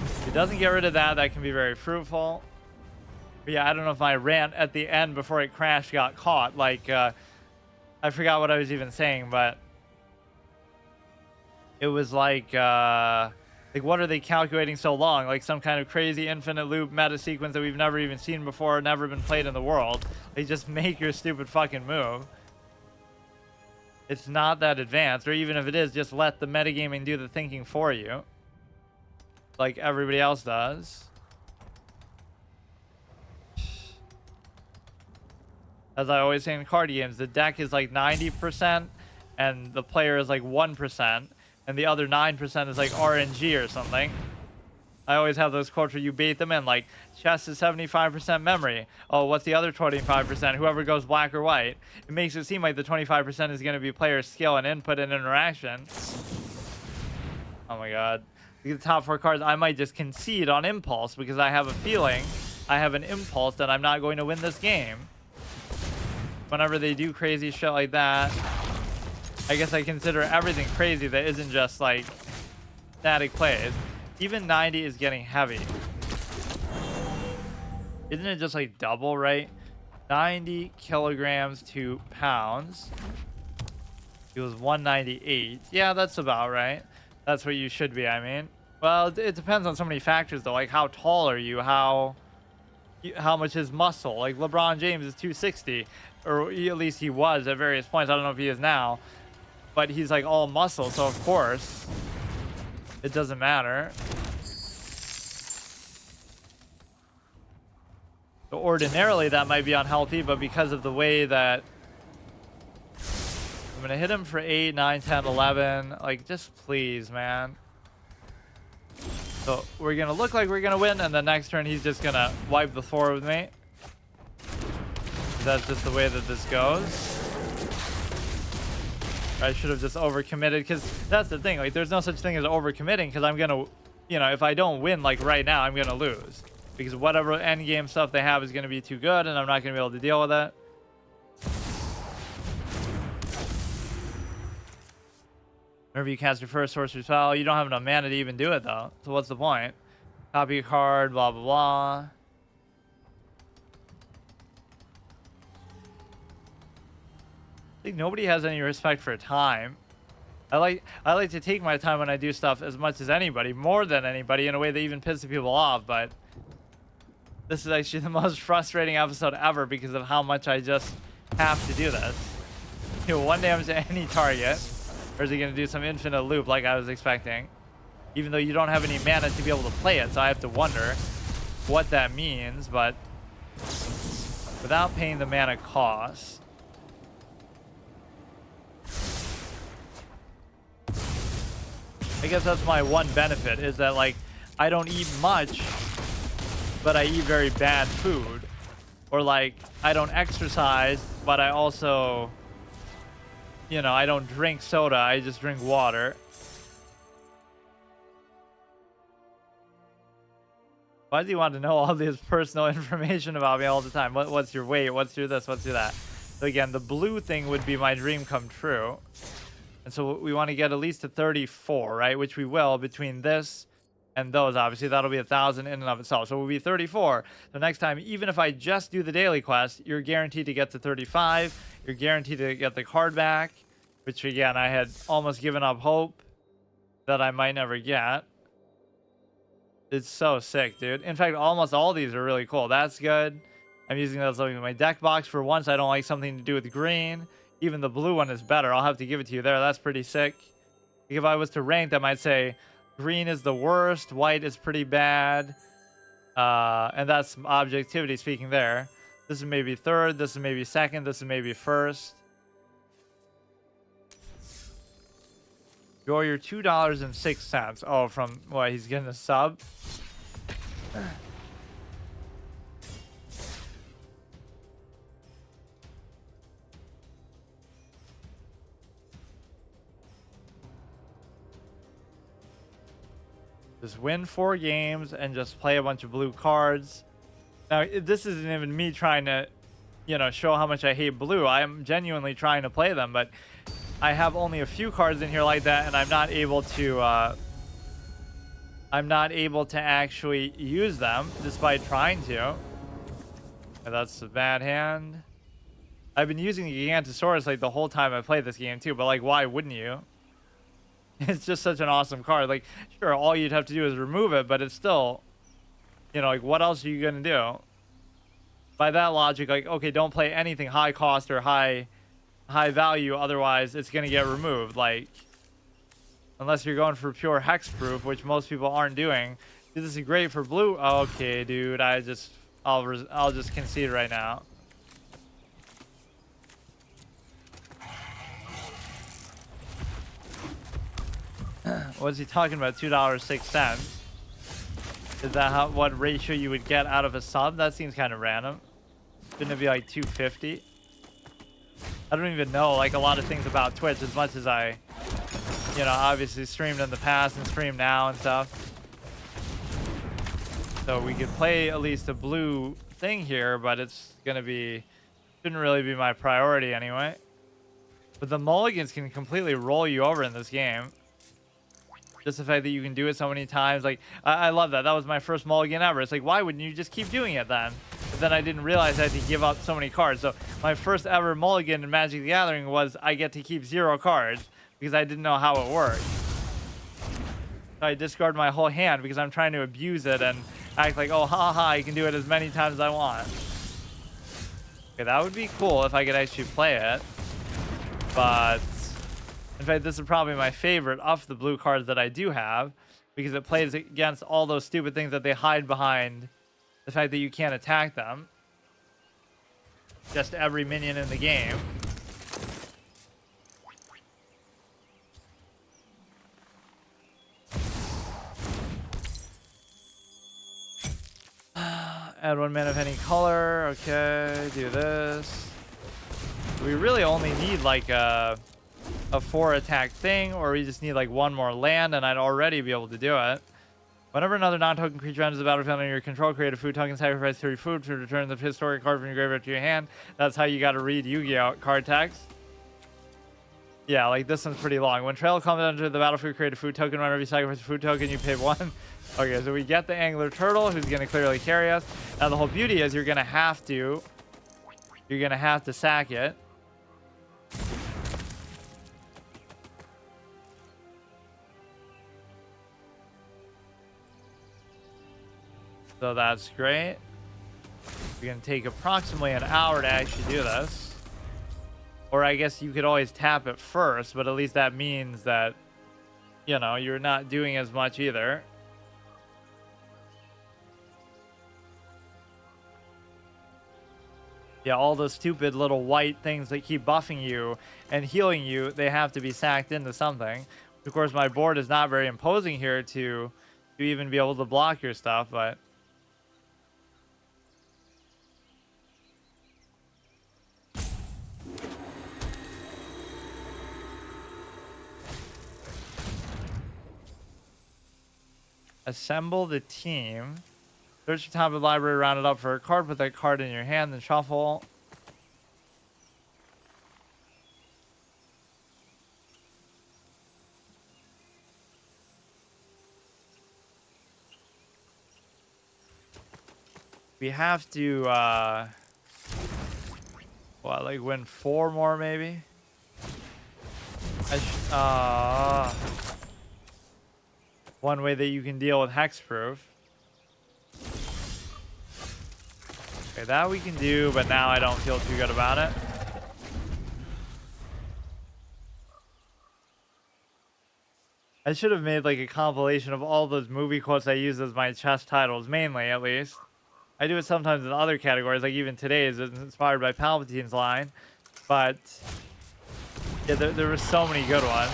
If it doesn't get rid of that, that can be very fruitful. But yeah, I don't know if my rant at the end before it crashed got caught. Like, I forgot what I was even saying, but it was like what are they calculating so long? Like some kind of crazy infinite loop meta sequence that we've never even seen before, never been played in the world. They just make your stupid fucking move. It's not that advanced, or even if it is, just let the metagaming do the thinking for you. Like everybody else does. As I always say in card games, the deck is like 90% and the player is like 1%, and the other 9% is like RNG or something. I always have those quotes where you bait them in, like, chess is 75% memory. Oh, what's the other 25%? Whoever goes black or white. It makes it seem like the 25% is going to be player skill and input and interaction. Oh my god. The top 4 cards, I might just concede on impulse, because I have a feeling, I have an impulse that I'm not going to win this game. Whenever they do crazy shit like that, I guess I consider everything crazy that isn't just like static plays. Even 90 is getting heavy. Isn't it just like double, right? 90 kilograms to pounds. It was 198. Yeah, that's about right. That's what you should be, I mean. Well, it depends on so many factors, though. Like, how tall are you? How much is muscle? Like, LeBron James is 260. Or at least he was at various points. I don't know if he is now. But he's, like, all muscle. So, of course, it doesn't matter. So ordinarily, that might be unhealthy. But because of the way that gonna hit him for 8, 9, 10, 11. Like, just please, man. So we're gonna look like we're gonna win, and the next turn he's just gonna wipe the floor with me. That's just the way that this goes. I should have just overcommitted, because that's the thing. Like, there's no such thing as overcommitting, because I'm gonna, you know, if I don't win like right now, I'm gonna lose, because whatever end game stuff they have is gonna be too good, and I'm not gonna be able to deal with it. Whenever you cast your first sorcery spell, you don't have enough mana to even do it though. So what's the point? Copy a card, blah blah blah. I think nobody has any respect for time. I like to take my time when I do stuff as much as anybody, more than anybody, in a way that even pisses people off. But this is actually the most frustrating episode ever because of how much I just have to do this. Do 1 damage to any target, or is he gonna do some infinite loop like I was expecting? Even though you don't have any mana to be able to play it, so I have to wonder what that means. But without paying the mana cost. I guess that's my one benefit, is that, like, I don't eat much, but I eat very bad food. Or, like, I don't exercise, but I also, you know, I don't drink soda, I just drink water. Why do you want to know all this personal information about me all the time? What's your weight? What's your this? What's your that? So again, the blue thing would be my dream come true. And so we want to get at least to 34, right? Which we will between this and those. Obviously, that'll be 1,000 in and of itself. So we'll be 34. So next time, even if I just do the daily quest, you're guaranteed to get to 35. You're guaranteed to get the card back, which again, I had almost given up hope that I might never get. It's so sick, dude. In fact, almost all these are really cool. That's good. I'm using those like in my deck box for once. I don't like something to do with green. Even the blue one is better. I'll have to give it to you there. That's pretty sick. If I was to rank them, I'd say green is the worst. White is pretty bad. And that's objectivity speaking there. This is maybe third. This is maybe second. This is maybe first. You're your $2.06. Oh, from what? He's getting a sub? Just win 4 games and just play a bunch of blue cards. Now, this isn't even me trying to, you know, show how much I hate blue. I am genuinely trying to play them, but I have only a few cards in here like that, and I'm not able to actually use them despite trying to. And that's a bad hand. I've been using the Gigantosaurus like the whole time I played this game too, but like, why wouldn't you? It's just such an awesome card. Like, sure, all you'd have to do is remove it, but it's still, you know, like, what else are you gonna do? By that logic, like, okay, don't play anything high cost or high value, otherwise it's gonna get removed. Like, unless you're going for pure hexproof, which most people aren't doing. This is great for blue. Okay, dude, I'll just concede right now. What's he talking about? $2.06. Is that what ratio you would get out of a sub? That seems kind of random. Shouldn't it be like 250? I don't even know like a lot of things about Twitch as much as I, you know, obviously streamed in the past and stream now and stuff. So we could play at least a blue thing here, but it's gonna be, shouldn't really be my priority anyway. But the mulligans can completely roll you over in this game. Just the fact that you can do it so many times, like, I love that. That was my first mulligan ever. It's like, why wouldn't you just keep doing it then? But then I didn't realize I had to give up so many cards. So my first ever mulligan in Magic the Gathering was I get to keep 0 cards because I didn't know how it worked. So I discard my whole hand because I'm trying to abuse it and act like, oh, ha, I can do it as many times as I want. Okay, that would be cool if I could actually play it. But in fact, this is probably my favorite of the blue cards that I do have, because it plays against all those stupid things that they hide behind the fact that you can't attack them. Just every minion in the game. Add 1 mana of any color. Okay, do this. We really only need like a 4 attack thing, or we just need like 1 more land, and I'd already be able to do it. Whenever another non-token creature enters the battlefield under your control, create a food token, sacrifice 3 food to return the historic card from your graveyard to your hand. That's how you got to read Yu-Gi-Oh card text. Yeah, like this one's pretty long. When Trail comes under the battlefield, create a food token. Whenever you sacrifice a food token, you pay 1. Okay, so we get the Angler Turtle, who's going to clearly carry us. Now the whole beauty is you're going to have to sack it. So that's great. We're going to take approximately an hour to actually do this. Or I guess you could always tap it first, but at least that means that, you know, you're not doing as much either. Yeah, all those stupid little white things that keep buffing you and healing you, they have to be sacked into something. Of course, my board is not very imposing here to even be able to block your stuff, but... Assemble the team. Search the top of the library, round it up for a card, put that card in your hand, then shuffle. We have to, what, like win 4 more maybe? One way that you can deal with hexproof. Okay, that we can do, but now I don't feel too good about it. I should have made like a compilation of all those movie quotes I use as my chess titles, mainly at least. I do it sometimes in other categories, like even today's is inspired by Palpatine's line. But yeah, there were so many good ones.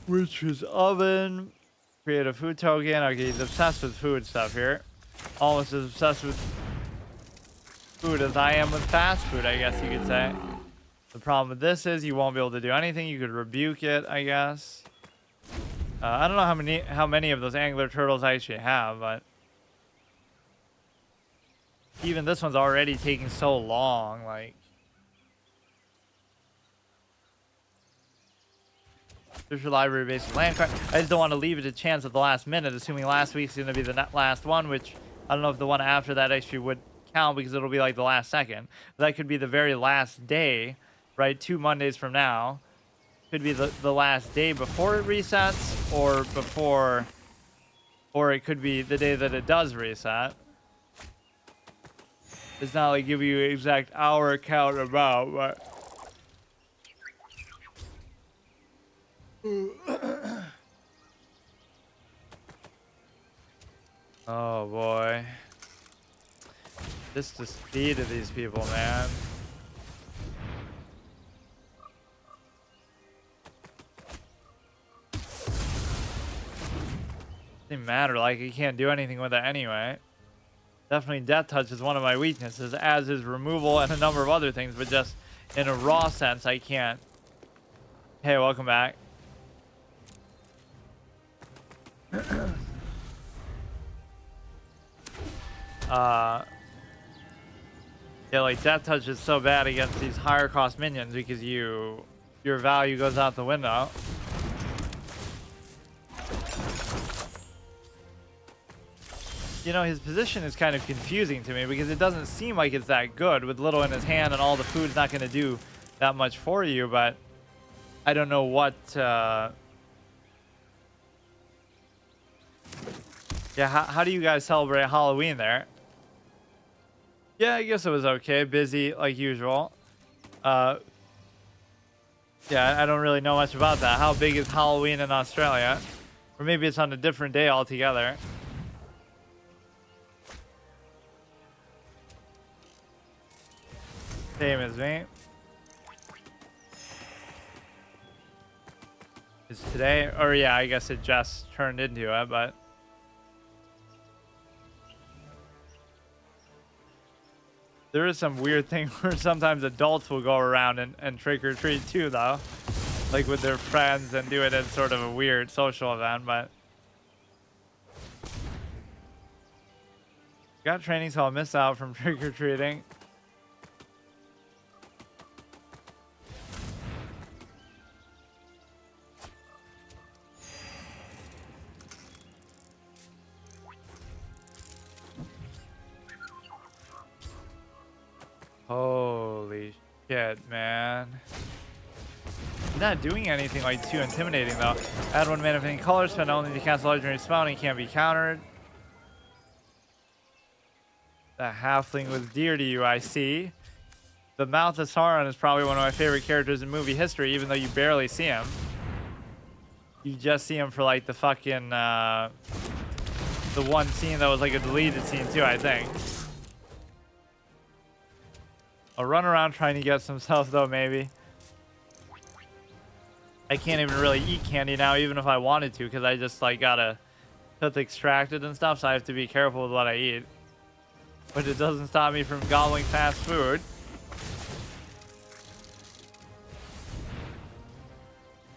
Richard's oven. Create a food token. Okay, he's obsessed with food stuff here. Almost as obsessed with food as I am with fast food, I guess you could say. The problem with this is you won't be able to do anything. You could rebuke it, I guess. I don't know how many of those Angler Turtles I actually have, but even this one's already taking so long, like. There's your library based land card. I just don't want to leave it to chance at the last minute, assuming last week's going to be the last one, which I don't know if the one after that actually would count because it'll be like the last second. That could be the very last day, right? 2 Mondays from now. Could be the last day before it resets or it could be the day that it does reset. It's not like give you an exact hour count about, but... Oh boy. Just the speed of these people, man. Doesn't matter, like you can't do anything with it anyway. Definitely Death Touch is one of my weaknesses, as is removal and a number of other things, but just in a raw sense I can't. Hey, welcome back. Yeah, like Death Touch is so bad against these higher cost minions because your value goes out the window. You know, his position is kind of confusing to me because it doesn't seem like it's that good with little in his hand and all the food's not going to do that much for you, but I don't know what... Yeah, how do you guys celebrate Halloween there? Yeah, I guess it was okay. Busy, like usual. Yeah, I don't really know much about that. How big is Halloween in Australia? Or maybe it's on a different day altogether. Same as me. Is today, or yeah, I guess it just turned into it, but there is some weird thing where sometimes adults will go around and trick or treat too, though, like with their friends and do it as sort of a weird social event. But got training, so I'll miss out from trick or treating. Holy shit, man. Not doing anything like too intimidating though. Add 1 mana of any color, spend only to cast a legendary spell and it can't be countered. The halfling was dear to you, I see. The Mouth of Sauron is probably one of my favorite characters in movie history, even though you barely see him. You just see him for like the fucking the one scene that was like a deleted scene too, I think. I'll run around trying to get some stuff though, maybe. I can't even really eat candy now, even if I wanted to, because I just like gotta put extracted and stuff, so I have to be careful with what I eat. But it doesn't stop me from gobbling fast food.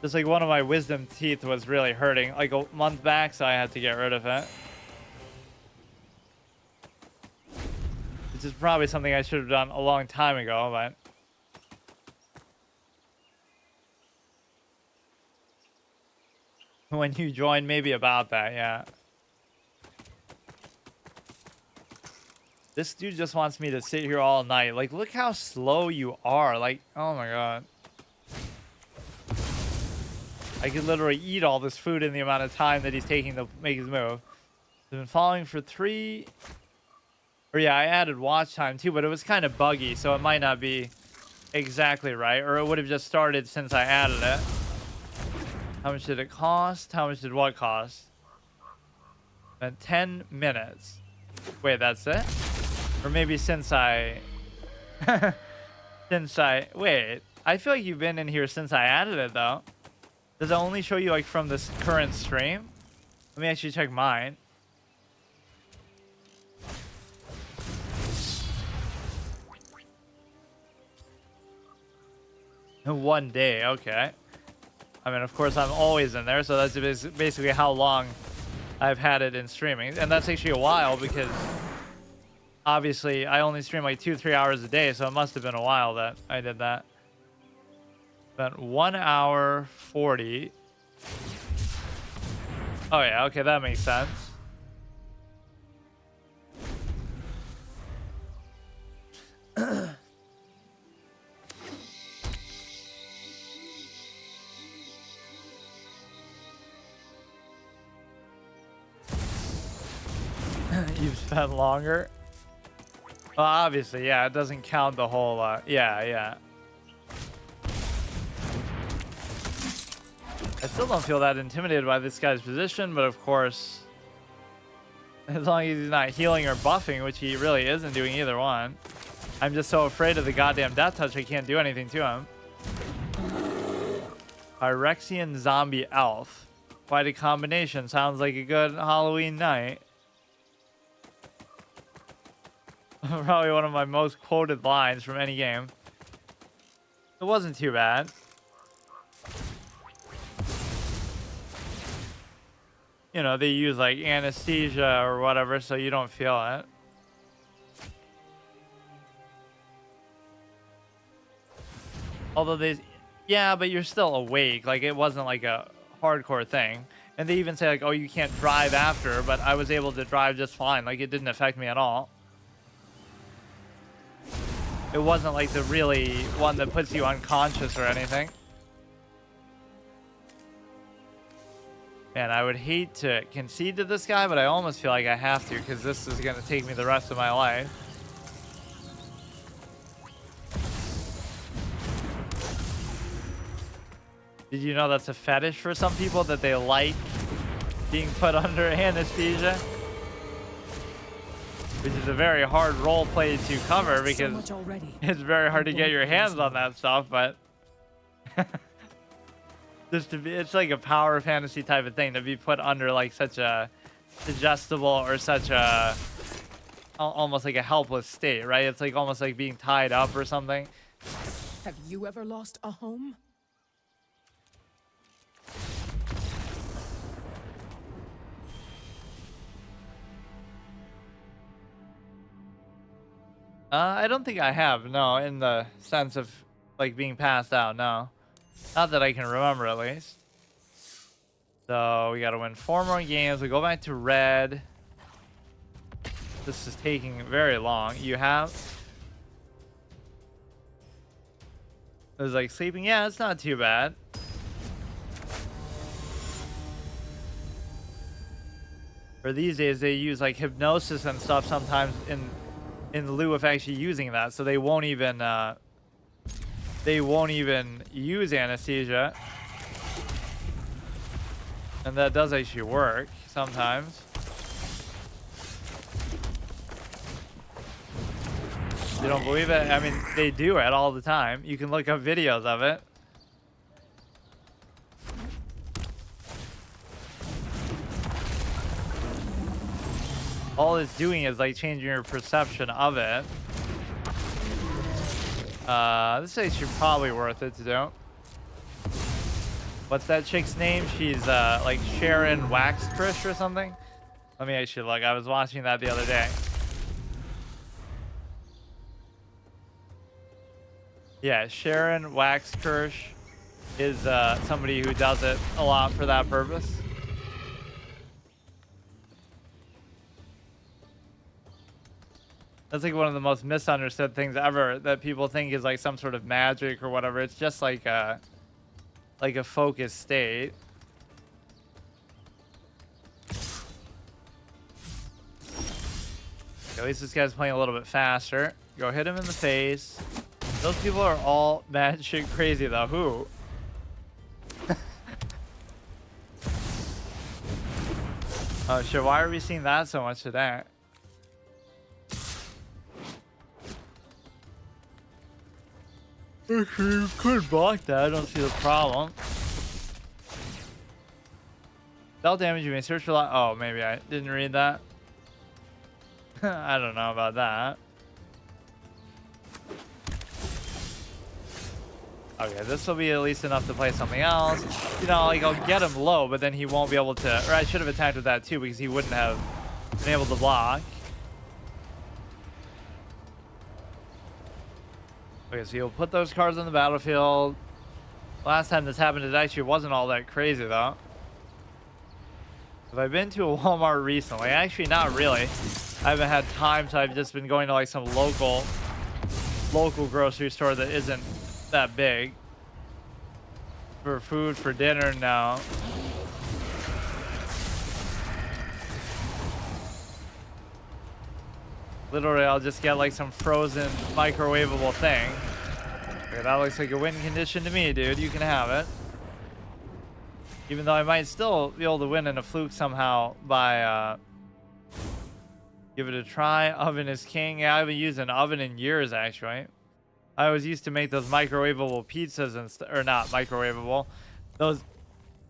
Just like one of my wisdom teeth was really hurting like a month back, so I had to get rid of it. Which is probably something I should have done a long time ago, but when you join, maybe about that, yeah. This dude just wants me to sit here all night. Like, look how slow you are. Like, oh my god. I could literally eat all this food in the amount of time that he's taking to make his move. I've been following for 3... Or yeah, I added watch time too, but it was kind of buggy, so it might not be exactly right. Or it would have just started since I added it. How much did it cost? How much did what cost? And 10 minutes. Wait, that's it? Or maybe since I... Wait, I feel like you've been in here since I added it, though. Does it only show you, like, from this current stream? Let me actually check mine. One day, okay. I mean, of course, I'm always in there, so that's basically how long I've had it in streaming. And that's actually a while, because obviously I only stream like 2-3 hours a day, so it must have been a while that I did that. Spent 1 hour 40. Oh yeah, okay, that makes sense. You've spent longer. Well, obviously, yeah, it doesn't count the whole, yeah. I still don't feel that intimidated by this guy's position, but of course, as long as he's not healing or buffing, which he really isn't doing either one. I'm just so afraid of the goddamn death touch, I can't do anything to him. Phyrexian zombie elf. Quite a combination. Sounds like a good Halloween night. Probably one of my most quoted lines from any game. It wasn't too bad. You know, they use like anesthesia or whatever, so you don't feel it. Although they, yeah, but you're still awake. Like, it wasn't like a hardcore thing. And they even say like, oh, you can't drive after, but I was able to drive just fine. Like, it didn't affect me at all. It wasn't like the really one that puts you unconscious or anything. Man, I would hate to concede to this guy, but I almost feel like I have to, because this is going to take me the rest of my life. Did you know that's a fetish for some people, that they like being put under anesthesia? Which is a very hard role play to cover, because it's very hard to get your hands on that stuff, but Just to be, it's like a power fantasy type of thing to be put under like such a digestible or such a almost like a helpless state, right? It's like almost like being tied up or something. Have you ever lost a home? I don't think I have, no, in the sense of like being passed out, no. Not that I can remember at least. So we gotta win 4 more games. We go back to red. This is taking very long. You have... It was like sleeping. Yeah, it's not too bad. For these days, they use like hypnosis and stuff sometimes in lieu of actually using that, so they won't even use anesthesia, and that does actually work sometimes. You don't believe it? I mean, they do it all the time. You can look up videos of it. All it's doing is like changing your perception of it. This is actually probably worth it to do. What's that chick's name? She's like Sharon Waxkrish or something. Let me actually look. I was watching that the other day. Yeah, Sharon Waxkrish is somebody who does it a lot for that purpose. That's like one of the most misunderstood things ever, that people think is like some sort of magic or whatever. It's just like a focused state. At least this guy's playing a little bit faster. Go hit him in the face. Those people are all mad shit crazy though. Who? Oh shit, why are we seeing that so much today? Okay, you could block that. I don't see the problem. Spell damage, you may search for oh, maybe I didn't read that. I don't know about that. Okay, this will be at least enough to play something else. You know, like I'll get him low, but then he won't be able to, or I should have attacked with that too because he wouldn't have been able to block. Okay, so you'll put those cards on the battlefield. Last time this happened, it actually wasn't all that crazy though. Have I been to a Walmart recently? Actually, not really. I haven't had time, so I've just been going to like some local grocery store that isn't that big. For food, for dinner, no. Literally, I'll just get like some frozen microwavable thing. Okay, that looks like a win condition to me, dude. You can have it. Even though I might still be able to win in a fluke somehow by give it a try. Oven is king. Yeah, I haven't used an oven in years, actually. I always used to make those microwavable pizzas and or not microwavable, those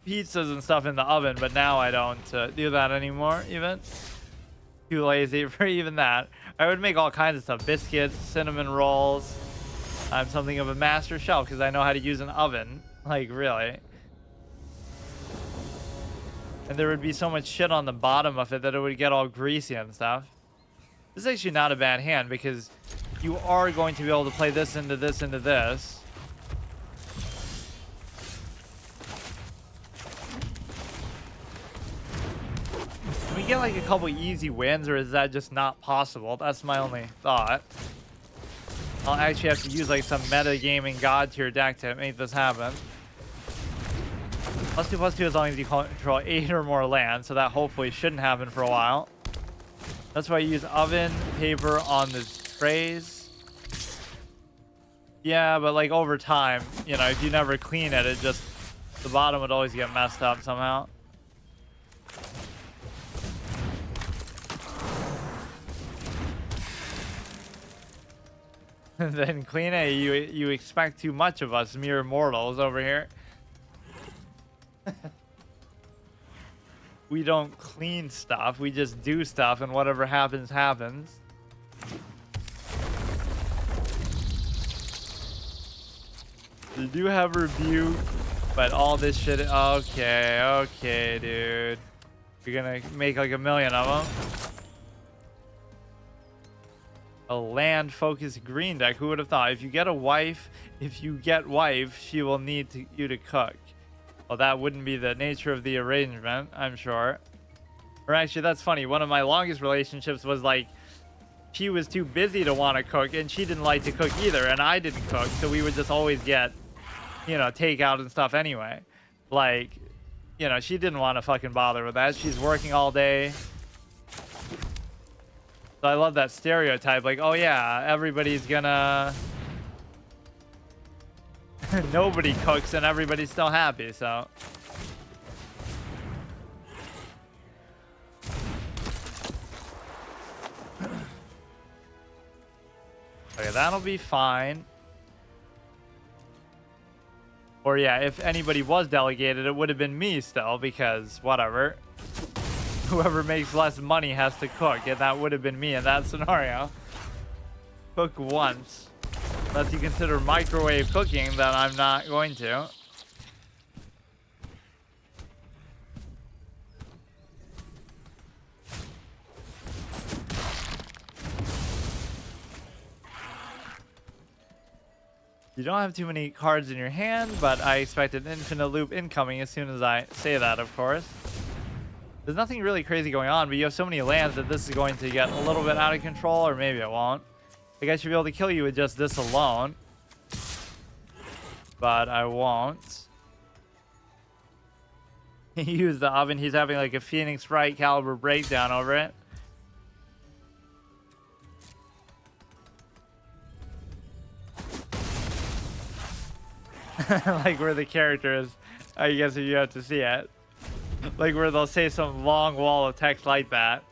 pizzas and stuff in the oven, but now I don't do that anymore. Even too lazy for even that. I would make all kinds of stuff: biscuits, cinnamon rolls. I'm something of a master chef because I know how to use an oven. Like really. And there would be so much shit on the bottom of it that it would get all greasy and stuff. This is actually not a bad hand because you are going to be able to play this into this into this. Can we get like a couple easy wins, or is that just not possible? That's my only thought. I'll actually have to use like some metagaming god tier deck to make this happen. +2/+2 as long as you control 8 or more lands, so that hopefully shouldn't happen for a while. That's why I use oven paper on the trays. Yeah, but like over time, you know, if you never clean it, it just, the bottom would always get messed up somehow. And then clean it, you expect too much of us mere mortals over here. we don't clean stuff. We just do stuff, and whatever happens, happens. You do have rebuke, but all this shit. Okay, dude. You're gonna make like 1 million of them. A land-focused green deck. Who would have thought? If you get wife, she will need you to cook. Well, that wouldn't be the nature of the arrangement, I'm sure. Or actually, that's funny. One of my longest relationships was like, she was too busy to want to cook, and she didn't like to cook either, and I didn't cook, so we would just always get, you know, takeout and stuff anyway. Like, you know, she didn't want to fucking bother with that. She's working all day. So I love that stereotype. Like, oh yeah, everybody's gonna... Nobody cooks and everybody's still happy, so... Okay, that'll be fine. Or yeah, if anybody was delegated, it would have been me still, because whatever. Whoever makes less money has to cook, and that would have been me in that scenario. Cook once. Unless you consider microwave cooking, then I'm not going to. You don't have too many cards in your hand, but I expect an infinite loop incoming as soon as I say that, of course. There's nothing really crazy going on, but you have so many lands that this is going to get a little bit out of control, or maybe it won't. I guess I should be able to kill you with just this alone. But I won't. He used the oven. He's having like a Phoenix Wright caliber breakdown over it. Like where the character is, I guess if you have to see it. Like where they'll say some long wall of text like that.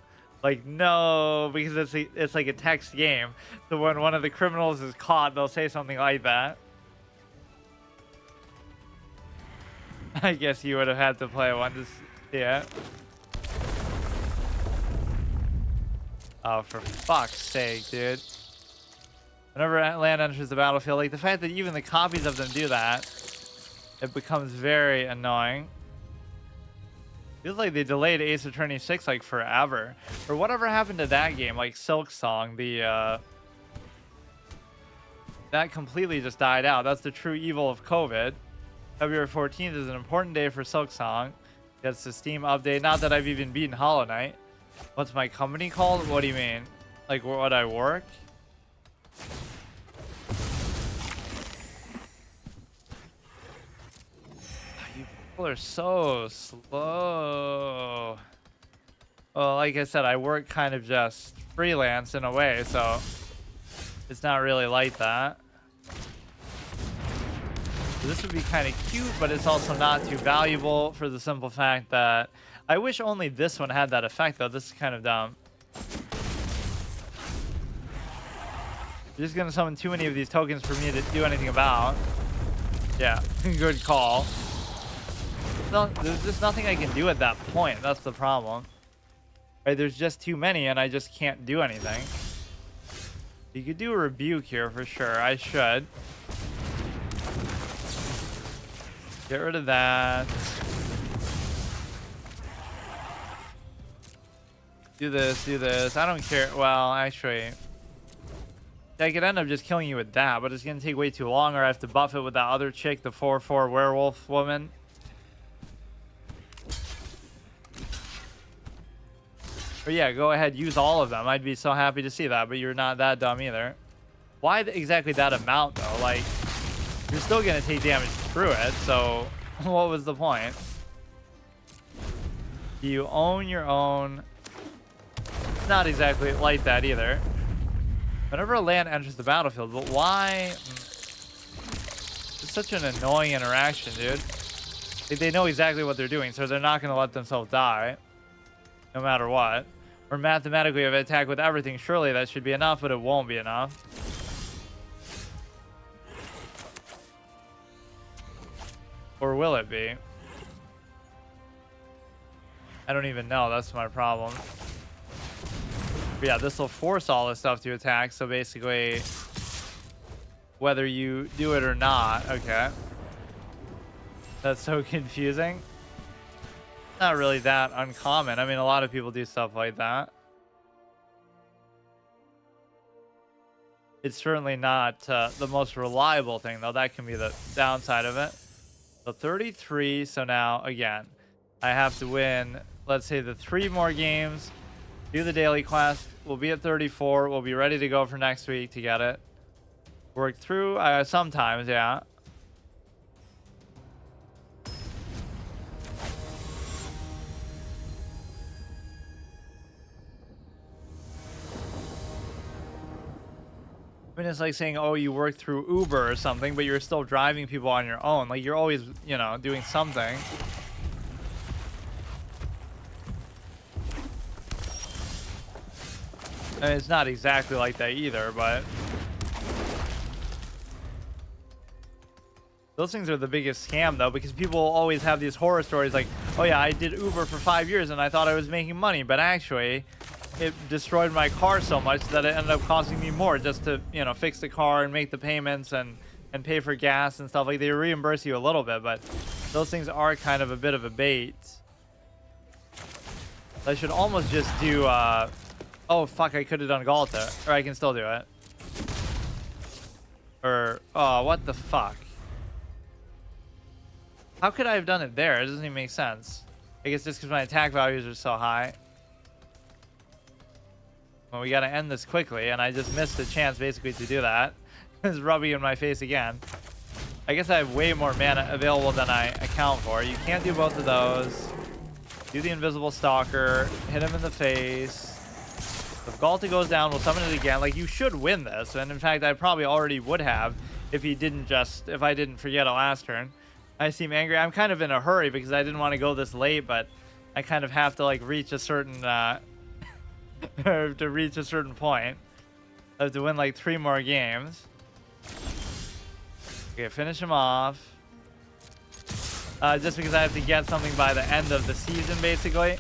Like, no, because it's like a text game. So when one of the criminals is caught, they'll say something like that. I guess you would have had to play one to see it. Oh, for fuck's sake, dude. Whenever land enters the battlefield, like the fact that even the copies of them do that, it becomes very annoying. Feels like they delayed Ace Attorney 6 like forever. Or whatever happened to that game, like Silk Song, that completely just died out. That's the true evil of COVID. February 14th is an important day for Silk Song. Gets the Steam update. Not that I've even beaten Hollow Knight. What's my company called? What do you mean? Like what I work? People are so slow. Well, like I said, I work kind of just freelance in a way, so it's not really like that. So this would be kind of cute, but it's also not too valuable for the simple fact that I wish only this one had that effect, though. This is kind of dumb. You're just gonna summon too many of these tokens for me to do anything about. Yeah, good call. No, there's just nothing I can do at that point. That's the problem. Right, there's just too many, and I just can't do anything. You could do a rebuke here for sure. I should. Get rid of that. Do this, do this. I don't care. Well, actually, I could end up just killing you with that, but it's going to take way too long, or I have to buff it with that other chick, the 4/4 werewolf woman. But yeah, go ahead, use all of them. I'd be so happy to see that, but you're not that dumb either. Why exactly that amount, though? Like, you're still going to take damage through it, so what was the point? You own your own. It's not exactly like that either. Whenever a land enters the battlefield, but why? It's such an annoying interaction, dude. Like, they know exactly what they're doing, so they're not going to let themselves die. No matter what. Or mathematically, if I attack with everything, surely that should be enough, but it won't be enough. Or will it be? I don't even know. That's my problem. But yeah, this will force all this stuff to attack. So basically, whether you do it or not. Okay. That's so confusing. Not really that uncommon. I mean, a lot of people do stuff like that. It's certainly not the most reliable thing, though. That can be the downside of it. So 33. So now, again, I have to win, let's say, the 3 more games. Do the daily quest. We'll be at 34. We'll be ready to go for next week to get it. Work through sometimes, yeah. I mean, it's like saying, oh, you work through Uber or something, but you're still driving people on your own. Like, you're always, you know, doing something. I mean, it's not exactly like that either, but those things are the biggest scam, though, because people always have these horror stories like, oh yeah, I did Uber for 5 years and I thought I was making money, but actually it destroyed my car so much that it ended up costing me more just to, you know, fix the car and make the payments and pay for gas and stuff. Like, they reimburse you a little bit, but those things are kind of a bit of a bait. I should almost just do oh fuck, I could have done Galta, or I can still do it. Or oh, what the fuck? How could I have done it there? It doesn't even make sense. I guess just because my attack values are so high. Well, we got to end this quickly, and I just missed a chance basically to do that. It's rubbing in my face again. I guess I have way more mana available than I account for. You can't do both of those. Do the invisible stalker. Hit him in the face. If Galta goes down, we'll summon it again. Like, you should win this, and in fact, I probably already would have if I didn't forget a last turn. I seem angry. I'm kind of in a hurry because I didn't want to go this late, but I kind of have to like reach a certain to reach a certain point. I have to win like 3 more games. Okay, finish him off. Just because I have to get something by the end of the season, basically.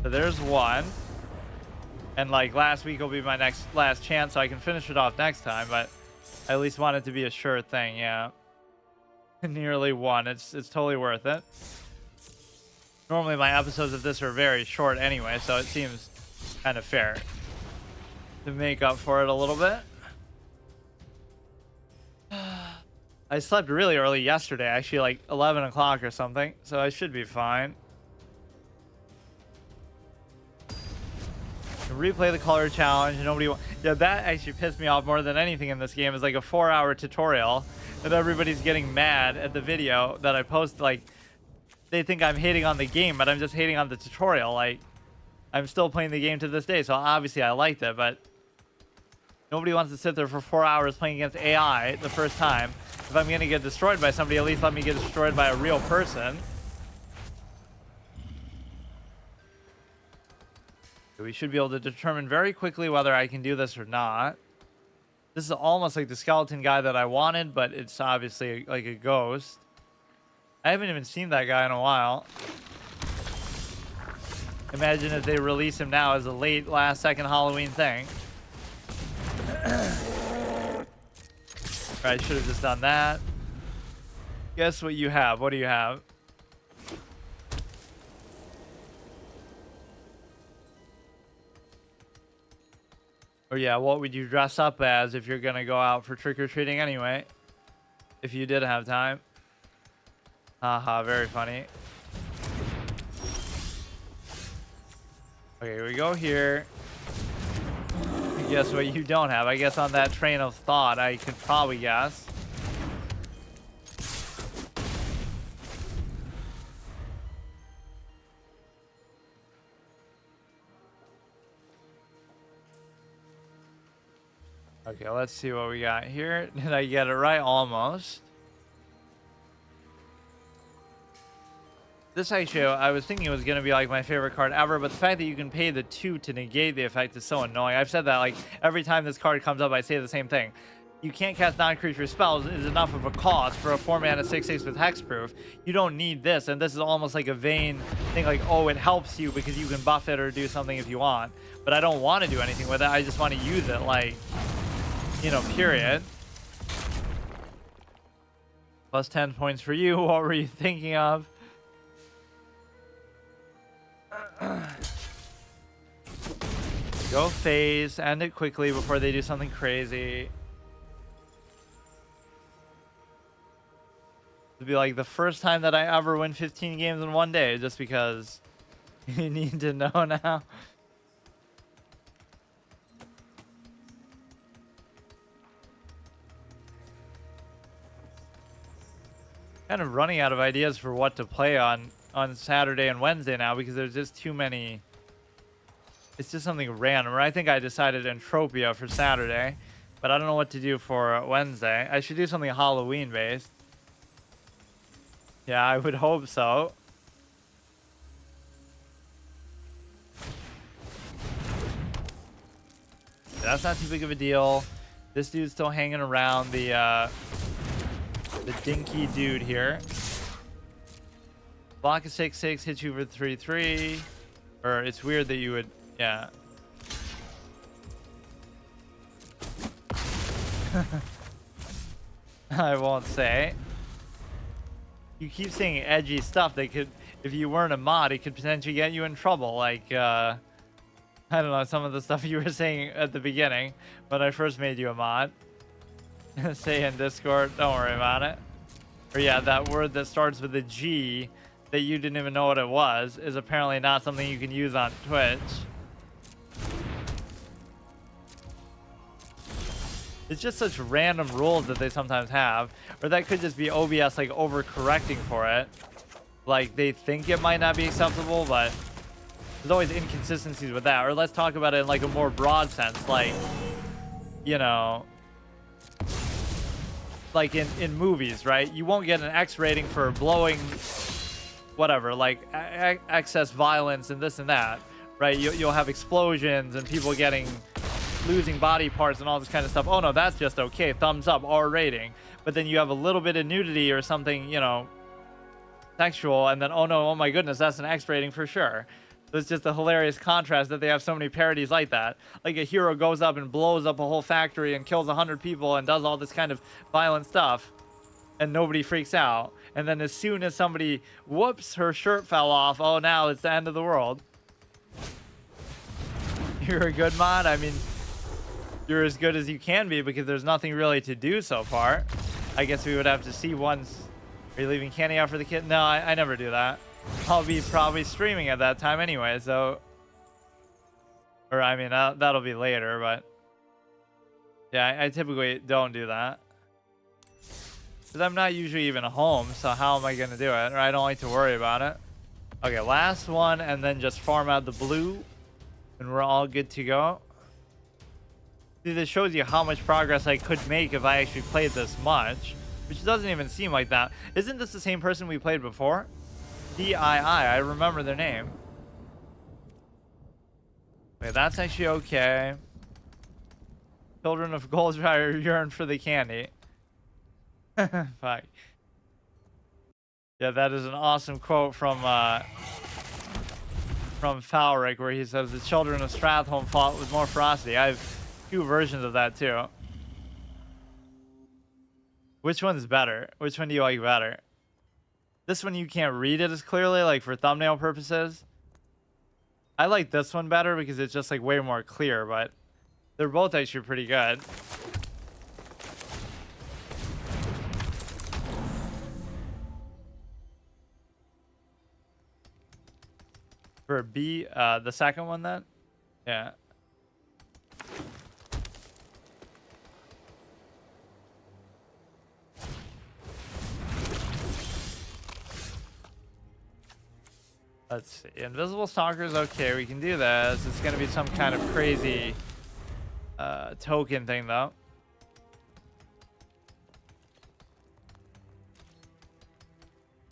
So there's one. And like last week will be my last chance, so I can finish it off next time, but I at least want it to be a sure thing, yeah. Nearly 1. It's totally worth it. Normally my episodes of this are very short anyway, so it seems kind of fair to make up for it a little bit. I slept really early yesterday, actually like 11 o'clock or something, so I should be fine. Replay the color challenge. Yeah, that actually pissed me off more than anything in this game. Is like a 4-hour tutorial that everybody's getting mad at the video that I post. Like, they think I'm hating on the game, but I'm just hating on the tutorial. Like, I'm still playing the game to this day, so obviously I liked it, but nobody wants to sit there for 4 hours playing against AI the first time. If I'm gonna get destroyed by somebody, at least let me get destroyed by a real person. We should be able to determine very quickly whether I can do this or not. This is almost like the skeleton guy that I wanted, but it's obviously like a ghost. I haven't even seen that guy in a while. Imagine if they release him now as a last second Halloween thing. I should have just done that. Guess what you have? What do you have? Or yeah, what would you dress up as if you're gonna go out for trick-or-treating anyway? If you did have time. Haha, very funny. Okay, we go here. Guess what you don't have? I guess on that train of thought, I could probably guess. Okay, let's see what we got here. Did I get it right? Almost. This actually, I was thinking it was going to be like my favorite card ever, but the fact that you can pay the 2 to negate the effect is so annoying. I've said that like every time this card comes up, I say the same thing. you can't cast non-creature spells is enough of a cost for a 4-mana 6/6 with hexproof. You don't need this, and this is almost like a vain thing, like, oh, it helps you because you can buff it or do something if you want. But I don't want to do anything with it. I just want to use it, like, you know, period. Plus 10 points for you. What were you thinking of? Go phase, end it quickly before they do something crazy. It'll be like the first time that I ever win 15 games in one day, just because you need to know now. Kind of running out of ideas for what to play on Saturday and Wednesday now, because there's just too many. It's just something random. I think I decided Entropia for Saturday, but I don't know what to do for Wednesday. I should do something Halloween based. Yeah, I would hope so. That's not too big of a deal. This dude's still hanging around, the dinky dude here. Block a 6/6, hit you for 3/3. Or it's weird that you would, yeah. I won't say. You keep saying edgy stuff that could, if you weren't a mod, it could potentially get you in trouble. Like, I don't know, some of the stuff you were saying at the beginning when I first made you a mod. Say in Discord, don't worry about it. Or yeah, that word that starts with a G that you didn't even know what it was is apparently not something you can use on Twitch. It's just such random rules that they sometimes have. Or that could just be OBS like overcorrecting for it. Like they think it might not be acceptable, but there's always inconsistencies with that. Or let's talk about it in like a more broad sense. Like, you know, like in movies, right? You won't get an X rating for blowing whatever, like excess violence and this and that, right? You'll have explosions and people losing body parts and all this kind of stuff. Oh no, that's just okay. Thumbs up, R rating. But then you have a little bit of nudity or something, you know, sexual, and then oh no, oh my goodness, that's an X rating for sure. So it's just a hilarious contrast that they have so many parodies like that. Like a hero goes up and blows up a whole factory and kills 100 people and does all this kind of violent stuff, and nobody freaks out. And then as soon as somebody, whoops, her shirt fell off, oh, now it's the end of the world. You're a good mod? I mean, you're as good as you can be because there's nothing really to do so far. I guess we would have to see once. Are you leaving candy out for the kid? No, I never do that. I'll be probably streaming at that time anyway, so. Or, I mean, that'll be later, but. Yeah, I typically don't do that. Because I'm not usually even home, so how am I going to do it? Or I don't like to worry about it. Okay, last one, and then just farm out the blue. And we're all good to go. See, this shows you how much progress I could make if I actually played this much. Which doesn't even seem like that. Isn't this the same person we played before? I remember their name. Okay, that's actually okay. Children of Goldshire yearn for the candy. Fuck. Yeah, that is an awesome quote from Falric, where he says the children of Stratholme fought with more ferocity. I have two versions of that too. Which one's better? Which one do you like better? This one you can't read it as clearly, like for thumbnail purposes. I like this one better because it's just like way more clear, but they're both actually pretty good. For B, the second one then? Yeah. Let's see. Invisible Stalkers, okay, we can do this. It's gonna be some kind of crazy token thing though.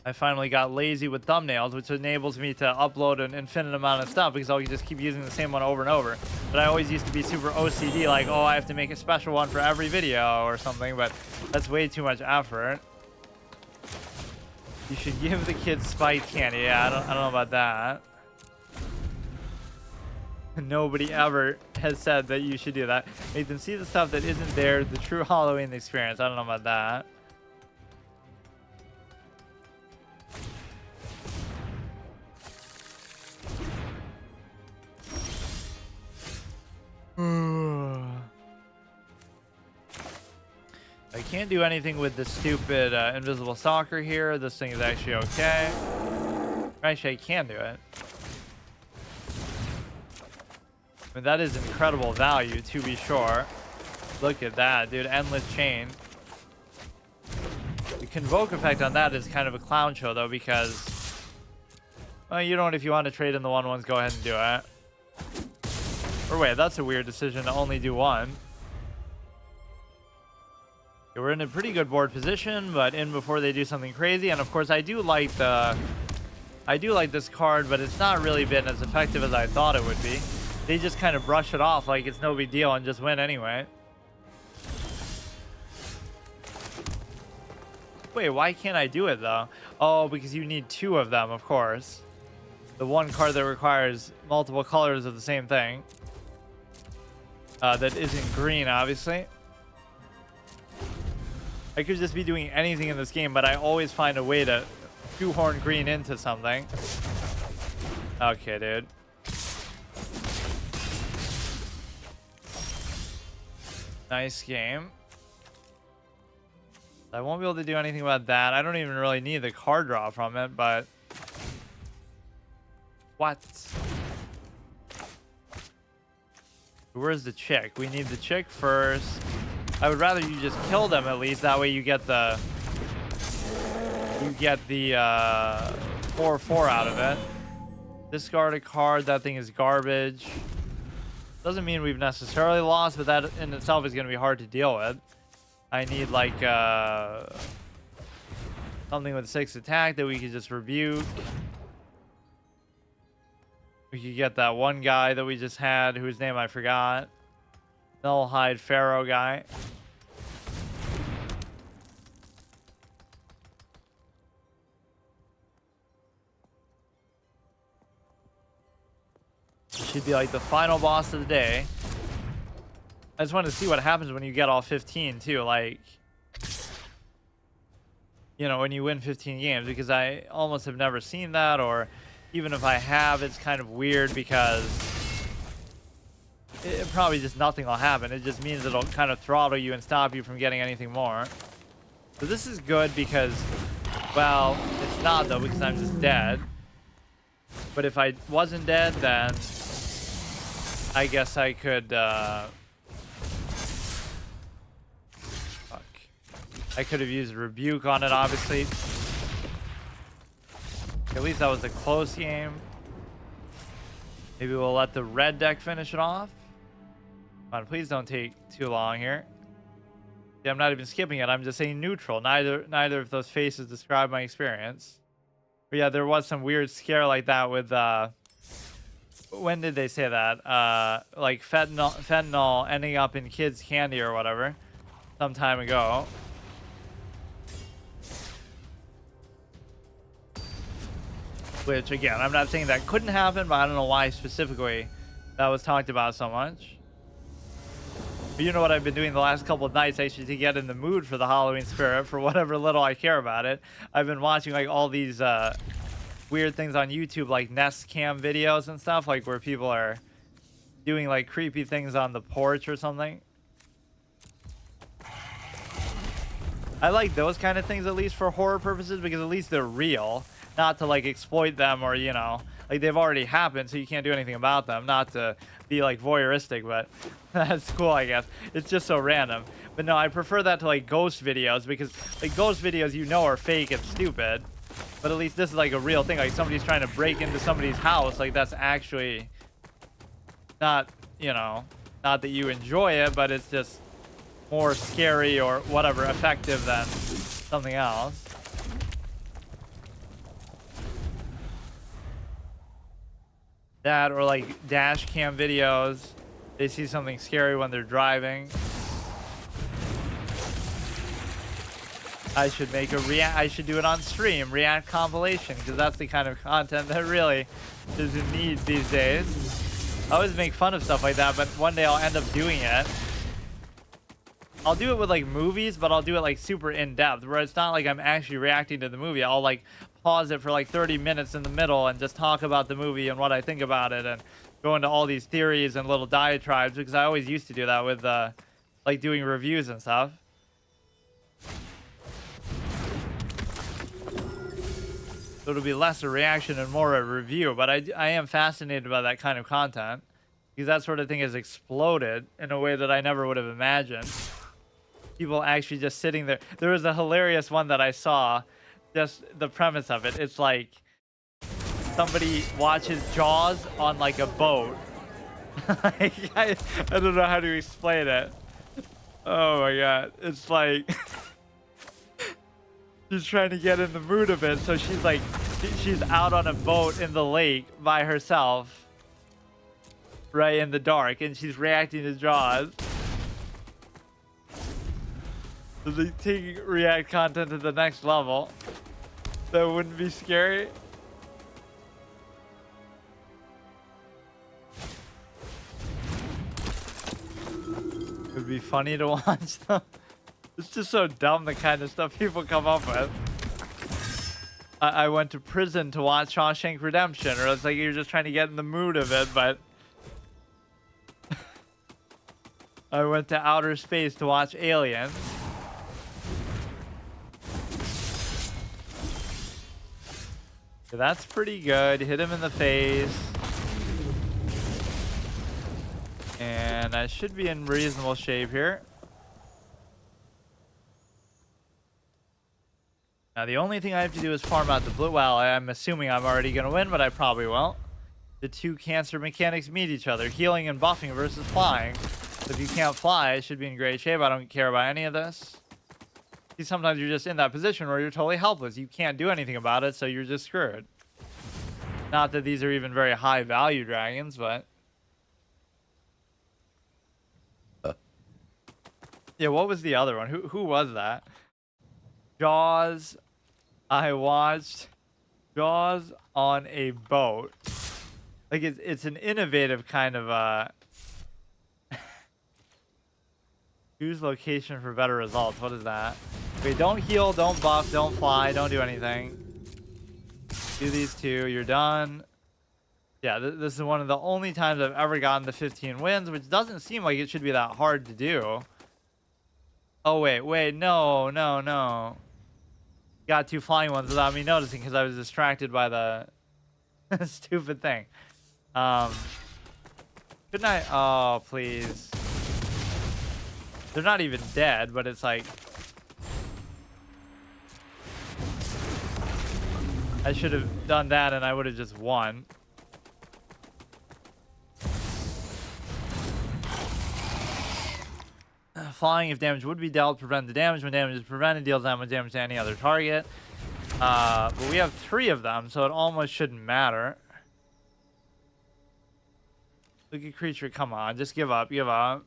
I finally got lazy with thumbnails, which enables me to upload an infinite amount of stuff because I'll just keep using the same one over and over. But I always used to be super OCD, like, oh, I have to make a special one for every video or something, but that's way too much effort. You should give the kids spiked candy. Yeah, I don't know about that. Nobody ever has said that you should do that. Make them see the stuff that isn't there, the true Halloween experience. I don't know about that. I can't do anything with the stupid invisible soccer here. This thing is actually okay. Actually, I can do it. I mean, that is incredible value, to be sure. Look at that, dude. Endless chain. The convoke effect on that is kind of a clown show, though, because... well, you know what? If you want to trade in the 1/1s, go ahead and do it. Or wait, that's a weird decision to only do one. Okay, we're in a pretty good board position, but in before they do something crazy. And of course, I do like this card, but it's not really been as effective as I thought it would be. They just kind of brush it off like it's no big deal and just win anyway. Wait, why can't I do it though? Oh, because you need 2 of them, of course. The one card that requires multiple colors of the same thing. That isn't green, obviously. I could just be doing anything in this game, but I always find a way to shoehorn green into something. Okay, dude. Nice game. I won't be able to do anything about that. I don't even really need the card draw from it, but... what? Where's the chick? We need the chick first. I would rather you just kill them at least. That way you get the 4/4 out of it. Discard a card. That thing is garbage. Doesn't mean we've necessarily lost, but that in itself is going to be hard to deal with. I need like something with 6 attack that we could just rebuke. We could get that one guy that we just had, whose name I forgot. Nullhide Pharaoh guy. Should be like the final boss of the day. I just wanted to see what happens when you get all 15 too, like, you know, when you win 15 games, because I almost have never seen that, or even if I have, it's kind of weird because it probably just nothing will happen. It just means it'll kind of throttle you and stop you from getting anything more. So this is good because, well, it's not though, because I'm just dead. But if I wasn't dead, then I guess I could, fuck. I could have used rebuke on it, obviously. At least that was a close game. Maybe we'll let the red deck finish it off. Come on, please don't take too long here. Yeah, I'm not even skipping it. I'm just saying neutral. Neither of those faces describe my experience. But yeah, there was some weird scare like that with when did they say that? Like fentanyl ending up in kids' candy or whatever, some time ago. Which again, I'm not saying that couldn't happen, but I don't know why specifically that was talked about so much. But you know what I've been doing the last couple of nights actually to get in the mood for the Halloween spirit, for whatever little I care about it. I've been watching like all these weird things on YouTube, like Nest Cam videos and stuff, like where people are doing like creepy things on the porch or something. I like those kind of things, at least for horror purposes, because at least they're real. Not to like exploit them, or, you know, like they've already happened, so you can't do anything about them. Not to be like voyeuristic, but that's cool, I guess. It's just so random. But no, I prefer that to like ghost videos, because like ghost videos, you know, are fake and stupid. But at least this is like a real thing. Like somebody's trying to break into somebody's house. Like that's actually not, you know, not that you enjoy it, but it's just more scary or whatever effective than something else. That or like dash cam videos. They see something scary when they're driving. I should make a I should do it on stream, react compilation, because that's the kind of content that really is in need these days. I always make fun of stuff like that, but one day I'll end up doing it. I'll do it with like movies, but I'll do it like super in depth, where it's not like I'm actually reacting to the movie. I'll like pause it for like 30 minutes in the middle and just talk about the movie and what I think about it, and go into all these theories and little diatribes, because I always used to do that with like doing reviews and stuff. So it'll be less a reaction and more a review, but I am fascinated by that kind of content, because that sort of thing has exploded in a way that I never would have imagined. People actually just sitting there. There was a hilarious one that I saw, just the premise of it. It's like somebody watches Jaws on like a boat. I don't know how to explain it. Oh my god. It's like she's trying to get in the mood of it, so she's like, she's out on a boat in the lake by herself, right in the dark, and she's reacting to Jaws. So they take react content to the next level. That wouldn't be scary. It would be funny to watch them. It's just so dumb, the kind of stuff people come up with. I went to prison to watch Shawshank Redemption, or it's like you're just trying to get in the mood of it, but I went to outer space to watch Aliens. So that's pretty good. Hit him in the face. And I should be in reasonable shape here. Now the only thing I have to do is farm out the blue. Well, I'm assuming I'm already going to win, but I probably won't. The two cancer mechanics meet each other. Healing and buffing versus flying. If you can't fly, it should be in great shape. I don't care about any of this. See, sometimes you're just in that position where you're totally helpless. You can't do anything about it, so you're just screwed. Not that these are even very high value dragons, but... Yeah, what was the other one? Who was that? Jaws. I watched Jaws on a boat. Like, it's an innovative kind of choose location for better results. What is that? Wait, don't heal, don't buff, don't fly, don't do anything. Do these two, you're done. Yeah, this is one of the only times I've ever gotten the 15 wins, which doesn't seem like it should be that hard to do. Oh, wait, no. Got two flying ones without me noticing because I was distracted by the stupid thing. Couldn't I? Oh, please. They're not even dead, but it's like... I should have done that and I would have just won. Flying, if damage would be dealt, prevent the damage. When damage is prevented, deals that much damage to any other target. But we have 3 of them, so it almost shouldn't matter. Look at creature, come on, just give up, give up.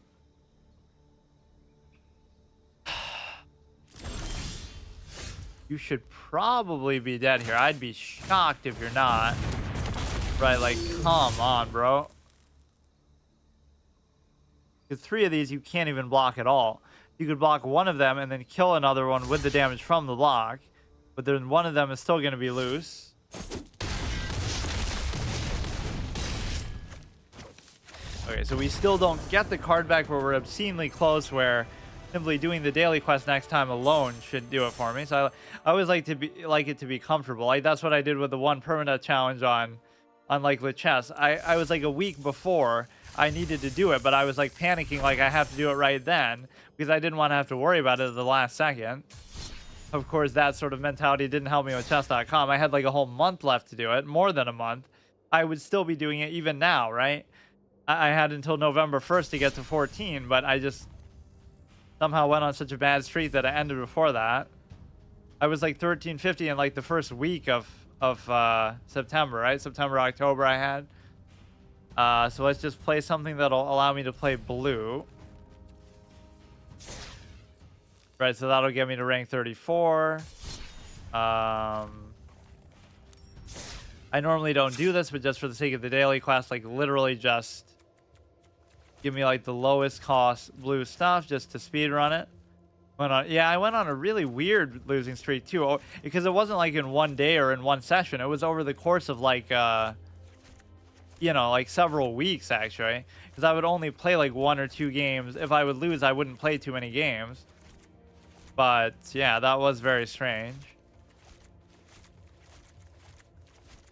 You should probably be dead here. I'd be shocked if you're not. Right, like, come on, bro. Because 3 of these you can't even block at all. You could block one of them and then kill another one with the damage from the block. But then one of them is still going to be loose. Okay, so we still don't get the card back, but we're obscenely close, where simply doing the daily quest next time alone should do it for me. So I always like it to be comfortable. Like, that's what I did with the one permanent challenge on like Le Chess. I was like a week before I needed to do it, but I was like panicking like I have to do it right then because I didn't want to have to worry about it at the last second. Of course, that sort of mentality didn't help me with chess.com. I had like a whole month left to do it, more than a month. I would still be doing it even now, right? I had until November 1st to get to 14, but I just somehow went on such a bad streak that I ended before that. I was like 1350 in like the first week of September, right? September, October I had. So let's just play something that'll allow me to play blue. Right, so that'll get me to rank 34. I normally don't do this, but just for the sake of the daily quest, like literally just give me like the lowest cost blue stuff just to speed run it. I went on a really weird losing streak too, because it wasn't like in one day or in one session. It was over the course of like like several weeks actually, because I would only play like 1 or 2 games. If I would lose, I wouldn't play too many games. But yeah, that was very strange.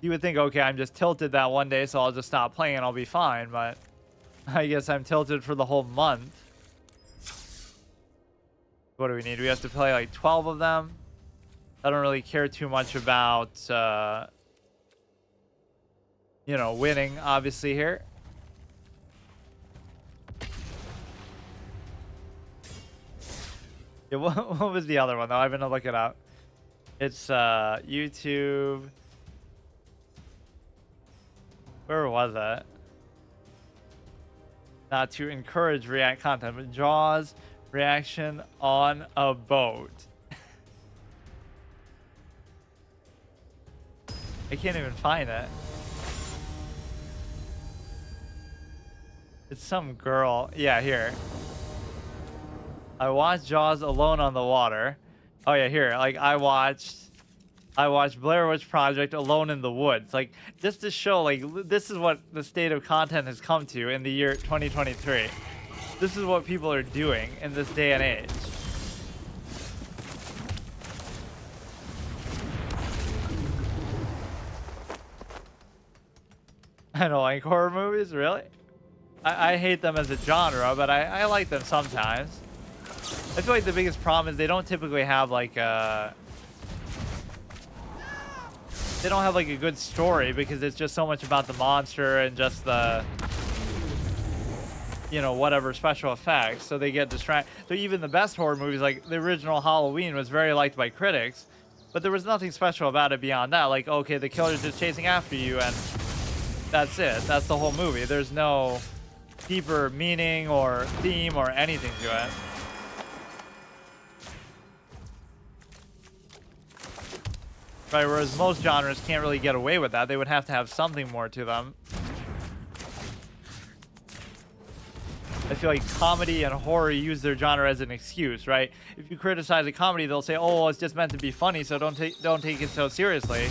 You would think, okay, I'm just tilted that one day, so I'll just stop playing and I'll be fine. But I guess I'm tilted for the whole month. What do we need? We have to play like 12 of them. I don't really care too much about, winning, obviously, here. Yeah, what was the other one, though? I'm going to look it up. It's YouTube. Where was it? Not to encourage React content, but Jaws reaction on a boat. I can't even find it. It's some girl. Yeah, here. I watched Jaws alone on the water. Oh yeah, here. Like I watched Blair Witch Project alone in the woods. Like just to show like this is what the state of content has come to in the year 2023. This is what people are doing in this day and age. I don't like horror movies, really? I hate them as a genre, but I like them sometimes. I feel like the biggest problem is they don't typically have like a good story, because it's just so much about the monster and just the whatever special effects, so they get distracted. So even the best horror movies, like the original Halloween, was very liked by critics, but there was nothing special about it beyond that. Like, okay, the killer's just chasing after you and that's it. That's the whole movie. There's no deeper meaning or theme or anything to it. Right, whereas most genres can't really get away with that. They would have to have something more to them. I feel like comedy and horror use their genre as an excuse, right? If you criticize a comedy, they'll say, "Oh, it's just meant to be funny, so don't take it so seriously."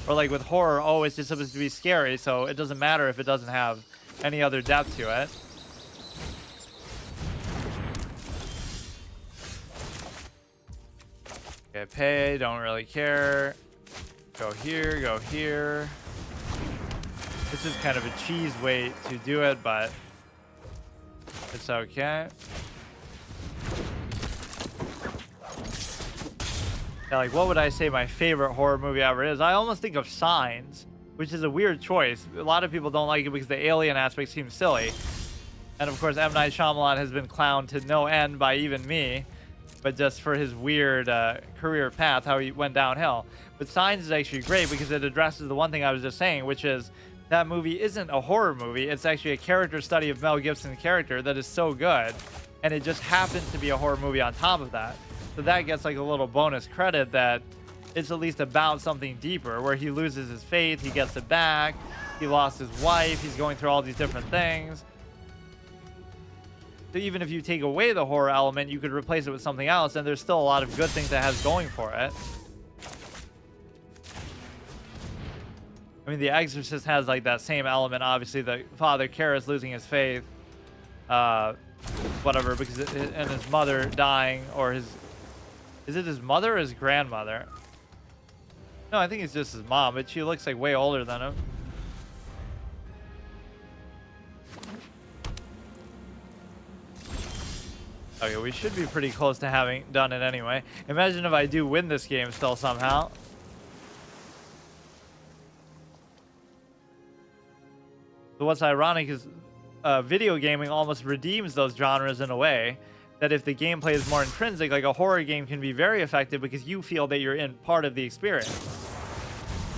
Or like with horror, "Oh, it's just supposed to be scary, so it doesn't matter if it doesn't have any other depth to it." Okay, pay, don't really care. Go here, go here. This is kind of a cheese way to do it, but it's okay. Yeah, like, what would I say my favorite horror movie ever is? I almost think of Signs, which is a weird choice. A lot of people don't like it because the alien aspect seems silly. And of course, M. Night Shyamalan has been clowned to no end by even me, but just for his weird career path, how he went downhill. But Signs is actually great because it addresses the one thing I was just saying, which is that movie isn't a horror movie. It's actually a character study of Mel Gibson's character that is so good, and it just happens to be a horror movie on top of that. So that gets like a little bonus credit that it's at least about something deeper, where he loses his faith, he gets it back, he lost his wife, he's going through all these different things. So even if you take away the horror element, you could replace it with something else, and there's still a lot of good things that has going for it. I mean, The Exorcist has like that same element. Obviously, the father Karras losing his faith, whatever, because and his mother dying, or is it his mother or his grandmother? No, I think it's just his mom, but she looks like way older than him. Okay, we should be pretty close to having done it anyway. Imagine if I do win this game still somehow. So what's ironic is video gaming almost redeems those genres in a way that if the gameplay is more intrinsic, like a horror game can be very effective because you feel that you're in part of the experience.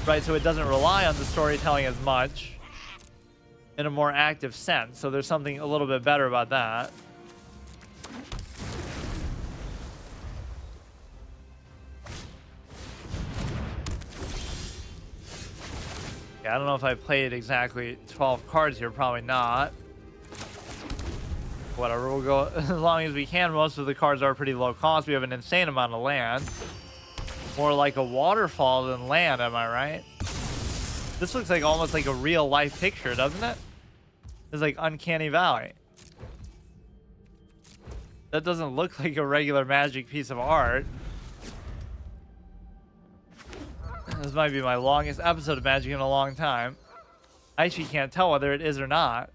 Right, so it doesn't rely on the storytelling as much. in a more active sense. So there's something a little bit better about that. Yeah, I don't know if I played exactly 12 cards here. Probably not. Whatever, we'll go as long as we can. Most of the cards are pretty low cost. We have an insane amount of land. More like a waterfall than land, am I right? This looks like almost like a real life picture, doesn't it? It's like Uncanny Valley. That doesn't look like a regular Magic piece of art. This might be my longest episode of Magic in a long time. I actually can't tell whether it is or not.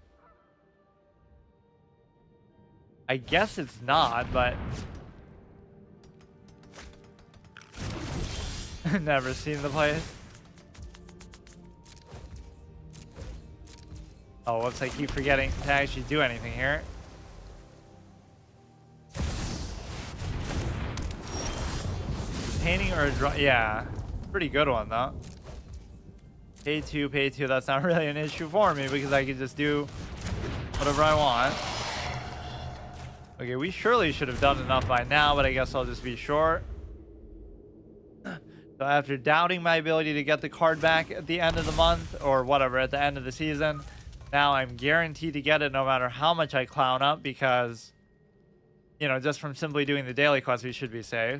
I guess it's not, but never seen the place. Oh, whoops, I keep forgetting to actually do anything here. Painting or a draw? Yeah, pretty good one though. Pay two, that's not really an issue for me because I can just do whatever I want. Okay, we surely should have done enough by now, but I guess I'll just be short. So after doubting my ability to get the card back at the end of the month, or whatever, at the end of the season, now I'm guaranteed to get it no matter how much I clown up because, you know, just from simply doing the daily quest, we should be safe.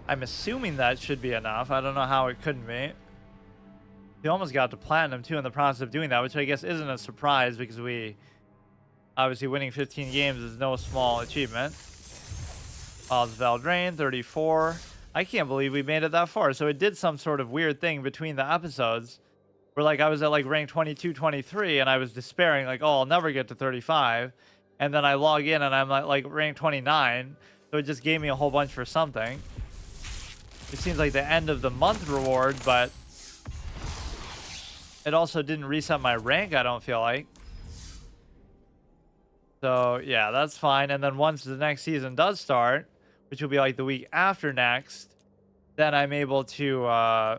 I'm assuming that should be enough. I don't know how it couldn't be. We almost got to platinum too in the process of doing that, which I guess isn't a surprise because we obviously winning 15 games is no small achievement. Valdrain 34. I can't believe we made it that far. So it did some sort of weird thing between the episodes where like I was at like rank 22, 23 and I was despairing like, oh, I'll never get to 35. And then I log in and I'm at like rank 29. So it just gave me a whole bunch for something. It seems like the end of the month reward, but it also didn't reset my rank, I don't feel like. So, yeah, that's fine. And then once the next season does start, which will be like the week after next, then I'm able to,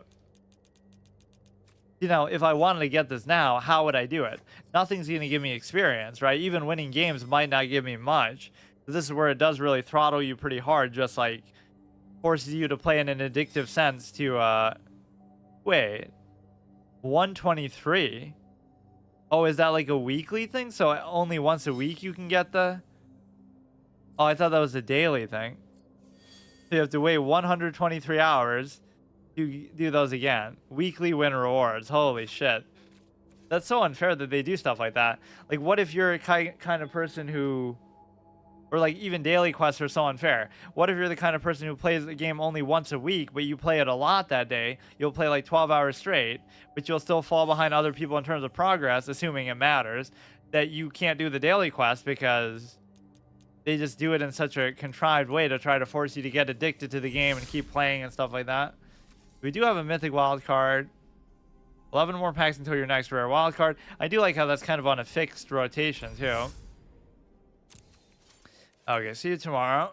you know, if I wanted to get this now, how would I do it? Nothing's going to give me experience, right? Even winning games might not give me much. This is where it does really throttle you pretty hard, just like forces you to play in an addictive sense to, wait, 123? Oh, is that like a weekly thing? So only once a week you can get the... Oh, I thought that was a daily thing. So you have to wait 123 hours to do those again. Weekly win rewards. Holy shit. That's so unfair that they do stuff like that. Like, what if you're a kind of person who... Or like even daily quests are so unfair. What if you're the kind of person who plays the game only once a week, but you play it a lot that day? You'll play like 12 hours straight, but you'll still fall behind other people in terms of progress, assuming it matters, that you can't do the daily quest because they just do it in such a contrived way to try to force you to get addicted to the game and keep playing and stuff like that. We do have a mythic wild card. 11 more packs until your next rare wild card. I do like how that's kind of on a fixed rotation too. Okay, see you tomorrow.